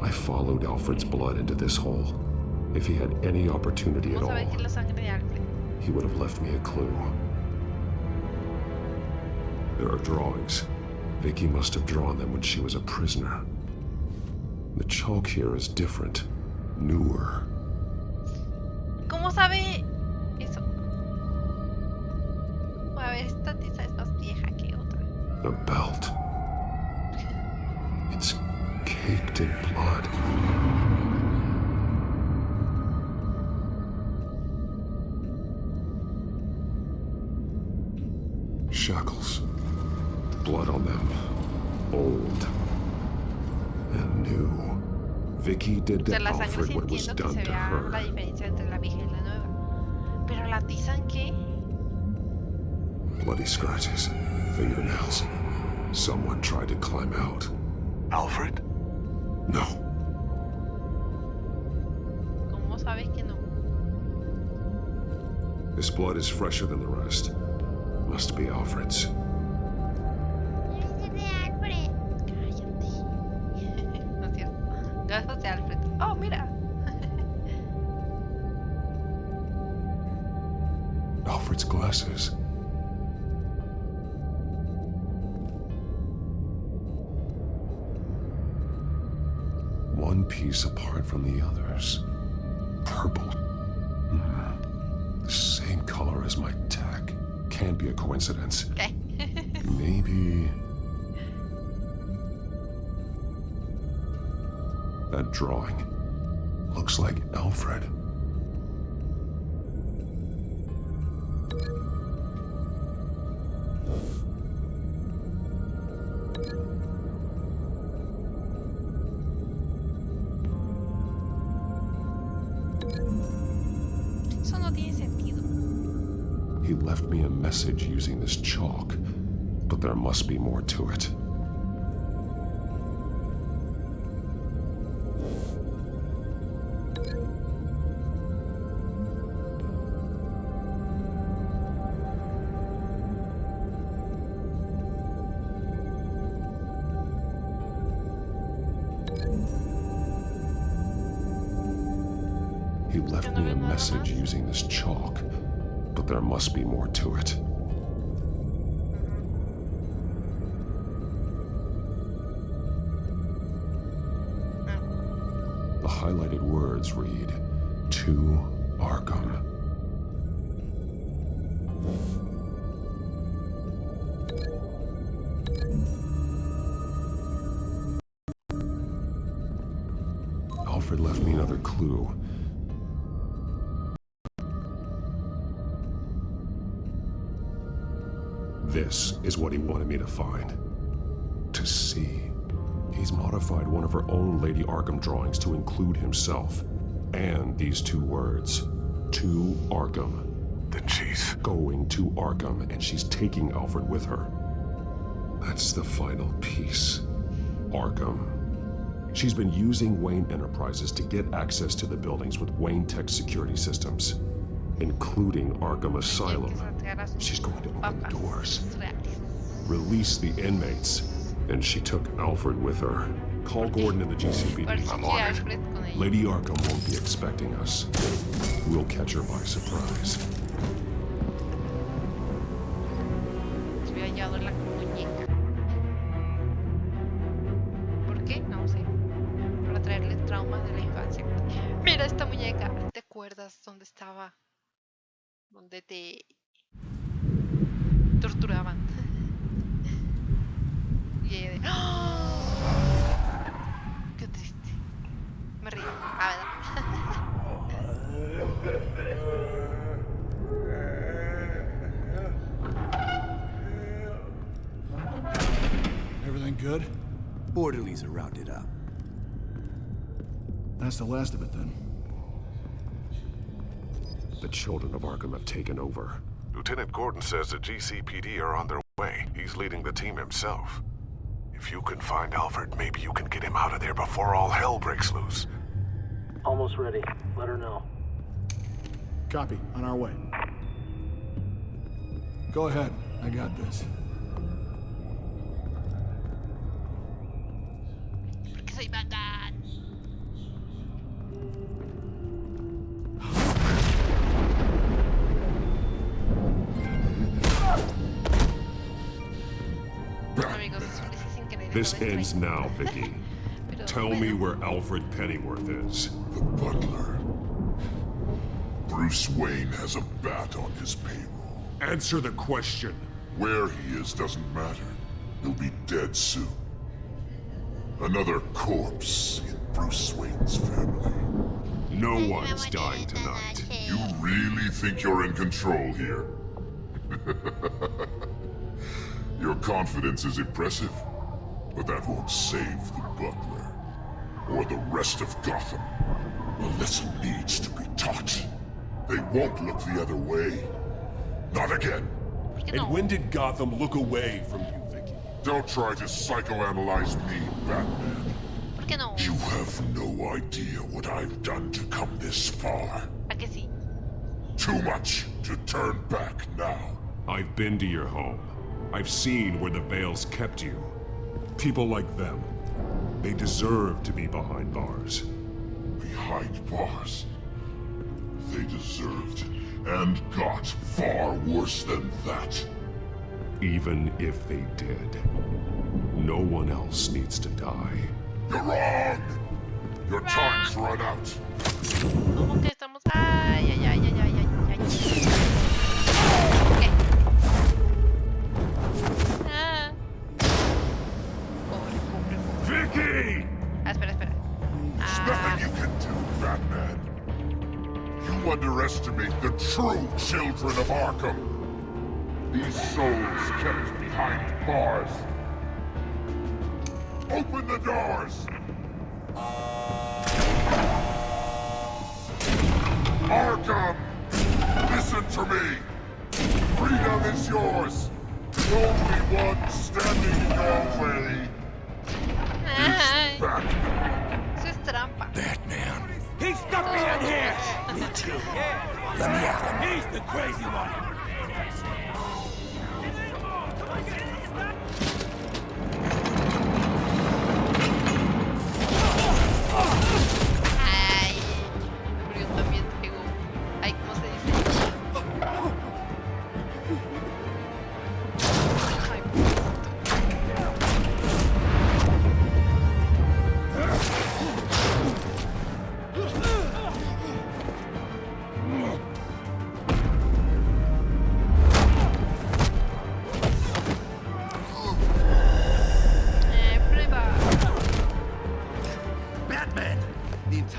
I followed Alfred's blood into this hole. If he had any opportunity at all, he would have left me a clue. There are drawings. Vicky must have drawn them when she was a prisoner. The chalk here is different, newer. ¿Cómo sabe eso? A ver, esta tiza es más vieja que otra. A belt. It's caked in blood. Shackles. Blood on them. Old. And new. Vicky did to Alfred what was done to her. La diferencia entre la vieja y la nueva. Pero la tiza en qué? Bloody scratches, fingernails. Someone tried to climb out. Alfred? No. ¿Cómo sabes que no? This blood is fresher than the rest. Must be Alfred's. Gastos de Alfred. Oh, mira. Alfred's glasses. One piece apart from the others. Purple. The same color as my tech. Can't be a coincidence. Okay. Maybe... That drawing looks like Alfred. Eso no tiene sentido. He left me a message using this chalk, but there must be more to it. He left me a message using this chalk, but there must be more to it. The highlighted words read, "To Arkham." Alfred left me another clue. This is what he wanted me to find. To see. He's modified one of her own Lady Arkham drawings to include himself. And these two words. To Arkham. Then she's going to Arkham, and she's taking Alfred with her. That's the final piece. Arkham. She's been using Wayne Enterprises to get access to the buildings with Wayne Tech security systems, including Arkham Asylum. She's going to open the doors, release the inmates, and she took Alfred with her. Call Gordon in the GCPD. I'm on it. Lady Arkham won't be expecting us. We'll catch her by surprise. Se había hallado la muñeca. ¿Por qué? No sé. Para traerle traumas de la infancia. Mira esta muñeca. ¿Te acuerdas dónde estaba? Donde te torturaban. Y ella de... ¡Oh! Qué triste. Me río. Everything good? Orderlies are rounded up. That's the last of it, then. The children of Arkham have taken over. Lieutenant Gordon says the GCPD are on their way. He's leading the team himself. If you can find Alfred, maybe you can get him out of there before all hell breaks loose. Almost ready. Let her know. Copy. On our way. Go ahead. I got this. Porque soy bacán. This ends now, Vicky. Tell me where Alfred Pennyworth is. The butler. Bruce Wayne has a bat on his payroll. Answer the question. Where he is doesn't matter. He'll be dead soon. Another corpse in Bruce Wayne's family. No one's dying tonight. You really think you're in control here? Your confidence is impressive, but that won't save the butler. Or the rest of Gotham. A lesson needs to be taught. They won't look the other way. Not again. And when did Gotham look away from you, Vicky? Don't try to psychoanalyze me, Batman. ¿Por qué no? You have no idea what I've done to come this far. ¿A que sí? Too much to turn back now. I've been to your home. I've seen where the Veils kept you. People like them. They deserve to be behind bars. Behind bars? They deserved and got far worse than that. Even if they did, no one else needs to die. You're wrong! Your time's run out. ¿Cómo que estamos? Ay, ay, ay, ay, ay, ay, ay. ¿Qué? Ah. Pobre. Vicky! Ah, espera. There's nothing you can do, Batman. You underestimate the true children of Arkham. These souls kept behind bars. Open the doors! Arkham! Listen to me! Freedom is yours! The only one standing in your way is Batman. Eso es trampa. Batman. He stuck me in here! Me too. Yeah. Let me at him. He's the crazy one! Ay, murió también, pegó. Ay, ¿cómo se dice? Ay,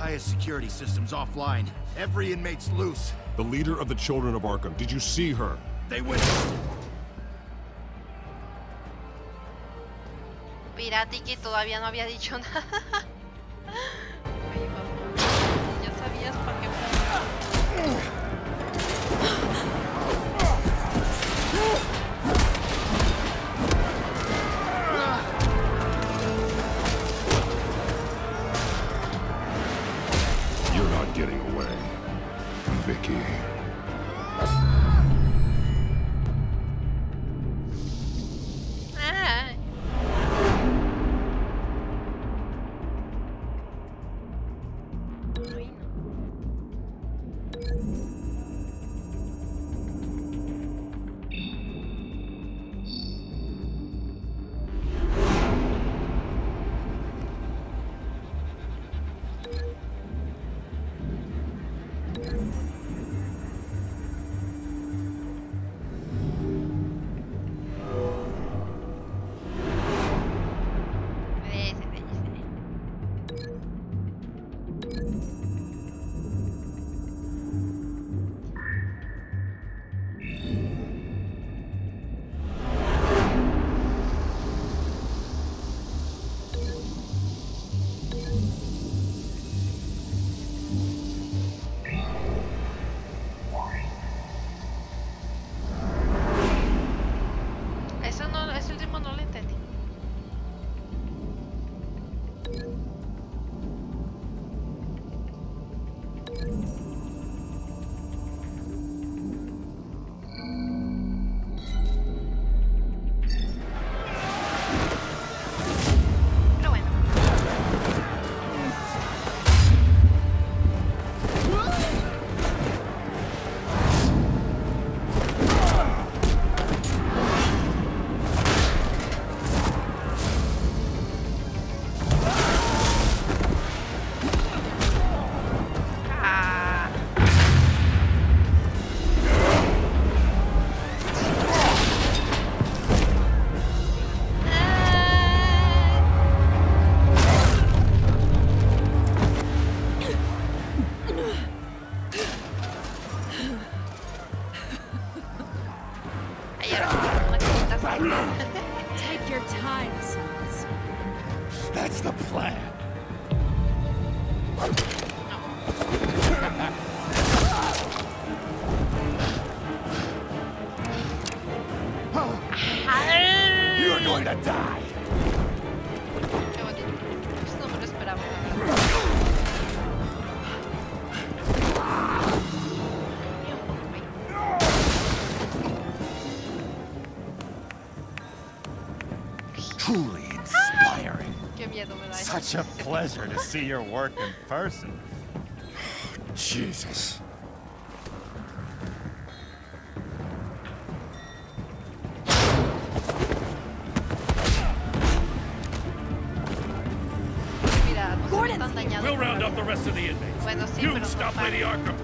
highest security system's offline. Every inmate's loose. The leader of the Children of Arkham, did you see her? They went... Pirati que todavía no había dicho nada. Oye, papá, ya sabías para qué. You're not getting away, Vicky. Take your time, sons. That's the plan. You're going to die. No me lo esperaba. Truly inspiring. Qué miedo me da eso. Such a pleasure to see your work in person. Jesus. Mira, no se están dañados. We'll round up the rest of the inmates. Bueno, sí, You pero stop no Lady Arkham.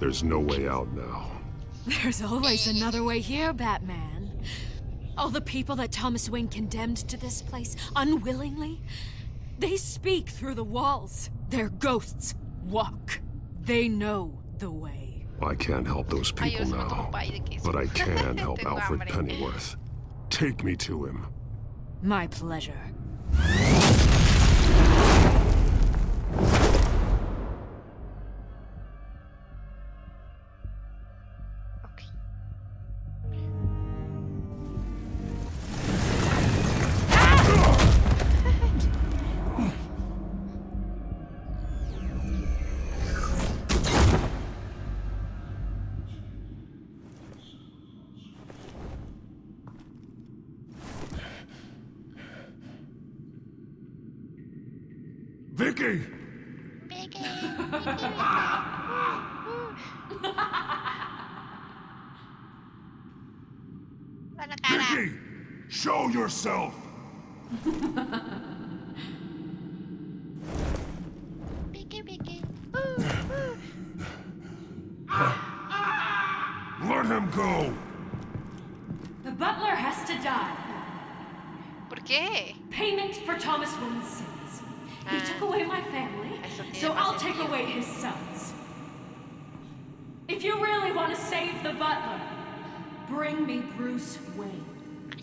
There's no way out now. There's always another way here, Batman. All the people that Thomas Wayne condemned to this place unwillingly, they speak through the walls. Their ghosts walk. They know the way. I can't help those people now, but I can help Tengo Alfred hambre. Pennyworth. Take me to him. My pleasure. Vicky! cara. Vicky, show yourself. Vicky. Let him go. The butler has to die. ¿Por qué? Payment for Thomas Wayne's sins. He took away my family, so I'll take away his sons. If you really want to save the butler, bring me Bruce Wayne.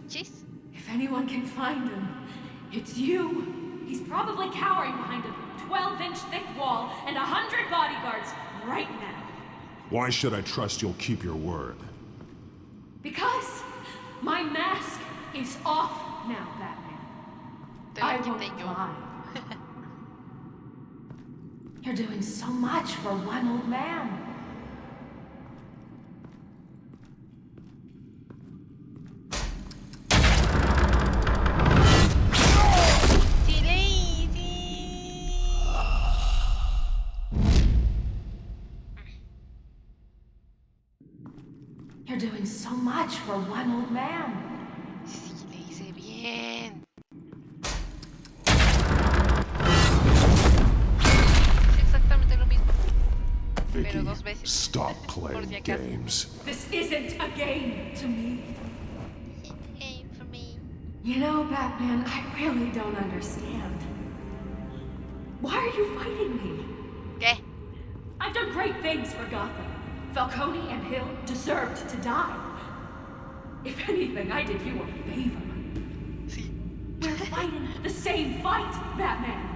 Jeez. If anyone can find him, it's you. He's probably cowering behind a 12-inch thick wall and 100 bodyguards right now. Why should I trust you'll keep your word? Because my mask is off now, Batman. I won't lie. You're doing so much for one old man. You're doing so much for one old man. Sí, le hice bien. Es exactamente lo mismo. Pero Vicky, dos veces. stop playing si acaso. games. This isn't a game to me. It's a game for me. You know, Batman, I really don't understand. Why are you fighting me? ¿Qué? I've done great things for Gotham. Falcone and Hill deserved to die. If anything, I did you a favor. Sí. We're fighting the same fight, Batman.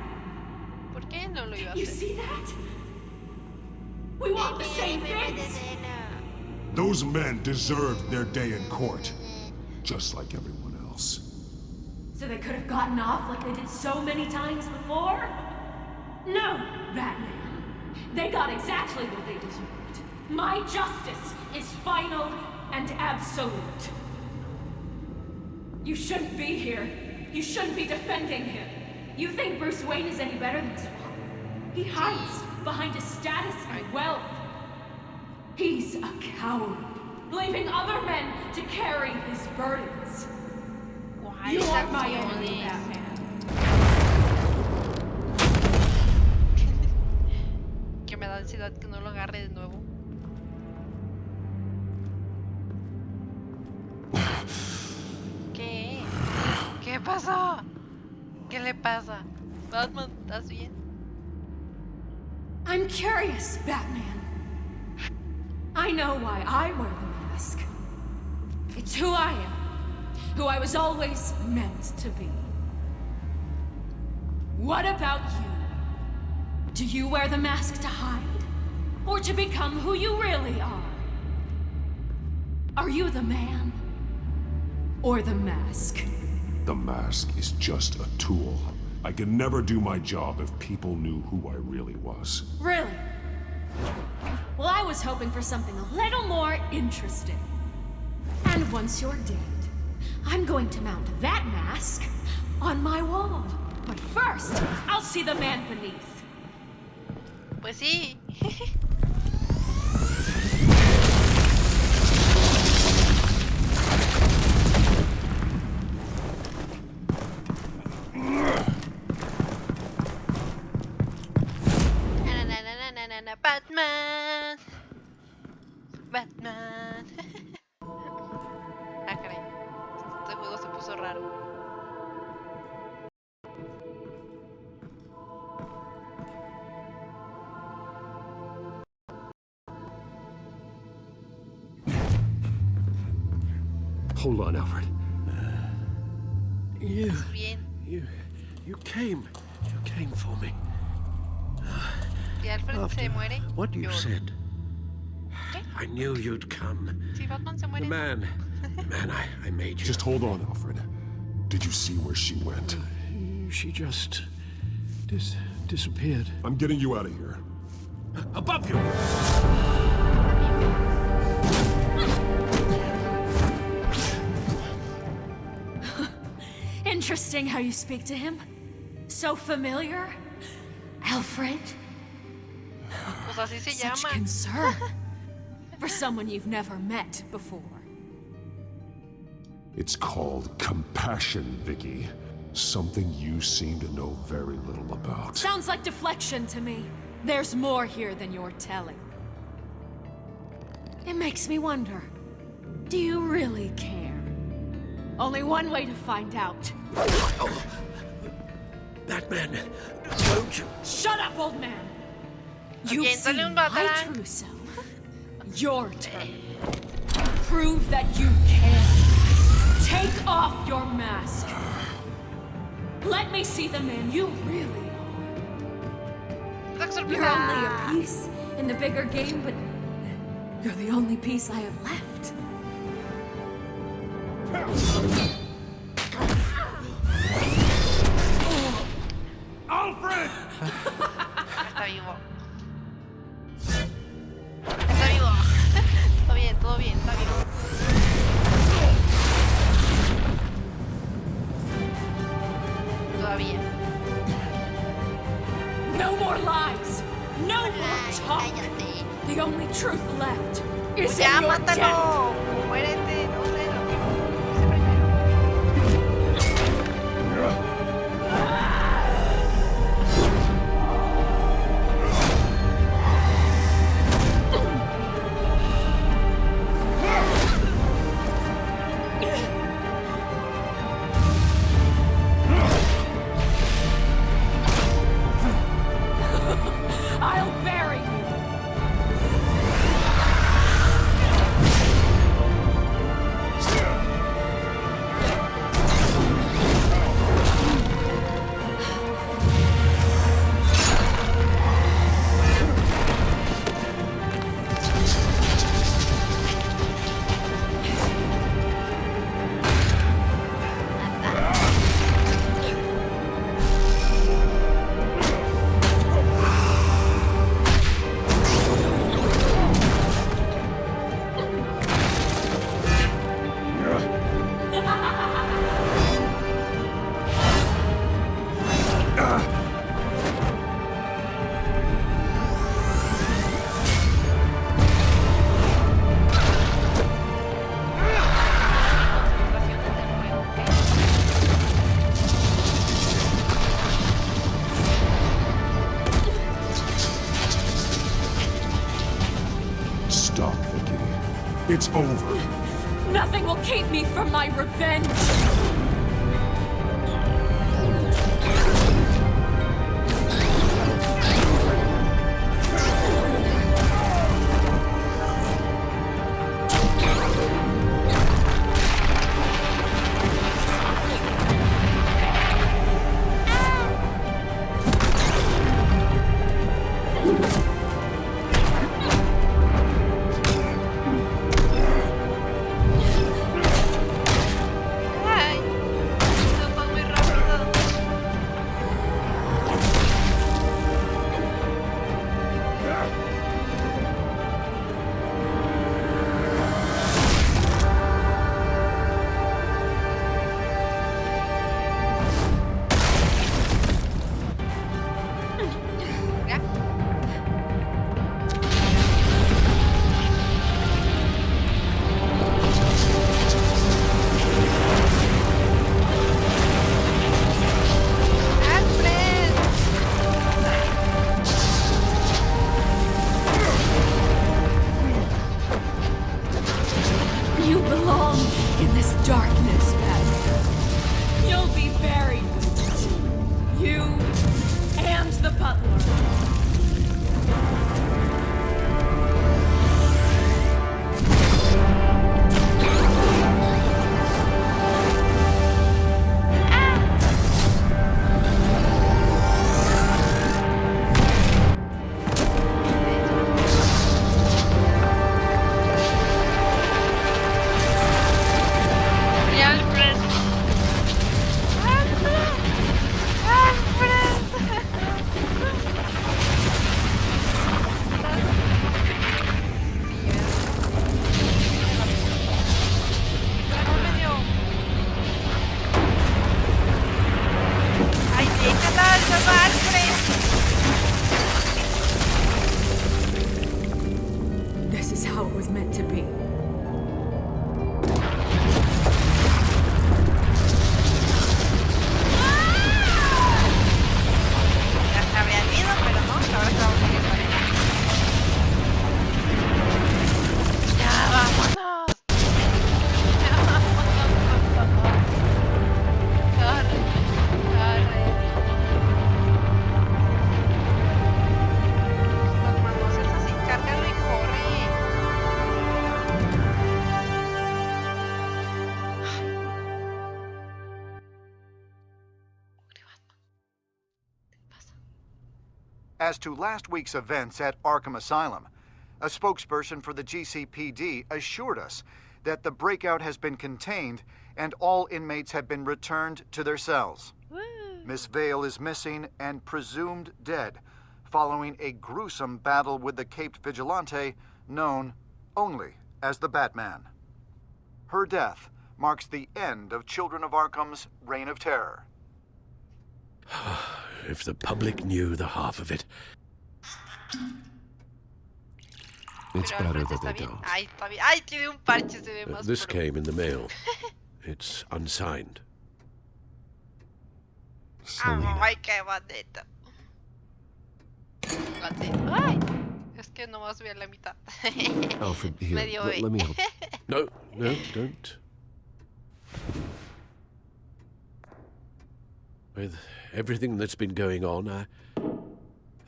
¿Por qué no lo iba a You hacer? see that? We want the same things. Those men deserved their day in court, just like everyone else. So they could have gotten off like they did so many times before? No, Batman. They got exactly what they deserved. My justice is final and absolute. You shouldn't be here. You shouldn't be defending him. You think Bruce Wayne is any better than his father? He hides behind his status and wealth. He's a coward, leaving other men to carry his burdens. You are my enemy, Batman. Que me da ansiedad que no lo agarre de nuevo. ¿Qué? ¿Qué pasó? ¿Qué le pasa? Batman, ¿estás bien? I'm curious, Batman. I know why I wear the mask. It's who I am. Who I was always meant to be. What about you? Do you wear the mask to hide? Or to become who you really are? Are you the man? Or the mask? The mask is just a tool. I could never do my job if people knew who I really was. Really? Well, I was hoping for something a little more interesting. And once you're dead, I'm going to mount that mask on my wall. But first, I'll see the man beneath. Pues sí. Batman. Batman. Ah, caray. Este juego se puso raro. Hold on, Alfred. You came for me. Si Alfred se muere, What you lloro. said. ¿Qué? I knew you'd come. Si Batman se muere, The man I made you. Just hold on, Alfred. Did you see where she went? She just disappeared. I'm getting you out of here. Above you! Interesting how you speak to him. So familiar. Alfred. pues así se Such llama. concern for someone you've never met before. It's called compassion, Vicky. Something you seem to know very little about. Sounds like deflection to me. There's more here than you're telling. It makes me wonder, do you really care? Only one way to find out. Batman, don't you... Shut up, old man! You've seen my true self. Your turn. Prove that you can. Take off your mask. Let me see the man you really are. You're only a piece in the bigger game, but you're the only piece I have left. Alfred! Está vivo. Está vivo. Todo bien, está vivo. Todavía. No more lies. No more talk. The only truth left is in your death. Muérete, no sé. I'll bury you. Stop, Vicky. It's over. Nothing will keep me from my revenge. You belong in this darkness, Batman. You'll be buried with it. You and the butler. As to last week's events at Arkham Asylum, a spokesperson for the GCPD assured us that the breakout has been contained and all inmates have been returned to their cells. Miss Vale is missing and presumed dead, following a gruesome battle with the caped vigilante known only as the Batman. Her death marks the end of Children of Arkham's reign of terror. If the public knew the half of it. It's better that they don't. Ay, está bien. Ay, tiene un parche, se ve más This pro. came in the mail. It's unsigned. Selena. Ay, qué bonito. Ay, es que nomás vi a la mitad. Alfred, here, Medio let me help. No, don't. With everything that's been going on,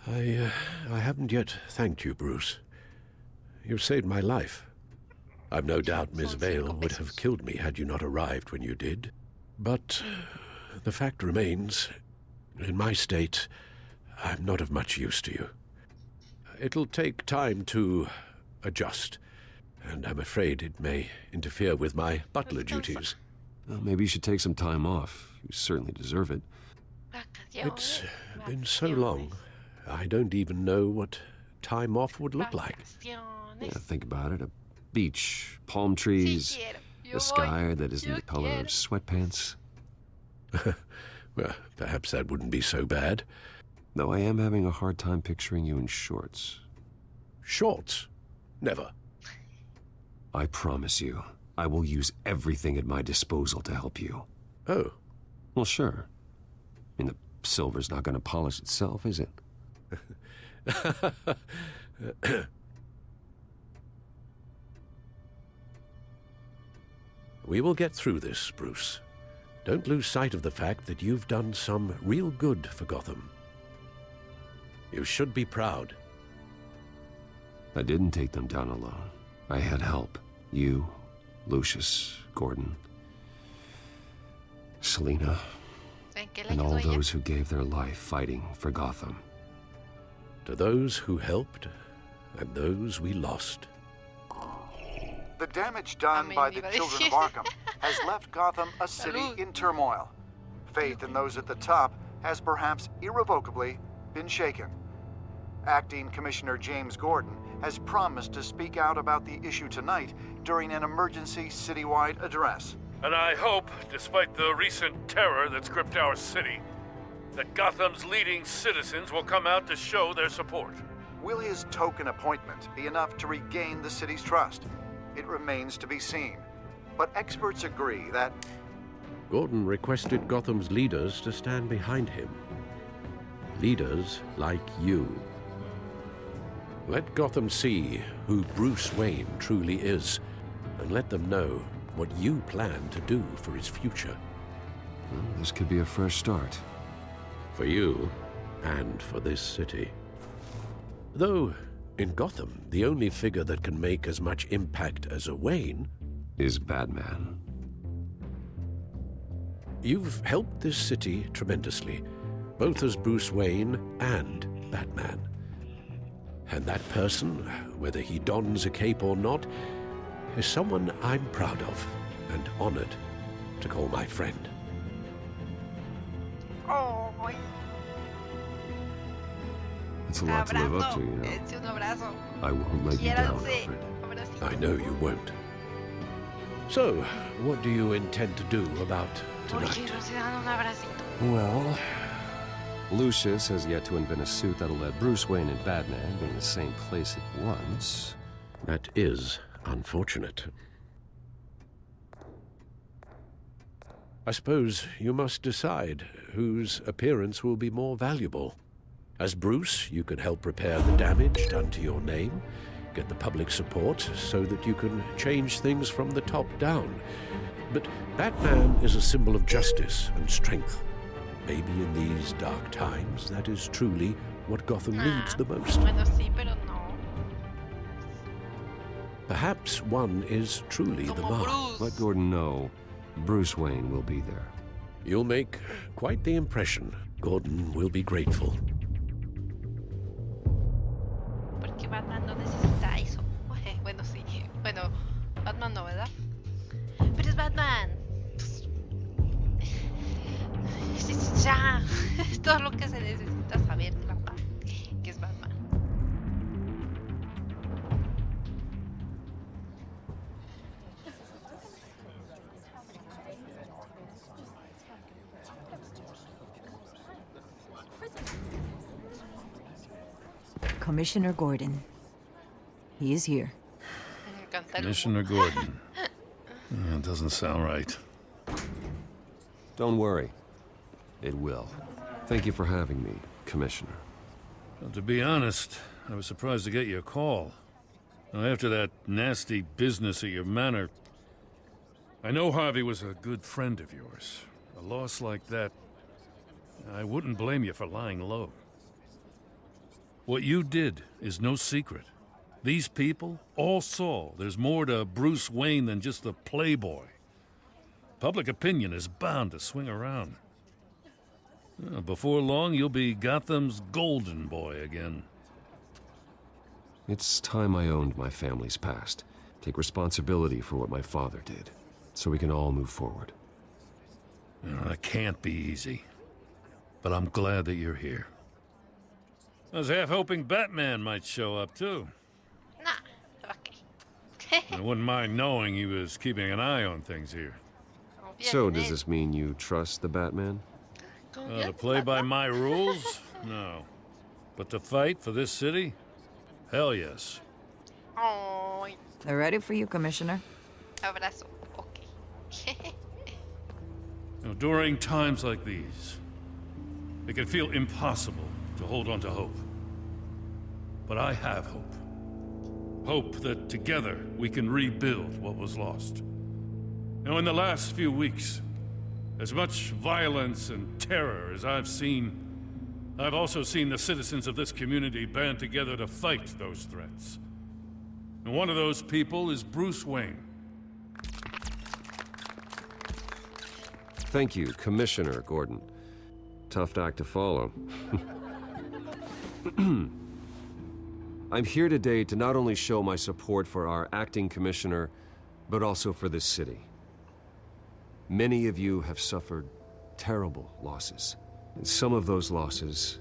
I haven't yet thanked you, Bruce. You've saved my life. I've no doubt Miss Vale would have killed me had you not arrived when you did. But the fact remains, in my state, I'm not of much use to you. It'll take time to adjust, and I'm afraid it may interfere with my butler duties. Well, maybe you should take some time off. You certainly deserve it. It's been so long, I don't even know what time off would look like. Yeah, think about it. A beach, palm trees, a sky that isn't the color of sweatpants. Well, perhaps that wouldn't be so bad. Though I am having a hard time picturing you in shorts. Shorts? Never. I promise you, I will use everything at my disposal to help you. Oh. Well, sure. I mean, the silver's not going to polish itself, is it? We will get through this, Bruce. Don't lose sight of the fact that you've done some real good for Gotham. You should be proud. I didn't take them down alone. I had help. You, Lucius, Gordon, Selena, and all those who gave their life fighting for Gotham. To those who helped, and those we lost. The damage done by the Children of Arkham has left Gotham a city in turmoil. Faith in those at the top has perhaps irrevocably been shaken. Acting Commissioner James Gordon has promised to speak out about the issue tonight during an emergency citywide address. And I hope, despite the recent terror that's gripped our city, that Gotham's leading citizens will come out to show their support. Will his token appointment be enough to regain the city's trust? It remains to be seen. But experts agree that Gordon requested Gotham's leaders to stand behind him. Leaders like you. Let Gotham see who Bruce Wayne truly is, and let them know what you plan to do for his future. Well, this could be a fresh start. For you, and for this city. Though, in Gotham, the only figure that can make as much impact as a Wayne is Batman. You've helped this city tremendously, both as Bruce Wayne and Batman. And that person, whether he dons a cape or not, is someone I'm proud of and honored to call my friend. Oh, boy. It's a lot to live up to, you know. I won't let you down, Alfred. I know you won't. So, what do you intend to do about tonight? Well, Lucius has yet to invent a suit that'll let Bruce Wayne and Batman be in the same place at once. That is unfortunate. I suppose you must decide whose appearance will be more valuable. As Bruce, you can help repair the damage done to your name, get the public support so that you can change things from the top down. But Batman is a symbol of justice and strength. Maybe in these dark times, that is truly what Gotham needs the most. Bueno, sí, pero no. Perhaps one is truly the mark. Let Gordon know Bruce Wayne will be there. You'll make quite the impression. Gordon will be grateful. Batman no, ¿verdad? Pero es Batman. Sí, ya. Es todo lo que se necesita saber de Batman. Que es Batman. Commissioner Gordon. He is here. Commissioner Gordon. It doesn't sound right. Don't worry. It will. Thank you for having me, Commissioner. Well, to be honest, I was surprised to get your call. Now, after that nasty business at your manor, I know Harvey was a good friend of yours. A loss like that, I wouldn't blame you for lying low. What you did is no secret. These people all saw there's more to Bruce Wayne than just the playboy. Public opinion is bound to swing around. Before long, you'll be Gotham's golden boy again. It's time I owned my family's past. Take responsibility for what my father did, so we can all move forward. That can't be easy. But I'm glad that you're here. I was half hoping Batman might show up, too. Nah, okay. I wouldn't mind knowing he was keeping an eye on things here. So, does this mean you trust the Batman? To play by my rules? No. But to fight for this city? Hell yes. Oh. They're ready for you, Commissioner. Abrazo. Okay. During times like these, it can feel impossible to hold on to hope. But I have hope. Hope that together we can rebuild what was lost. In the last few weeks, as much violence and terror as I've seen, I've also seen the citizens of this community band together to fight those threats. And one of those people is Bruce Wayne. Thank you, Commissioner Gordon. Tough act to follow. I'm here today to not only show my support for our acting commissioner, but also for this city. Many of you have suffered terrible losses, and some of those losses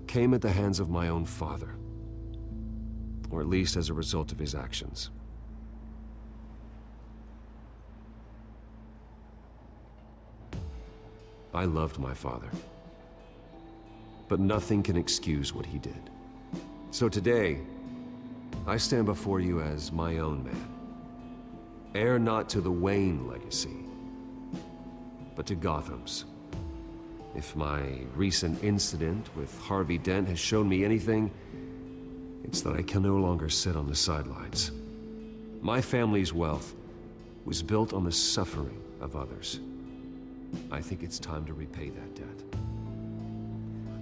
came at the hands of my own father, or at least as a result of his actions. I loved my father, but nothing can excuse what he did. So today, I stand before you as my own man, heir not to the Wayne legacy, but to Gotham's. If my recent incident with Harvey Dent has shown me anything, it's that I can no longer sit on the sidelines. My family's wealth was built on the suffering of others. I think it's time to repay that debt.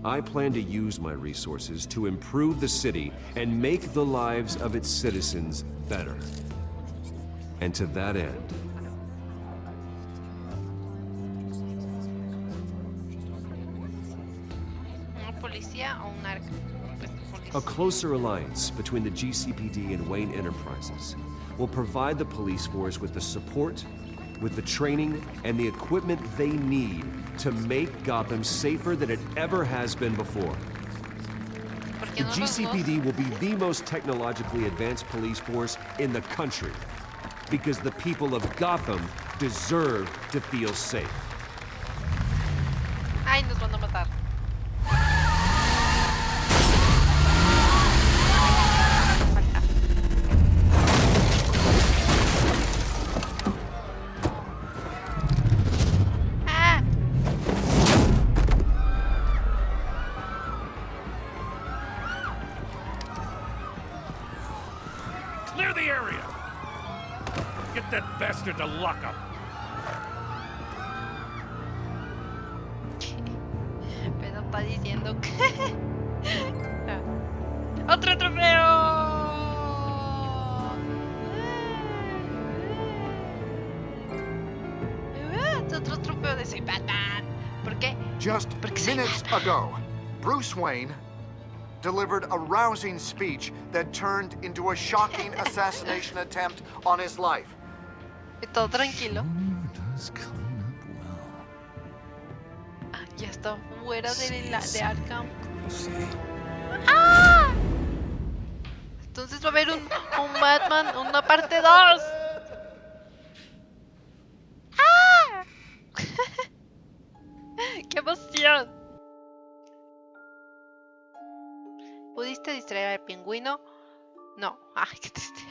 I plan to use my resources to improve the city and make the lives of its citizens better. And to that end, a closer alliance between the GCPD and Wayne Enterprises will provide the police force with the support, with the training, and the equipment they need to make Gotham safer than it ever has been before. The GCPD will be the most technologically advanced police force in the country, because the people of Gotham deserve to feel safe. Ay, nos van a matar. Clear the area! Get that bastard to lock up! Pero está diciendo que... ¡Otro trofeo! Otro trofeo de soy Batman. ¿Por qué? Just minutes ago, Bruce Wayne delivered a rousing speech that turned into a shocking assassination attempt on his life. Y todo tranquilo. Ya está fuera de Arkham. ¡Ah! Entonces va a haber un Batman, una parte 2. ¡Ah! ¡Qué emoción! ¿Pudiste distraer al pingüino? No. Ay, qué triste.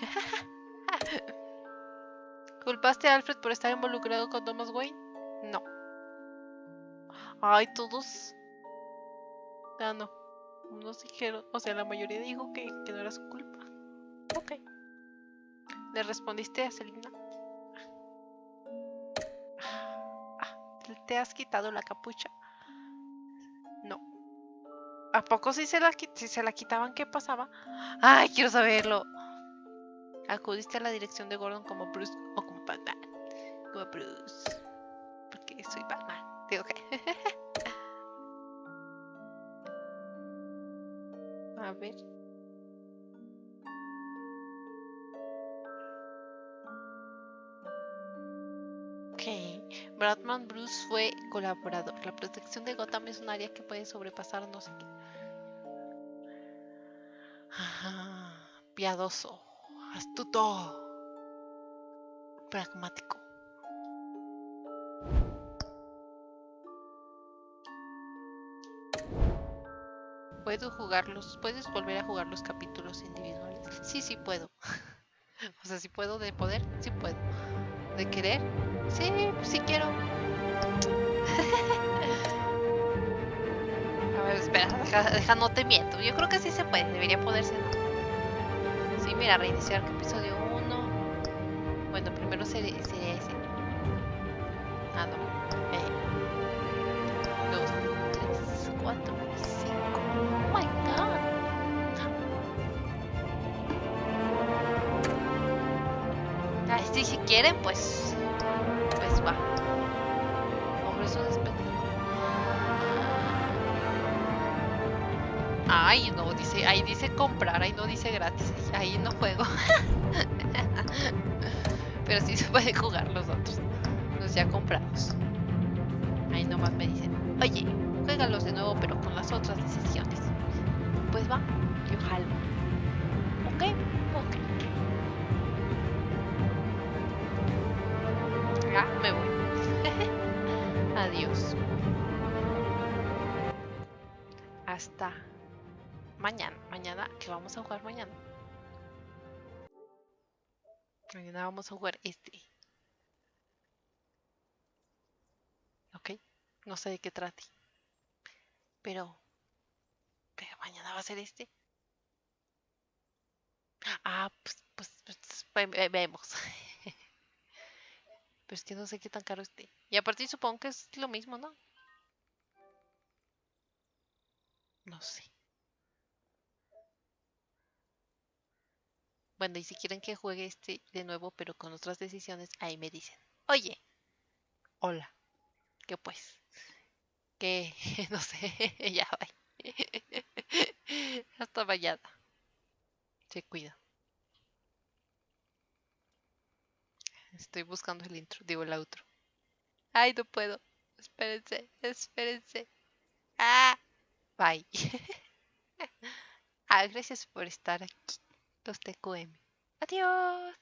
¿Culpaste a Alfred por estar involucrado con Thomas Wayne? No. Ay, todos. Ah, no. Unos dijeron, o sea, la mayoría dijo que no era su culpa. Ok. ¿Le respondiste a Selina? ¿Te has quitado la capucha? No. ¿A poco si se la quitaban, qué pasaba? ¡Ay, quiero saberlo! ¿Acudiste a la dirección de Gordon como Bruce o como Batman? Como Bruce. Porque soy Batman. Digo que. A ver. Ok. Batman Bruce fue colaborador. La protección de Gotham es un área que puede sobrepasar no sé qué. Ajá. Piadoso. Astuto. Pragmático. ¿Puedes volver a jugar los capítulos individuales? Sí puedo. O sea, si puedo de poder, sí puedo. ¿De querer? Sí quiero. A ver, espera, deja, no te miento. Yo creo que sí se puede, debería poderse, ¿no? Sí, mira, reiniciar episodio 1. Bueno, primero sería ese. Ah, no. 2, 3, 4 y 5. Oh my god. Ay, si quieren, pues va. Hombre, eso despedido. Ay, no, ahí dice comprar, ahí no dice gratis, ahí no juego. Pero sí se puede jugar los otros, los ya comprados. Ahí nomás me dicen, oye, juégalos de nuevo, pero con las otras decisiones. Pues va, yo jalo. Ok. Ya, me voy. Adiós. Hasta mañana. Mañana, ¿qué vamos a jugar mañana? Mañana vamos a jugar Ok. No sé de qué trate. Pero mañana va a ser Ah, pues vemos. Pero es que no sé qué tan caro esté. Y aparte supongo que es lo mismo, ¿no? No sé. Bueno, y si quieren que juegue de nuevo, pero con otras decisiones, ahí me dicen. Oye, hola. ¿Qué pues? Que no sé, ya va. Hasta mañana. Se cuida. Estoy buscando el intro, digo el outro. Ay, no puedo. Espérense. Ah, bye. Gracias por estar aquí. Los TQM. Adiós.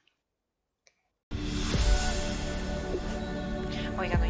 Oigan,